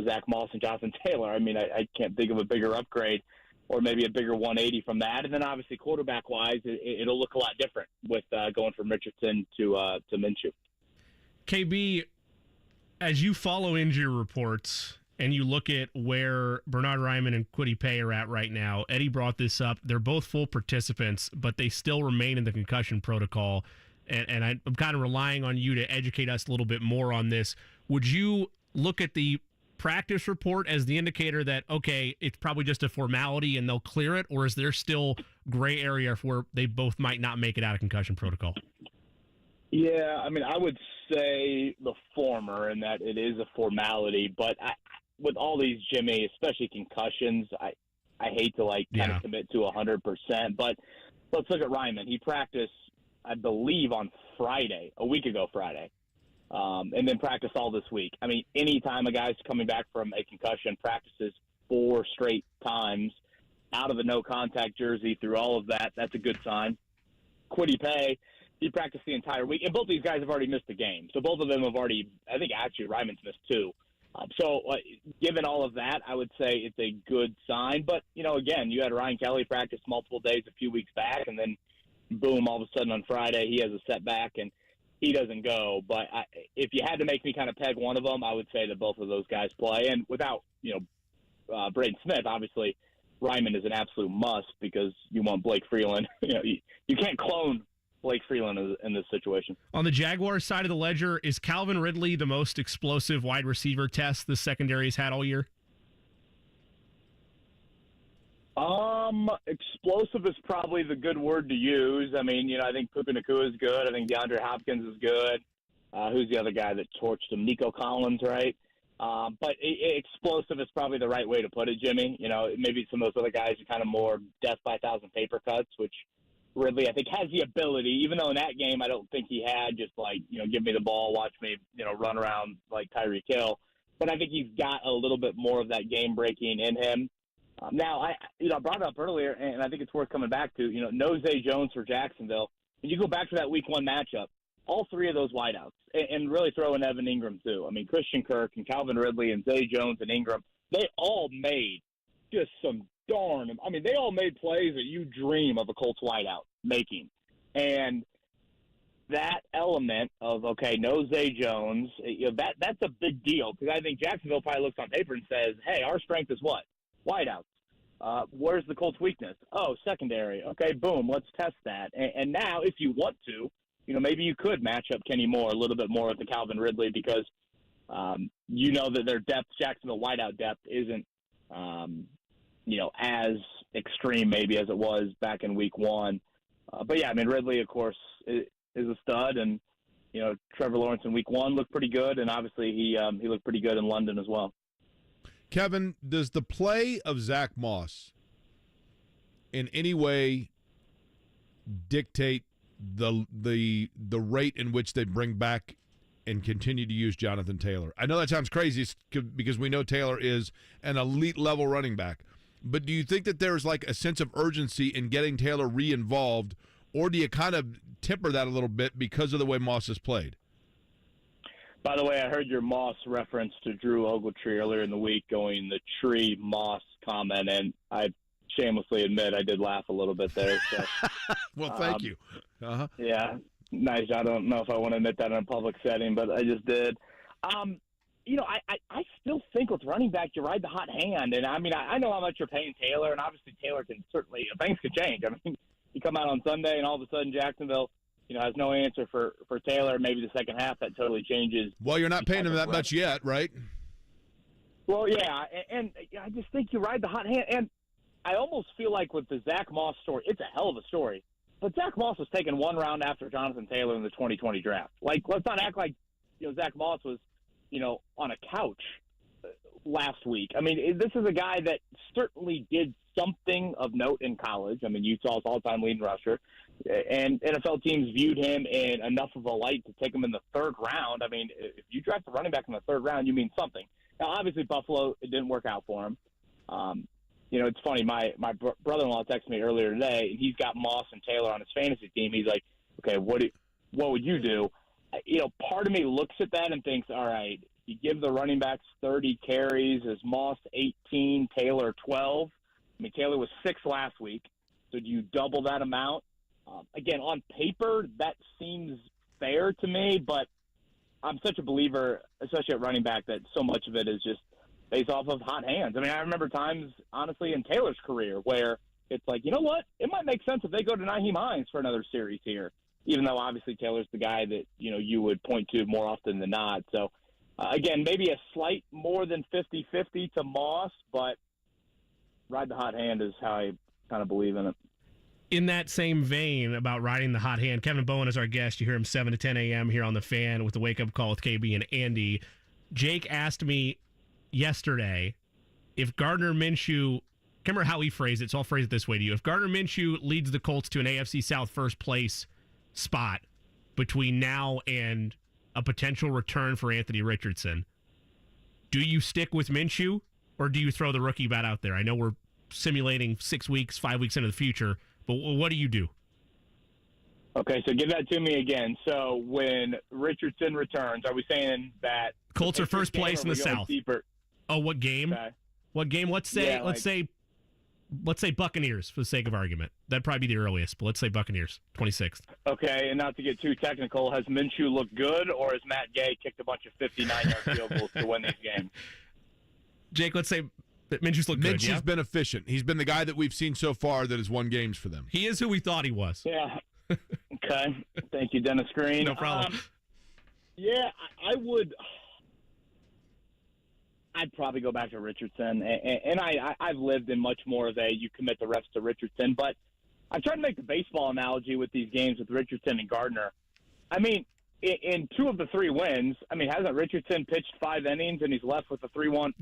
Zach Moss and Jonathan Taylor. I can't think of a bigger upgrade or maybe a bigger 180 from that. And then obviously quarterback-wise, it'll look a lot different with going from Richardson to Minshew. KB, As you follow injury reports and you look at where Bernard Ryman and Kwity Paye are at right now, Eddie brought this up. They're both full participants, but they still remain in the concussion protocol. And I'm kind of relying on you to educate us a little bit more on this. Would you look at the practice report as the indicator that, okay, it's probably just a formality and they'll clear it, or is there still gray area where they both might not make it out of concussion protocol? Yeah, I mean, I would say the former in that it is a formality, but with all these, Jimmy, especially concussions, I hate to kind of commit to 100%, but let's look at Ryman. He practiced, I believe, on Friday, a week ago Friday. And then practice all this week. I mean, anytime a guy's coming back from a concussion, practices 4 straight times out of a no-contact jersey through all of that, that's a good sign. Kwity Paye, he practiced the entire week. And both these guys have already missed a game. So both of them have already – I think actually Ryman's missed 2. Given all of that, I would say it's a good sign. But, again, you had Ryan Kelly practice multiple days a few weeks back, and then, boom, all of a sudden on Friday he has a setback and he doesn't go. But if you had to make me kind of peg one of them, I would say that both of those guys play. And without, Braden Smith, obviously Ryman is an absolute must because you want Blake Freeland. You can't clone Blake Freeland in this situation. On the Jaguars side of the ledger, is Calvin Ridley the most explosive wide receiver test the secondary has had all year? Explosive is probably the good word to use. I mean, I think Puka Nacua is good. I think DeAndre Hopkins is good. Who's the other guy that torched him? Nico Collins, right? But explosive is probably the right way to put it, Jimmy. Maybe some of those other guys are kind of more death by 1,000 paper cuts, which Ridley, I think, has the ability, even though in that game I don't think he had just give me the ball, watch me, run around like Tyreek Hill. But I think he's got a little bit more of that game breaking in him. Now, I brought it up earlier, and I think it's worth coming back to, Zay Jones for Jacksonville. And you go back to that week 1 matchup, all 3 of those wideouts, and really throw in Evan Ingram too. I mean, Christian Kirk and Calvin Ridley and Zay Jones and Ingram, they all made just some they all made plays that you dream of a Colts wideout making. And that element of, okay, no Zay Jones, that's a big deal because I think Jacksonville probably looks on paper and says, hey, our strength is what? Wideouts. Where's the Colts' weakness? Oh, secondary. Okay, boom, let's test that. And now, if you want to, maybe you could match up Kenny Moore a little bit more with the Calvin Ridley because that their depth, Jacksonville wideout depth, isn't, as extreme maybe as it was back in week 1. But, yeah, I mean, Ridley, of course, is a stud. And, Trevor Lawrence in week 1 looked pretty good. And, obviously, he looked pretty good in London as well. Kevin, does the play of Zach Moss in any way dictate the rate in which they bring back and continue to use Jonathan Taylor? I know that sounds crazy because we know Taylor is an elite level running back, but do you think that there's like a sense of urgency in getting Taylor re-involved, or do you kind of temper that a little bit because of the way Moss has played? By the way, I heard your Moss reference to Drew Ogletree earlier in the week going the tree Moss comment, and I shamelessly admit I did laugh a little bit there. So, well, thank you. Uh-huh. Yeah, nice. I don't know if I want to admit that in a public setting, but I just did. I still think with running back, you ride the hot hand. And, I mean, I know how much you're paying Taylor, and obviously Taylor can certainly – things could change. I mean, you come out on Sunday, and all of a sudden Jacksonville – has no answer for Taylor. Maybe the second half that totally changes. Well, you're not paying him that much yet, right? Well, yeah, and I just think you ride the hot hand. And I almost feel like with the Zach Moss story, it's a hell of a story. But Zach Moss was taken 1 round after Jonathan Taylor in the 2020 draft. Like, let's not act like Zach Moss was on a couch last week. I mean, this is a guy that certainly did something of note in college. I mean, Utah's all-time leading rusher. And NFL teams viewed him in enough of a light to take him in the 3rd round. I mean, if you draft a running back in the 3rd round, you mean something. Now, obviously, Buffalo, it didn't work out for him. It's funny. My brother-in-law texted me earlier today, and he's got Moss and Taylor on his fantasy team. He's like, okay, what would you do? Part of me looks at that and thinks, all right, you give the running backs 30 carries. Is Moss 18, Taylor 12? I mean, Taylor was 6 last week. So do you double that amount? Again, on paper, that seems fair to me, but I'm such a believer, especially at running back, that so much of it is just based off of hot hands. I mean, I remember times, honestly, in Taylor's career where it's like, you know what? It might make sense if they go to Nyheim Hines for another series here, even though obviously Taylor's the guy that, you would point to more often than not. So, again, maybe a slight more than 50-50 to Moss, but ride the hot hand is how I kind of believe in it. In that same vein about riding the hot hand, Kevin Bowen is our guest. You hear him 7 to 10 a.m. here on The Fan with the wake-up call with KB and Andy. Jake asked me yesterday if Gardner Minshew, can't remember how he phrased it, so I'll phrase it this way to you. If Gardner Minshew leads the Colts to an AFC South first place spot between now and a potential return for Anthony Richardson, do you stick with Minshew or do you throw the rookie bat out there? I know we're simulating 6 weeks, 5 weeks into the future, but what do you do? Okay, so give that to me again. So when Richardson returns, are we saying that Colts are first place in the South? Deeper? Oh, what game? Okay. What game? Let's say Buccaneers for the sake of argument. That'd probably be the earliest, but let's say Buccaneers, 26th. Okay, and not to get too technical, has Minshew looked good, or has Matt Gay kicked a bunch of 59-yard field goals to win these games? Jake, let's say that Minshew's looked good. Minshew's been efficient. He's been the guy that we've seen so far that has won games for them. He is who we thought he was. Yeah. Okay. Thank you, Dennis Green. No problem. I would. I'd probably go back to Richardson, and I've lived in much more of a you commit the reps to Richardson, but I tried to make the baseball analogy with these games with Richardson and Gardner. I mean, in 2 of the 3 wins, I mean, hasn't Richardson pitched 5 innings and he's left with a 3-1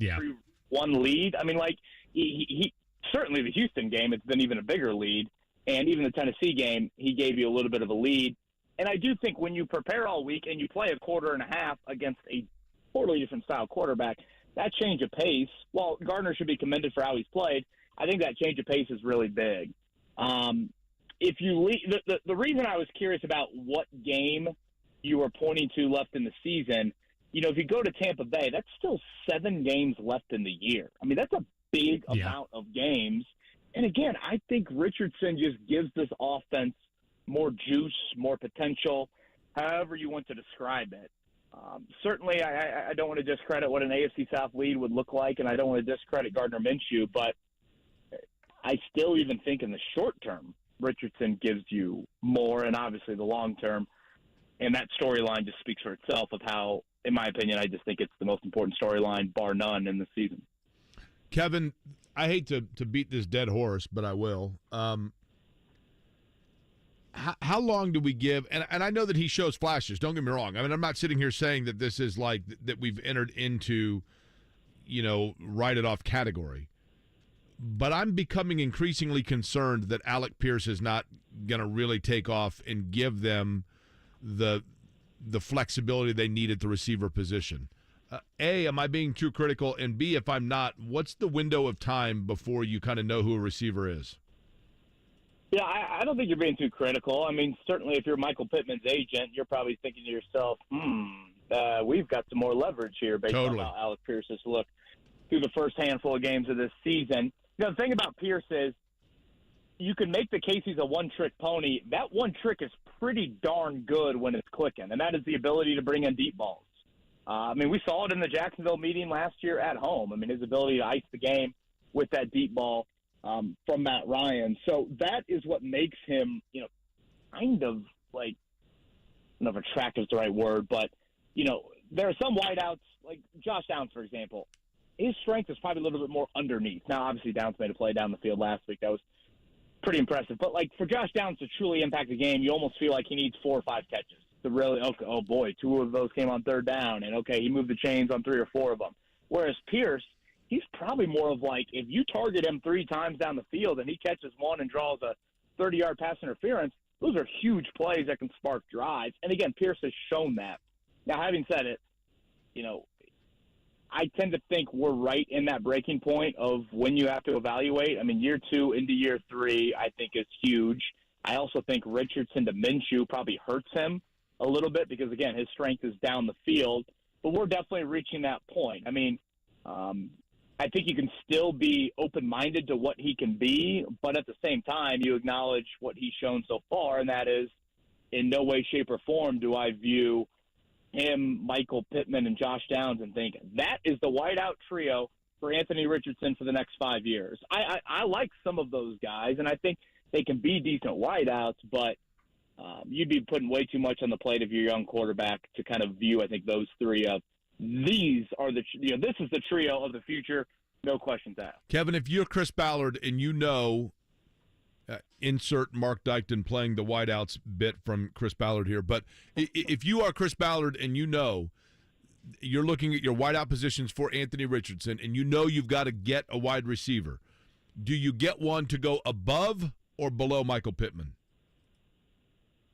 lead? I mean, like he certainly the Houston game, it's been even a bigger lead, and even the Tennessee game, he gave you a little bit of a lead. And I do think when you prepare all week and you play a quarter and a half against a totally different style quarterback, that change of pace, while Gardner should be commended for how he's played, I think that change of pace is really big. If you the reason I was curious about what game you were pointing to left in the season, if you go to Tampa Bay, that's still 7 games left in the year. I mean, that's a big amount of games. And again, I think Richardson just gives this offense more juice, more potential, however you want to describe it. Certainly, I don't want to discredit what an AFC South lead would look like, and I don't want to discredit Gardner Minshew, but I still even think in the short term, Richardson gives you more, and obviously the long term, and that storyline just speaks for itself of how, in my opinion, I just think it's the most important storyline, bar none, in the season. Kevin, I hate to beat this dead horse, but I will. How long do we give? And I know that he shows flashes. Don't get me wrong. I mean, I'm not sitting here saying that this is like that we've entered into, write it off category. But I'm becoming increasingly concerned that Alec Pierce is not going to really take off and give them the flexibility they need at the receiver position. A, am I being too critical? And B, if I'm not, what's the window of time before you kind of know who a receiver is? Yeah, I don't think you're being too critical. I mean, certainly if you're Michael Pittman's agent, you're probably thinking to yourself, we've got some more leverage here based on how Alec Pierce has looked through the first handful of games of this season. The thing about Pierce is you can make the case he's a one-trick pony. That one trick is pretty darn good when it's clicking, and that is the ability to bring in deep balls. I mean, we saw it in the Jacksonville meeting last year at home. I mean, his ability to ice the game with that deep ball from Matt Ryan. So that is what makes him, kind of like, I don't know if attractive is the right word, but, there are some wideouts, like Josh Downs, for example. His strength is probably a little bit more underneath. Now, obviously, Downs made a play down the field last week. That was pretty impressive. But, like, for Josh Downs to truly impact the game, you almost feel like he needs 4 or 5 catches to really, okay, oh, boy, 2 of those came on 3rd down, and, okay, he moved the chains on 3 or 4 of them. Whereas Pierce, he's probably more of like, if you target him 3 times down the field and he catches one and draws a 30-yard pass interference, those are huge plays that can spark drives. And, again, Pierce has shown that. Now, having said it, I tend to think we're right in that breaking point of when you have to evaluate. I mean, year 2 into year 3, I think is huge. I also think Richardson to Minshew probably hurts him a little bit because, again, his strength is down the field. But we're definitely reaching that point. I mean, I think you can still be open-minded to what he can be, but at the same time, you acknowledge what he's shown so far, and that is in no way, shape, or form do I view him, Michael Pittman, and Josh Downs and think that is the wideout trio for Anthony Richardson for the next 5 years. I like some of those guys, and I think they can be decent wideouts, but you'd be putting way too much on the plate of your young quarterback to kind of view, I think, those three of these are this is the trio of the future, no questions asked. Kevin, if you're Chris Ballard and you know, insert Mark Dykton playing the wideouts bit from Chris Ballard here, but if you are Chris Ballard and you know you're looking at your wideout positions for Anthony Richardson and you know you've got to get a wide receiver, do you get one to go above or below Michael Pittman?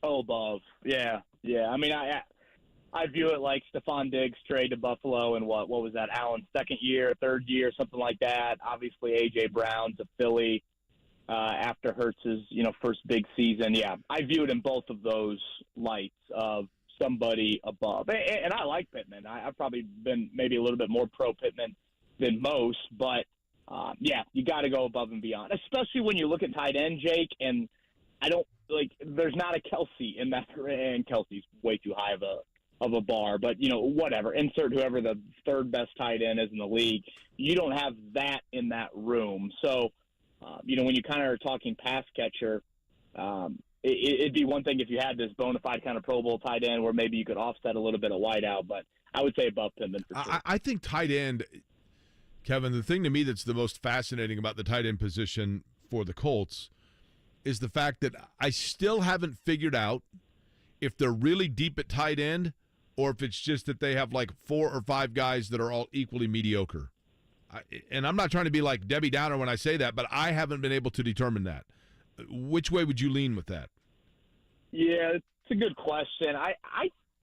Oh, above. Yeah. I mean, I view it like Stephon Diggs trade to Buffalo and what was that, Allen's second year, third year, something like that. Obviously, A.J. Brown to Philly after Hurts's, first big season. Yeah, I view it in both of those lights of somebody above. And I like Pittman. I've probably been maybe a little bit more pro-Pittman than most, but, you got to go above and beyond, especially when you look at tight end, Jake, and there's not a Kelsey in that, and Kelsey's way too high of a bar, but whatever, insert whoever the third best tight end is in the league. You don't have that in that room. So, when you kind of are talking pass catcher, it'd be one thing if you had this bona fide kind of Pro Bowl tight end where maybe you could offset a little bit of wide out, but I would say above Pittman for sure. I think tight end, Kevin, the thing to me that's the most fascinating about the tight end position for the Colts is the fact that I still haven't figured out if they're really deep at tight end or if it's just that they have like 4 or 5 guys that are all equally mediocre. And I'm not trying to be like Debbie Downer when I say that, but I haven't been able to determine that. Which way would you lean with that? Yeah, it's a good question. I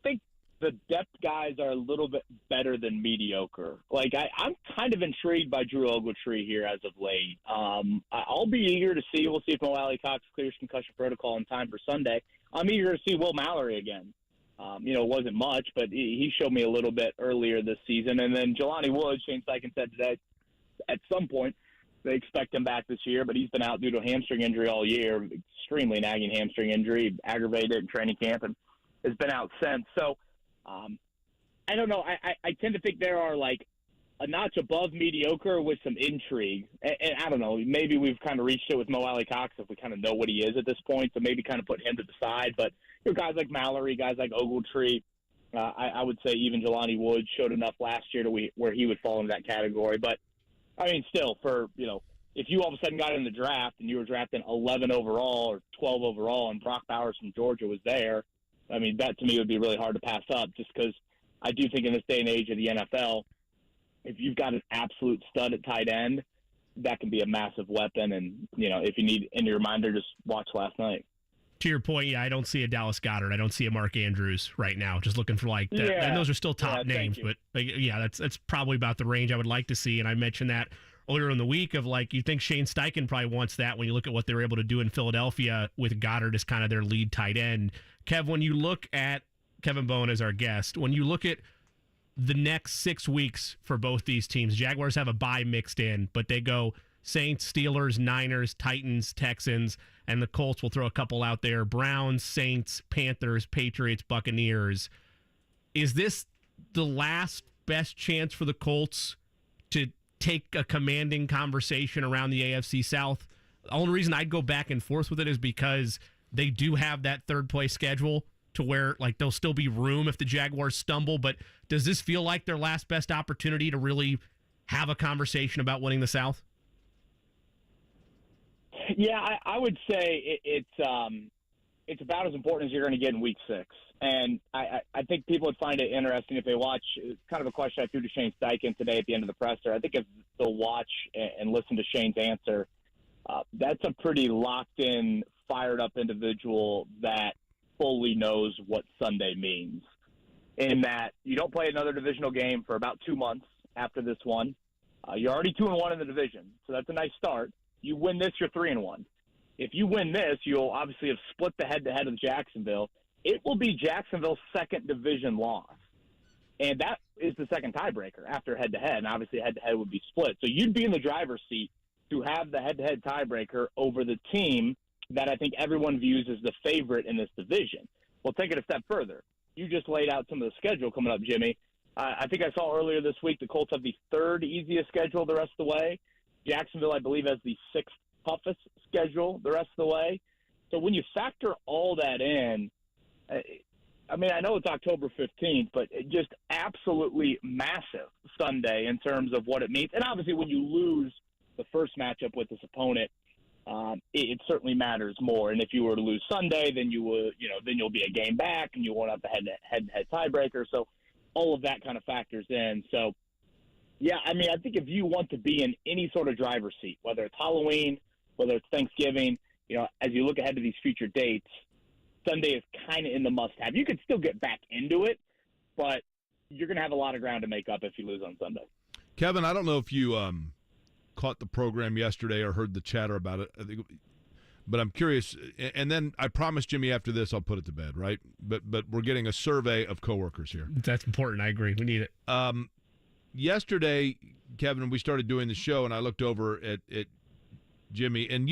think the depth guys are a little bit better than mediocre. I'm kind of intrigued by Drew Ogletree here as of late. I'll be eager to see. We'll see if Mo Alley Cox clears concussion protocol in time for Sunday. I'm eager to see Will Mallory again. It wasn't much, but he showed me a little bit earlier this season. And then Jelani Woods, Shane Steichen said today, at some point, they expect him back this year, but he's been out due to a hamstring injury all year, extremely nagging hamstring injury, aggravated in training camp, and has been out since. So, I don't know. I tend to think there are like a notch above mediocre with some intrigue. And I don't know, maybe we've kind of reached it with Mo Alley Cox if we kind of know what he is at this point, so maybe kind of put him to the side. But guys like Mallory, guys like Ogletree, I would say even Jelani Woods showed enough last year to where he would fall into that category. But, I mean, still, if you all of a sudden got in the draft and you were drafting 11 overall or 12 overall and Brock Bowers from Georgia was there, I mean, that to me would be really hard to pass up just because I do think in this day and age of the NFL, if you've got an absolute stud at tight end, that can be a massive weapon. And, if you need any reminder, just watch last night. To your point, I don't see a Dallas Goedert. I don't see a Mark Andrews right now. Just looking for that. Yeah. And those are still top names, but that's probably about the range I would like to see. And I mentioned that earlier in the week of you think Shane Steichen probably wants that when you look at what they were able to do in Philadelphia with Goddard as kind of their lead tight end. Kev, when you look at Kevin Bowen as our guest, when you look at the next 6 weeks for both these teams, Jaguars have a bye mixed in, but they go Saints, Steelers, Niners, Titans, Texans, and the Colts will throw a couple out there. Browns, Saints, Panthers, Patriots, Buccaneers. Is this the last best chance for the Colts to take a commanding conversation around the AFC South? The only reason I'd go back and forth with it is because they do have that third place schedule to where there'll still be room if the Jaguars stumble. But does this feel like their last best opportunity to really have a conversation about winning the South? Yeah, I would say it's about as important as you're going to get in Week 6. And I think people would find it interesting if they watch. It's kind of a question I threw to Shane Steichen today at the end of the presser. I think if they'll watch and listen to Shane's answer, that's a pretty locked-in, fired-up individual that fully knows what Sunday means. In that you don't play another divisional game for about 2 months after this one. You're already 2-1 in the division, so that's a nice start. You win this, you're 3-1. If you win this, you'll obviously have split the head-to-head of Jacksonville. It will be Jacksonville's second division loss. And that is the second tiebreaker after head-to-head. And obviously head-to-head would be split. So you'd be in the driver's seat to have the head-to-head tiebreaker over the team that I think everyone views as the favorite in this division. Well, take it a step further. you just laid out some of the schedule coming up, Jimmy. I think I saw earlier this week the Colts have the third easiest schedule the rest of the way. Jacksonville, I believe, has the sixth toughest schedule the rest of the way. So when you factor all that in, I mean, I know it's October 15th, but just absolutely massive Sunday in terms of what it means. And obviously when you lose the first matchup with this opponent, it certainly matters more. And if you were to lose Sunday, then then you'll be a game back and you won't have the head-to-head tiebreaker. So all of that kind of factors in. So, yeah, I mean, I think if you want to be in any sort of driver's seat, whether it's Halloween, whether it's Thanksgiving, as you look ahead to these future dates, Sunday is kind of in the must-have. You could still get back into it, but you're going to have a lot of ground to make up if you lose on Sunday. Kevin, I don't know if you caught the program yesterday or heard the chatter about it, but I'm curious. And then I promise, Jimmy, after this, I'll put it to bed, right? But we're getting a survey of coworkers here. That's important. I agree. We need it. Yesterday, Kevin, we started doing the show, and I looked over at Jimmy, and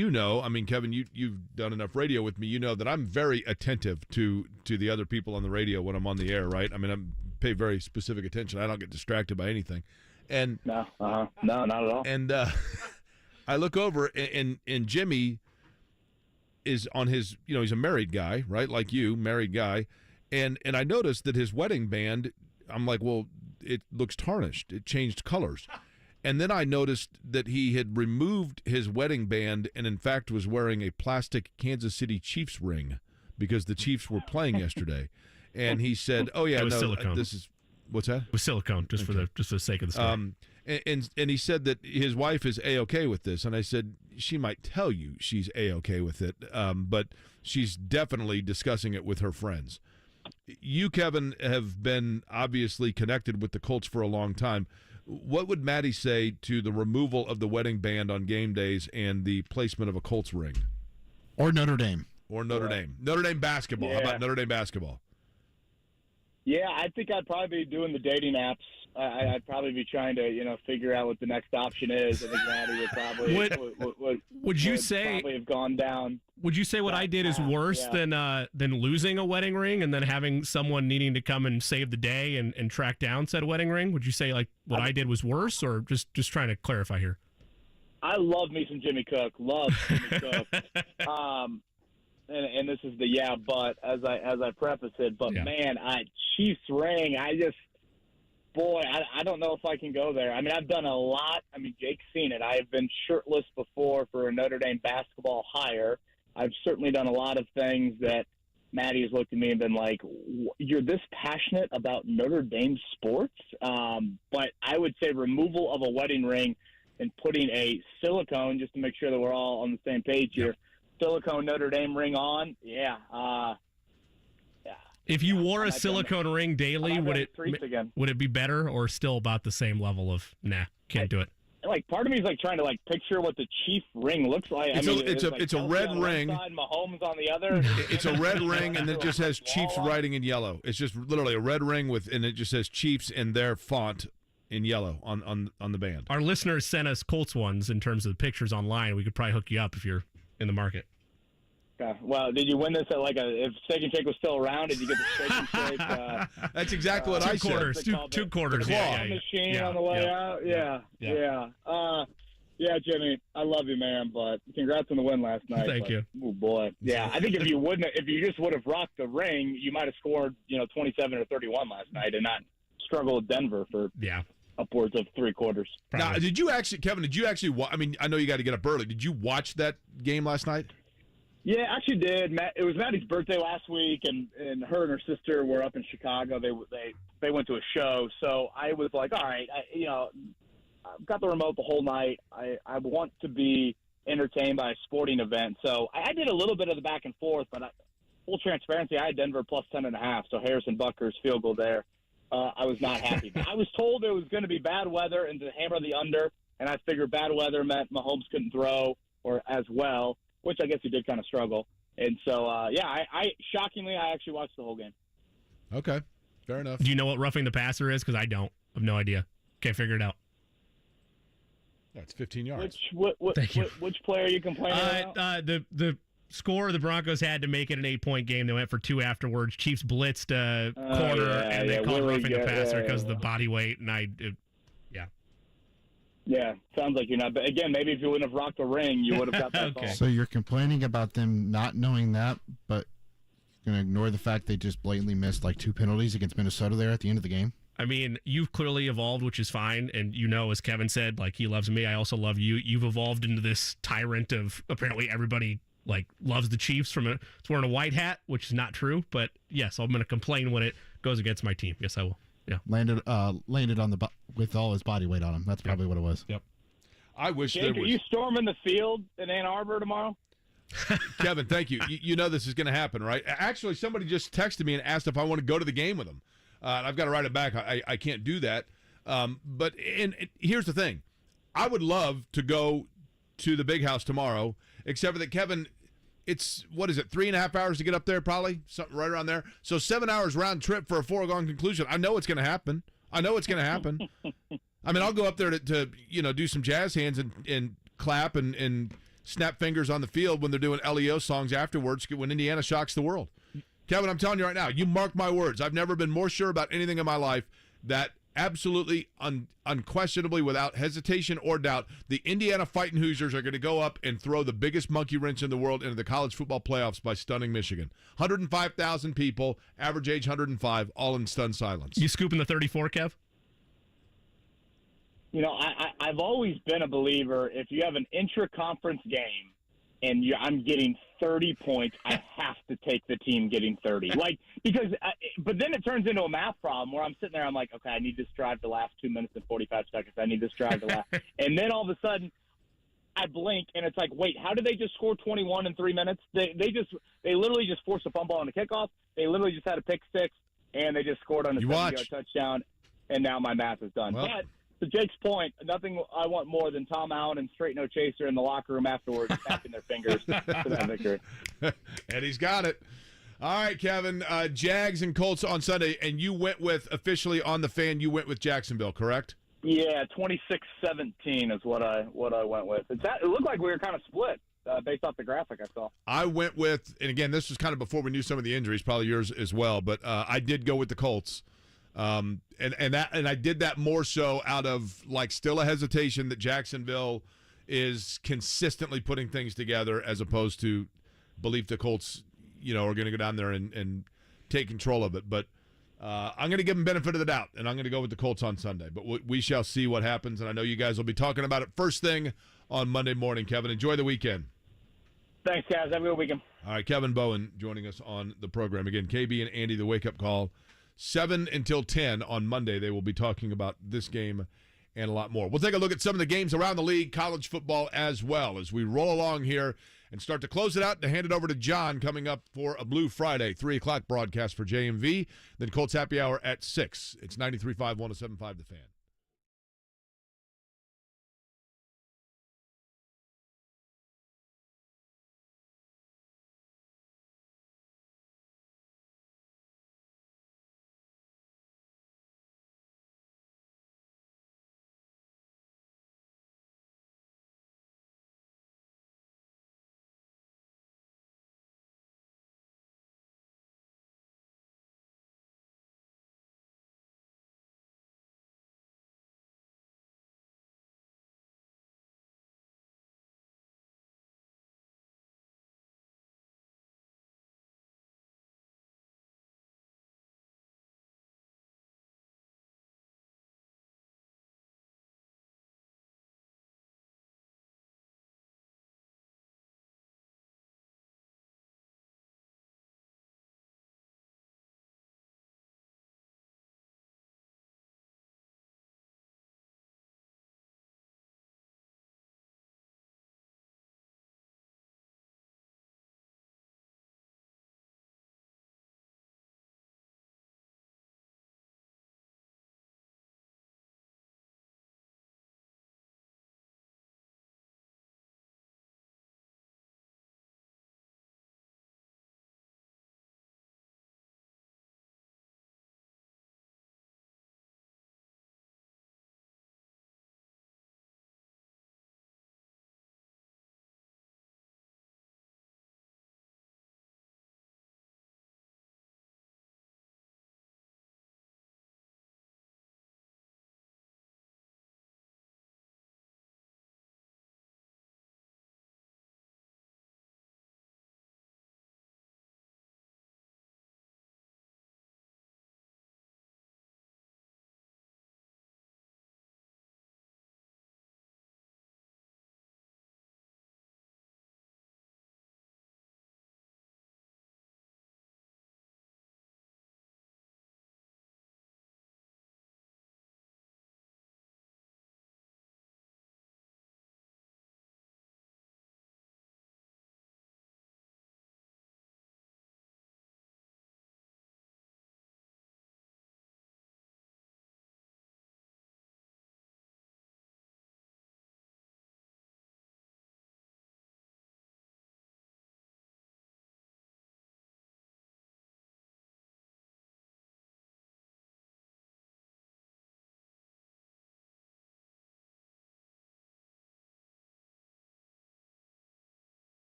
Kevin, you've done enough radio with me. You know that I'm very attentive to the other people on the radio when I'm on the air, right? I mean, I pay very specific attention. I don't get distracted by anything. And no, not at all. And I look over, and Jimmy is on his, he's a married guy, right? Like you, married guy. And I noticed that his wedding band, I'm like, well, it looks tarnished. It changed colors. And then I noticed that he had removed his wedding band and, in fact, was wearing a plastic Kansas City Chiefs ring because the Chiefs were playing yesterday. And he said, "Oh yeah, no, silicone. This is what's that? With silicone, just for the sake of the story." And he said that his wife is A-okay with this, and I said she might tell you she's A-okay with it, but she's definitely discussing it with her friends. You, Kevin, have been obviously connected with the Colts for a long time. What would Maddie say to the removal of the wedding band on game days and the placement of a Colts ring? Or Notre Dame. Notre Dame basketball. Yeah. How about Notre Dame basketball? Yeah, I think I'd probably be doing the dating apps. I'd probably be trying to, figure out what the next option is. I think Maddie would probably would you say probably have gone down. Would you say what I did is worse than losing a wedding ring and then having someone needing to come and save the day and track down said wedding ring? Would you say like what I did was worse, or just trying to clarify here? I love me some Jimmy Cook. Love Jimmy Cook. And this is the but as I preface it, but man, Chiefs ring. I don't know if I can go there. I mean, I've done a lot. I mean, Jake's seen it. I have been shirtless before for a Notre Dame basketball hire. I've certainly done a lot of things that Maddie has looked at me and been like, "You're this passionate about Notre Dame sports?" But I would say removal of a wedding ring and putting a silicone, just to make sure that we're all on the same page here. Silicone Notre Dame ring on, If you wore a silicone ring daily, would it be better or still about the same level of can't do it? Like part of me is like trying to like picture what the Chief ring looks like. It's a red ring. Mahomes on the other. It's a red ring, and it just has Chiefs writing in yellow. It's just literally a red ring and it just says Chiefs in their font in yellow on the band. Our listeners sent us Colts ones in terms of the pictures online. We could probably hook you up if you're in the market. Well, did you win this at if Steak and Shake was still around? Did you get the Steak and Shake? That's exactly what I said. Two quarters. Machine on the way out. Yeah, Jimmy, I love you, man. But congrats on the win last night. Thank you. Oh boy. Yeah, I think if you just would have rocked the ring, you might have scored 27 or 31 last night and not struggle with Denver for upwards of 3 quarters. Now, did you actually, Kevin? I mean, I know you got to get up early. Did you watch that game last night? Yeah, actually did. It was Maddie's birthday last week, and her and her sister were up in Chicago. They went to a show, so I was like, all right, I've got the remote the whole night. I want to be entertained by a sporting event, so I did a little bit of the back and forth, but full transparency, I had Denver plus 10.5, so Harrison Butker's field goal there. I was not happy. But I was told it was going to be bad weather and to hammer the under, and I figured bad weather meant Mahomes couldn't throw or as well, which I guess he did kind of struggle. And so, shockingly, I actually watched the whole game. Okay, fair enough. Do you know what roughing the passer is? Because I don't. I have no idea. Can't figure it out. That's 15 yards. Which player are you complaining about? The score the Broncos had to make it an 8-point game. They went for 2 afterwards. Chiefs blitzed a corner, and they called roughing the passer because of the body weight. And Yeah, sounds like you're not. But again, maybe if you wouldn't have rocked the ring, you would have got that call. So you're complaining about them not knowing that, but going to ignore the fact they just blatantly missed like 2 penalties against Minnesota there at the end of the game? I mean, you've clearly evolved, which is fine. And as Kevin said, like, he loves me. I also love you. You've evolved into this tyrant of apparently everybody like loves the Chiefs from it's wearing a white hat, which is not true. But yes, I'm going to complain when it goes against my team. Yes, I will. Yeah. Landed on with all his body weight on him. That's probably what it was. Yep. I wish Jake, there was. Are you storming the field in Ann Arbor tomorrow? Kevin, thank you. You know this is going to happen, right? Actually, somebody just texted me and asked if I want to go to the game with them. I've got to write it back. I can't do that. But here's the thing. I would love to go to the big house tomorrow, except for that, Kevin, it's, 3.5 hours to get up there, probably? Something right around there. So 7 hours round trip for a foregone conclusion. I know it's going to happen. I mean, I'll go up there to do some jazz hands and clap and snap fingers on the field when they're doing LEO songs afterwards when Indiana shocks the world. Kevin, I'm telling you right now, you mark my words. I've never been more sure about anything in my life that absolutely, unquestionably, without hesitation or doubt, the Indiana Fighting Hoosiers are going to go up and throw the biggest monkey wrench in the world into the college football playoffs by stunning Michigan. 105,000 people, average age 105, all in stunned silence. You scooping the 34, Kev? I've always been a believer, if you have an intra-conference game and I'm getting 30 points, I have to take the team getting 30. But then it turns into a math problem where I'm sitting there, I'm like, okay, I need this drive to last 2 minutes and 45 seconds. I need this drive to last. And then all of a sudden, I blink, and it's like, wait, how did they just score 21 in 3 minutes? They literally just forced a fumble on the kickoff. They literally just had a pick six, and they just scored on a 70-yard touchdown, and now my math is done. Well, but to Jake's point, nothing I want more than Tom Allen and Straight No Chaser in the locker room afterwards snapping their fingers for that victory. Eddie's got it. All right, Kevin, Jags and Colts on Sunday, and you went with, officially on the Fan, you went with Jacksonville, correct? Yeah, 26-17 is what I went with. It looked like we were kind of split based off the graphic I saw. I went with, and again, this was kind of before we knew some of the injuries, probably yours as well, but I did go with the Colts. And I did that more so out of still a hesitation that Jacksonville is consistently putting things together, as opposed to belief the Colts, are going to go down there and take control of it. But I'm going to give them benefit of the doubt, and I'm going to go with the Colts on Sunday. But we shall see what happens, and I know you guys will be talking about it first thing on Monday morning. Kevin, enjoy the weekend. Thanks, guys. Have a good weekend. All right, Kevin Bowen joining us on the program again. KB and Andy, the wake-up call. 7 until 10 on Monday, they will be talking about this game and a lot more. We'll take a look at some of the games around the league, college football as well, as we roll along here and start to close it out and hand it over to John coming up for a Blue Friday, 3 o'clock broadcast for JMV, then Colts Happy Hour at 6. It's 93.5, 107.5 The Fan.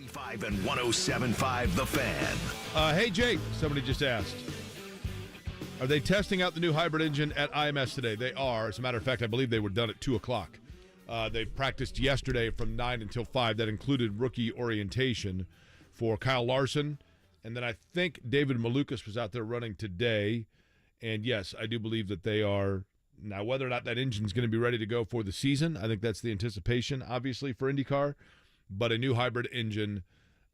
95 and 107.5 The Fan. Hey, Jake, somebody just asked, are they testing out the new hybrid engine at IMS today? They are. As a matter of fact, I believe they were done at 2 o'clock. They practiced yesterday from 9 until 5. That included rookie orientation for Kyle Larson. And then I think David Malukas was out there running today. And, yes, I do believe that they are. Now, whether or not that engine's going to be ready to go for the season, I think that's the anticipation, obviously, for IndyCar. But a new hybrid engine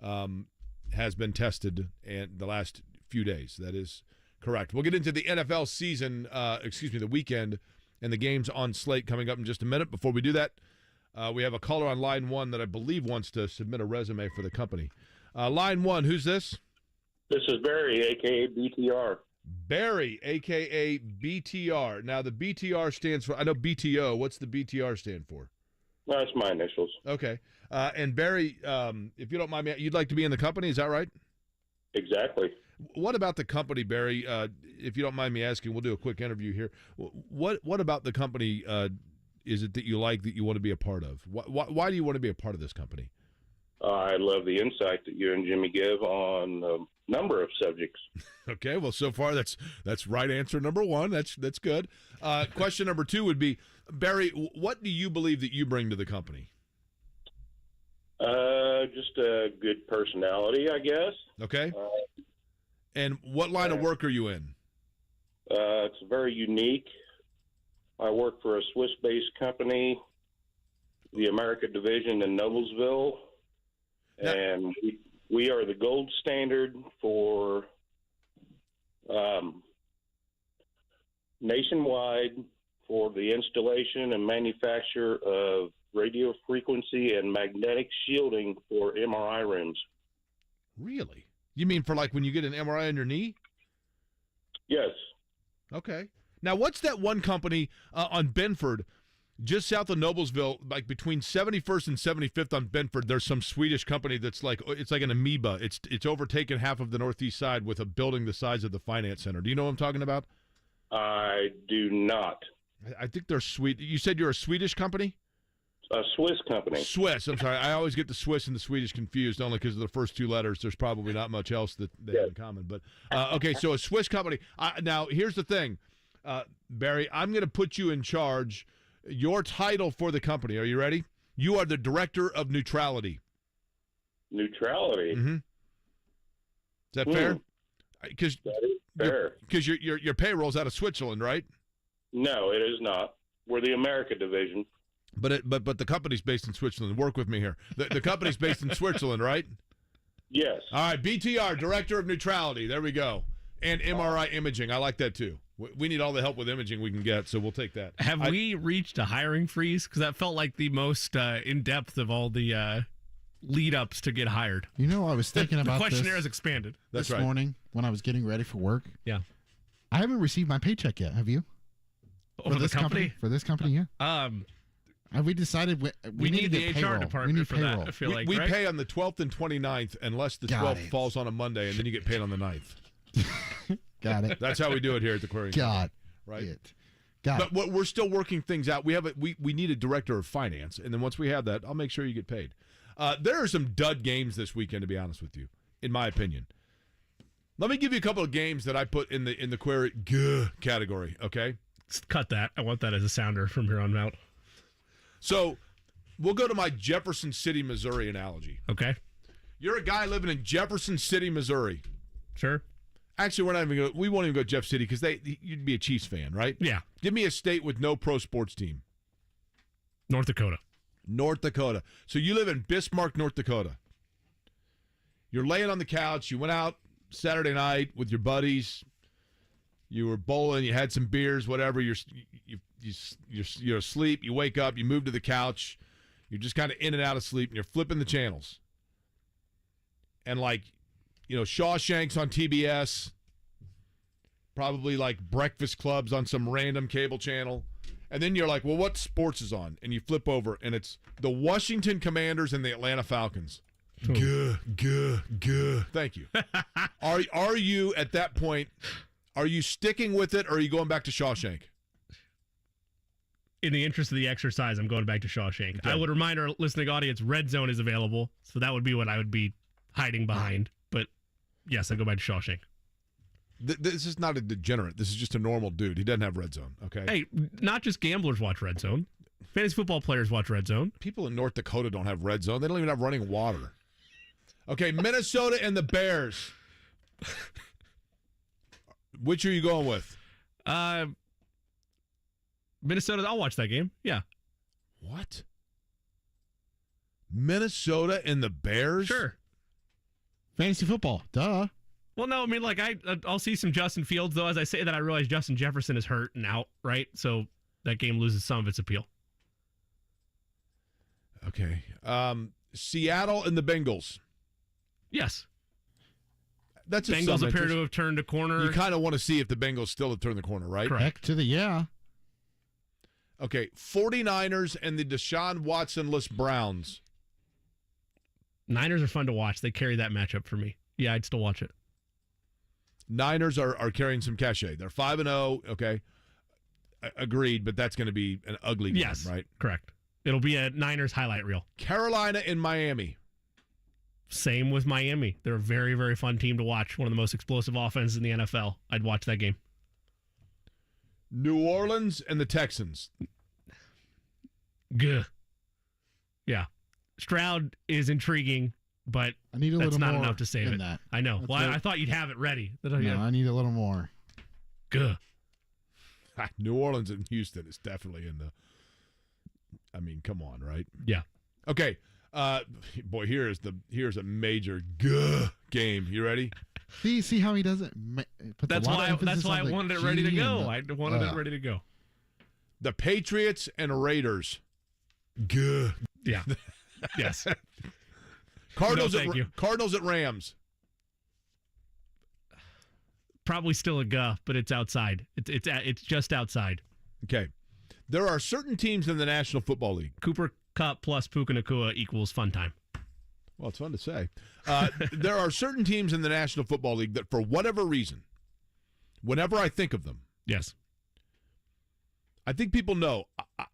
has been tested in the last few days. That is correct. We'll get into the NFL season, the weekend, and the games on slate coming up in just a minute. Before we do that, we have a caller on line 1 that I believe wants to submit a resume for the company. Line 1, who's this? This is Barry, a.k.a. BTR. Barry, a.k.a. BTR. Now, the BTR stands for, I know BTO. What's the BTR stand for? That's my initials. Okay. And Barry, if you don't mind me, you'd like to be in the company, is that right? Exactly. What about the company, Barry? If you don't mind me asking, we'll do a quick interview here. What about the company is it that you like, that you want to be a part of? Why do you want to be a part of this company? I love the insight that you and Jimmy give on a number of subjects. Okay, well, so far that's right answer number 1. That's good. Question number 2 would be, Barry, what do you believe that you bring to the company? Just a good personality, I guess. Okay. And what line of work are you in? It's very unique. I work for a Swiss-based company, the America division in Noblesville, and we are the gold standard for nationwide for the installation and manufacture of radio frequency and magnetic shielding for MRI rooms. Really? You mean for like when you get an MRI on your knee? Yes. Okay. Now, what's that one company on Benford, just south of Noblesville, like between 71st and 75th on Benford? There's some Swedish company that's like, it's like an amoeba. It's overtaken half of the northeast side with a building the size of the finance center. Do you know what I'm talking about? I do not. I think they're Swedish. You said you're a Swedish company? A Swiss company. Swiss. I'm sorry. I always get the Swiss and the Swedish confused, only because of the first 2 letters. There's probably not much else that they have in common. But okay, so a Swiss company. Now, here's the thing, Barry. I'm going to put you in charge. Your title for the company. Are you ready? You are the director of neutrality. Neutrality. Mm-hmm. Is that fair? Because your payroll's out of Switzerland, right? No, it is not. We're the America division. But the company's based in Switzerland. Work with me here. The company's based in Switzerland, right? Yes. All right, BTR, Director of Neutrality. There we go. And MRI imaging. I like that too. We need all the help with imaging we can get, so we'll take that. Have we reached a hiring freeze? Because that felt like the most in-depth of all the lead-ups to get hired. You know, I was thinking about the questionnaire this has expanded. this morning when I was getting ready for work. Yeah. I haven't received my paycheck yet. Have you? For this company? For this company, yeah. Have we decided we need the HR department for payroll. that, I feel like, we right? pay on the 12th and 29th unless the 12th falls on a Monday, and then you get paid on the 9th. Got it. That's how we do it here at the Aquarium. Got right? it. But we're still working things out. We need a director of finance, and then once we have that, I'll make sure you get paid. There are some dud games this weekend, to be honest with you, in my opinion. Let me give you a couple of games that I put in the query category, okay? Cut that. I want that as a sounder from here on out. So we'll go to my Jefferson City, Missouri analogy. Okay. You're a guy living in Jefferson City, Missouri. Sure. Actually, we won't even go to Jeff City because you'd be a Chiefs fan, right? Yeah. Give me a state with no pro sports team. North Dakota. North Dakota. So you live in Bismarck, North Dakota. You're laying on the couch. You went out Saturday night with your buddies. You were bowling. You had some beers, whatever. You're asleep. You wake up. You move to the couch. You're just kind of in and out of sleep, and you're flipping the channels. And Shawshank's on TBS. Probably like Breakfast Club's on some random cable channel. And then you're like, well, what sports is on? And you flip over, and it's the Washington Commanders and the Atlanta Falcons. Thank you. Are you, at that point, are you sticking with it, or are you going back to Shawshank? in the interest of the exercise, I'm going back to Shawshank. Okay. I would remind our listening audience, Red Zone is available, so that would be what I would be hiding behind. But yes, I go back to Shawshank. This is not a degenerate. This is just a normal dude. He doesn't have Red Zone, okay? Hey, not just gamblers watch Red Zone. Fantasy football players watch Red Zone. People in North Dakota don't have Red Zone. They don't even have running water. Okay, Minnesota and the Bears. Which are you going with? Minnesota, I'll watch that game. Yeah. What? Minnesota and the Bears? Sure. Fantasy football. Duh. Well, no, I mean, like, I'll see some Justin Fields, though. As I say that, I realize Justin Jefferson is hurt and out, right? So that game loses some of its appeal. Okay. Seattle and the Bengals. Yes. That's Bengals appear to have turned a corner. You kind of want to see if the Bengals still have turned the corner, right? Correct. Heck to the yeah. Okay, 49ers and the Deshaun Watson-less Browns. Niners are fun to watch. They carry that matchup for me. Yeah, I'd still watch it. Niners are carrying some cachet. They're 5-0, okay. Agreed, but that's going to be an ugly game, right? Correct. It'll be a Niners highlight reel. Carolina and Miami. Same with Miami. They're a very, very fun team to watch. One of the most explosive offenses in the NFL. I'd watch that game. New Orleans and the Texans. Gah. Yeah. Stroud is intriguing, but I need a that's little not more enough to save than it. that. I know. That's Well, it. I thought you'd have it ready. No, I need a little more. Gah. New Orleans and Houston is definitely in the. I mean, come on, right? Yeah. Okay. Boy, here's a major game. You ready? See how he does it. That's why I wanted it ready to go. I wanted it ready to go. The Patriots and Raiders. Good. Yeah. Yes. Cardinals. No, thank you. Cardinals at Rams. Probably still a guh, but it's outside. It's just outside. Okay. There are certain teams in the National Football League. Cooper Kupp plus Puka Nacua equals fun time. Well, it's fun to say. There are certain teams in the National Football League that, for whatever reason, whenever I think of them, yes, I think people know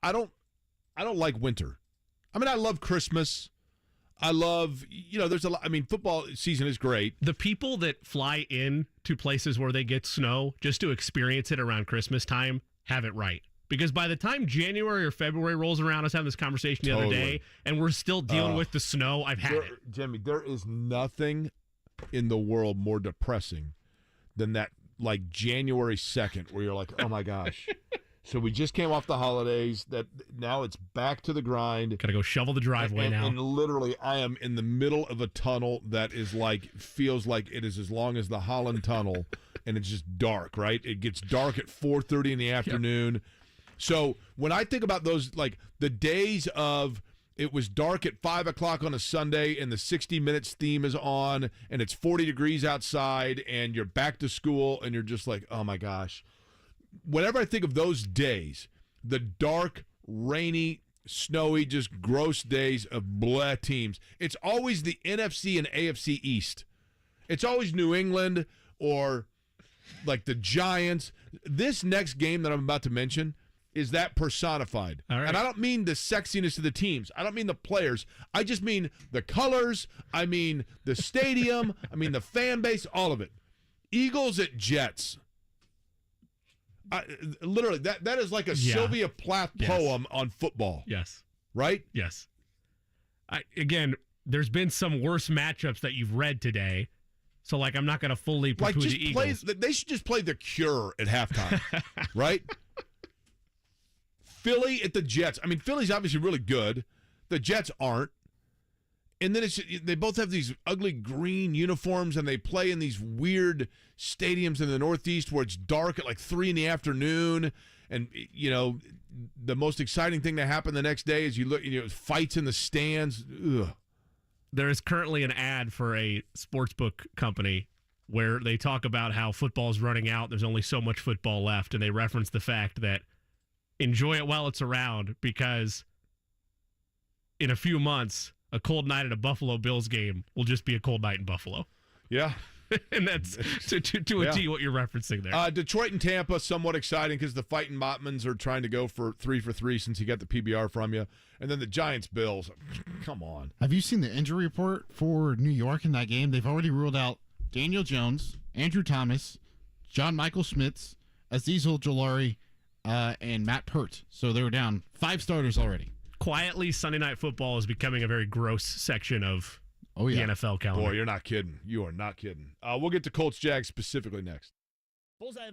I don't like winter. I mean, I love Christmas. I love, there's a lot. I mean, football season is great. The people that fly in to places where they get snow just to experience it around Christmas time have it right. Because by the time January or February rolls around, I was having this conversation the other day, and we're still dealing with the snow. I've had it. Jimmy, there is nothing in the world more depressing than that, like, January 2nd, where you're like, oh, my gosh. So we just came off the holidays. That now it's back to the grind. Got to go shovel the driveway now. And literally, I am in the middle of a tunnel that is feels like it is as long as the Holland Tunnel, and it's just dark, right? It gets dark at 4:30 in the afternoon. Yep. So when I think about those, like the days of it was dark at 5 o'clock on a Sunday and the 60 Minutes theme is on and it's 40 degrees outside and you're back to school and you're just like, oh my gosh. Whenever I think of those days, the dark, rainy, snowy, just gross days of bleh teams, it's always the NFC and AFC East. It's always New England or like the Giants. This next game that I'm about to mention is that personified. All right. And I don't mean the sexiness of the teams. I don't mean the players. I just mean the colors. I mean the stadium. I mean the fan base, all of it. Eagles at Jets. Literally, that is like a Sylvia Plath poem on football. Yes. Right? Yes. Again, there's been some worse matchups that you've read today. So, like, I'm not going to fully poo-poo the Eagles. They should just play The Cure at halftime. Right? Philly at the Jets. I mean, Philly's obviously really good. The Jets aren't. And then they both have these ugly green uniforms, and they play in these weird stadiums in the Northeast where it's dark at like 3 in the afternoon. And, the most exciting thing that happened the next day is you look, fights in the stands. Ugh. There is currently an ad for a sportsbook company where they talk about how football's running out. There's only so much football left, and they reference the fact that enjoy it while it's around because in a few months, a cold night at a Buffalo Bills game will just be a cold night in Buffalo. Yeah. And that's to a T what you're referencing there. Detroit and Tampa, somewhat exciting because the fighting Mottmans are trying to go for 3 for 3 since he got the PBR from you. And then the Giants-Bills, come on. Have you seen the injury report for New York in that game? They've already ruled out Daniel Jones, Andrew Thomas, John Michael Schmitz, Azeez Ojulari, and Matt Pert. So they were down 5 starters already. Quietly, Sunday Night Football is becoming a very gross section of the NFL calendar. Boy, you're not kidding. You are not kidding. We'll get to Colts Jags specifically next. Bullseye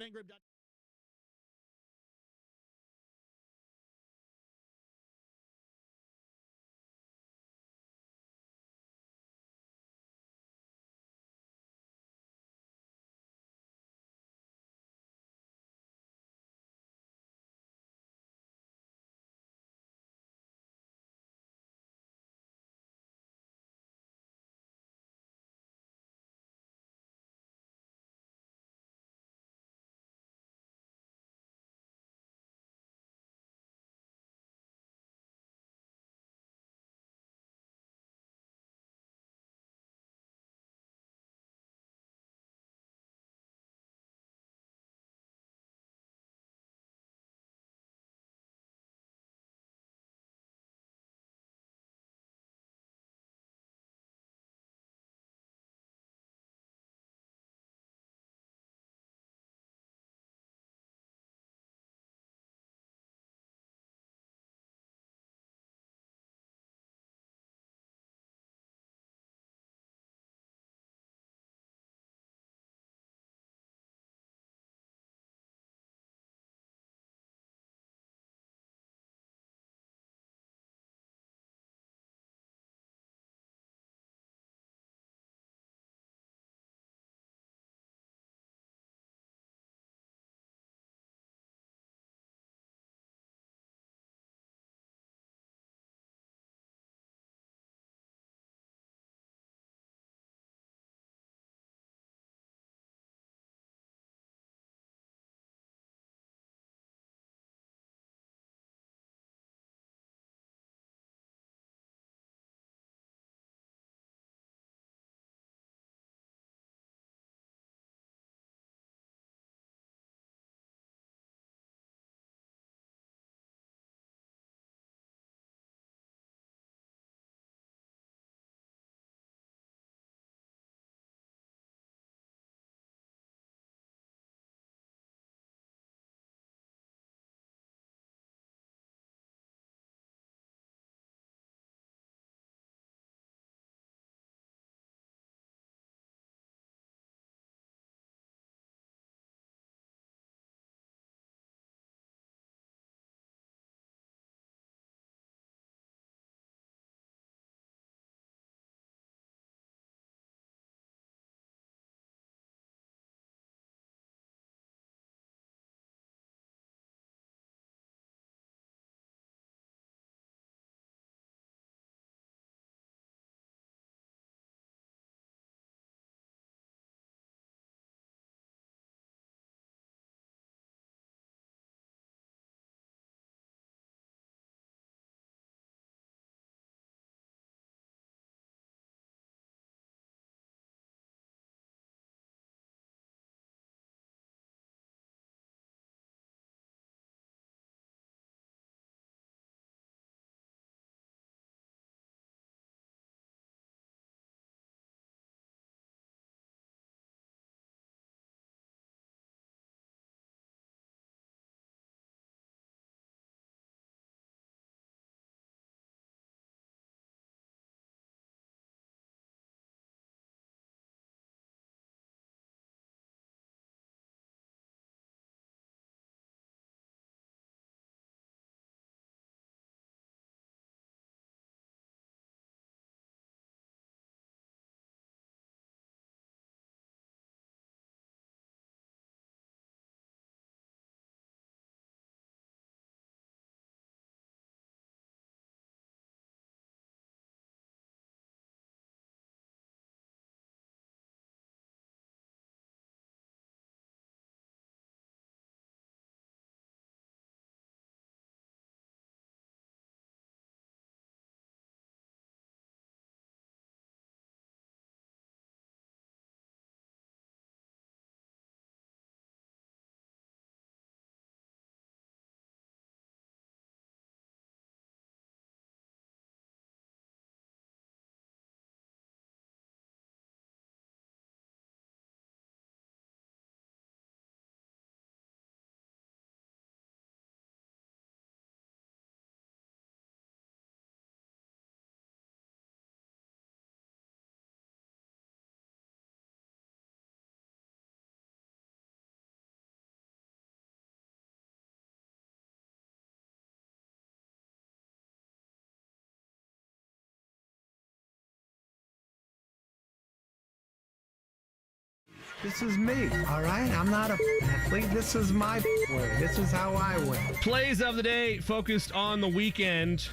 This is me, all right? I'm not a athlete. This is my way. This is how I win. Plays of the day focused on the weekend.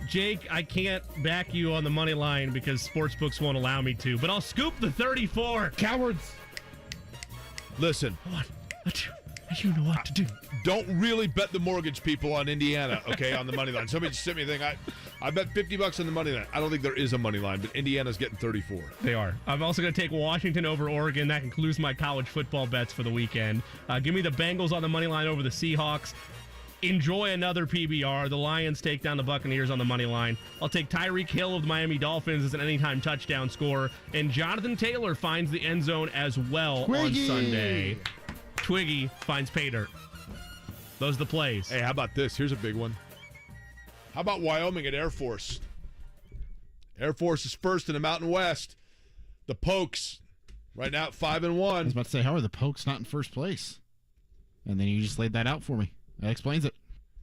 Jake, I can't back you on the money line because sportsbooks won't allow me to, but I'll scoop the 34. Cowards. Listen. What? You know what to do. Don't really bet the mortgage people on Indiana, okay, on the money line. Somebody just sent me a thing. I bet $50 on the money line. I don't think there is a money line, but Indiana's getting 34. They are. I'm also going to take Washington over Oregon. That concludes my college football bets for the weekend. Give me the Bengals on the money line over the Seahawks. Enjoy another PBR. The Lions take down the Buccaneers on the money line. I'll take Tyreek Hill of the Miami Dolphins as an anytime touchdown scorer. And Jonathan Taylor finds the end zone as well on Sunday. Twiggy finds pay dirt. Those are the plays. Hey, how about this? Here's a big one. How about Wyoming at Air Force? Air Force is first in the Mountain West. The Pokes right now at 5-1. I was about to say, how are the Pokes not in first place? And then you just laid that out for me. That explains it.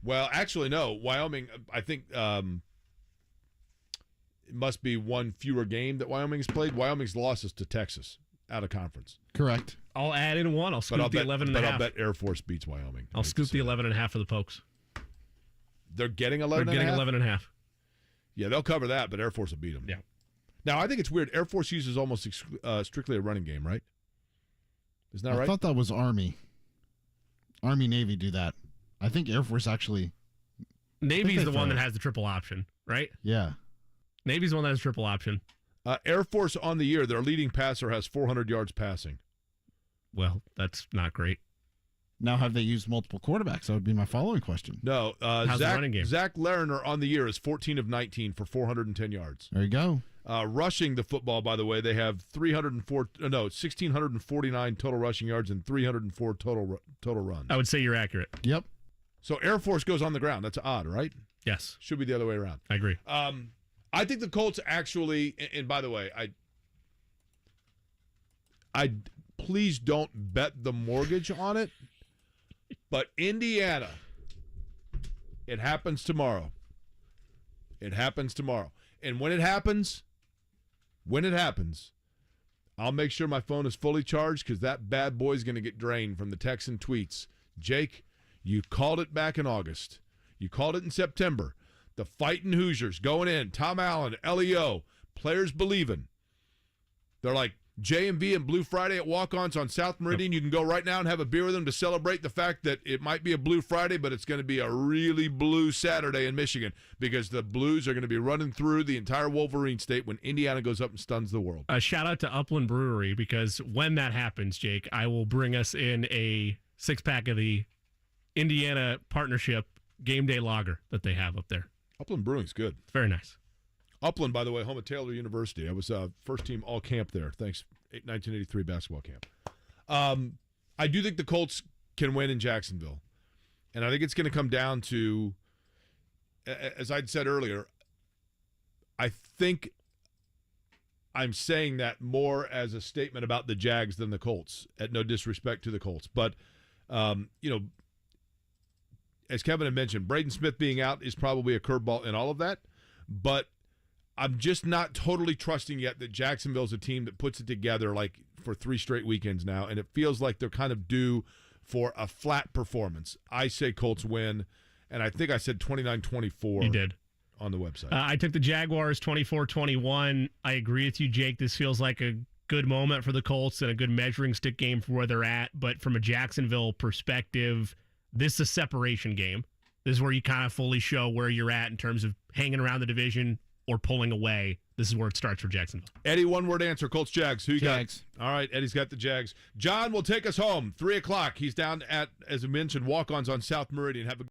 Well, actually, no. Wyoming, I think it must be one fewer game that Wyoming's played. Wyoming's losses to Texas out of conference. Correct. I'll add in one. I'll scoop the 11 and a half. I'll bet Air Force beats Wyoming. I'll scoop the 11 and a half for the Pokes. They're getting 11 They're getting 11 and a half. Yeah, they'll cover that, but Air Force will beat them. Yeah. Now, I think it's weird. Air Force uses almost strictly a running game, right? Isn't that right? I thought that was Army. Army, Navy do that. I think Air Force actually... Navy's the one that has the triple option, right? Yeah. Navy's the one that has triple option. Air Force on the year, their leading passer has 400 yards passing. Well, that's not great. Now, have they used multiple quarterbacks? That would be my following question. No. How's the running game? Zach Lerner on the year is 14 of 19 for 410 yards. There you go. Rushing the football, by the way, they have 1,649 total rushing yards and 304 total runs. I would say you're accurate. Yep. So Air Force goes on the ground. That's odd, right? Yes. Should be the other way around. I agree. I think the Colts actually, and by the way, I please don't bet the mortgage on it, but Indiana, it happens tomorrow. It happens tomorrow. And when it happens, I'll make sure my phone is fully charged because that bad boy's going to get drained from the Texan tweets. Jake, you called it back in August. You called it in September. The Fightin' Hoosiers going in. Tom Allen, LEO, players believing. They're like J&V and Blue Friday at Walk-Ons on South Meridian. You can go right now and have a beer with them to celebrate the fact that it might be a Blue Friday, but it's going to be a really blue Saturday in Michigan because the Blues are going to be running through the entire Wolverine state when Indiana goes up and stuns the world. A shout out to Upland Brewery because when that happens, Jake, I will bring us in a 6-pack of the Indiana Partnership Game Day Lager that they have up there. Upland Brewing's good. It's very nice. Upland, by the way, home of Taylor University. I was first team all camp there. Thanks, 1983 basketball camp. I do think the Colts can win in Jacksonville. And I think it's going to come down to, as I'd said earlier, I think I'm saying that more as a statement about the Jags than the Colts, at no disrespect to the Colts. But, as Kevin had mentioned, Braden Smith being out is probably a curveball in all of that. But I'm just not totally trusting yet that Jacksonville's a team that puts it together like for 3 straight weekends now, and it feels like they're kind of due for a flat performance. I say Colts win, and I think I said 29-24. You did. On the website. I took the Jaguars 24-21. I agree with you, Jake. This feels like a good moment for the Colts and a good measuring stick game for where they're at. But from a Jacksonville perspective, this is a separation game. This is where you kind of fully show where you're at in terms of hanging around the division or pulling away. This is where it starts for Jacksonville. Eddie, one-word answer. Colts, Jags. Who you Jags. got? All right, Eddie's got the Jags. John will take us home. 3 o'clock. He's down at, as I mentioned, Walk-Ons on South Meridian. Have a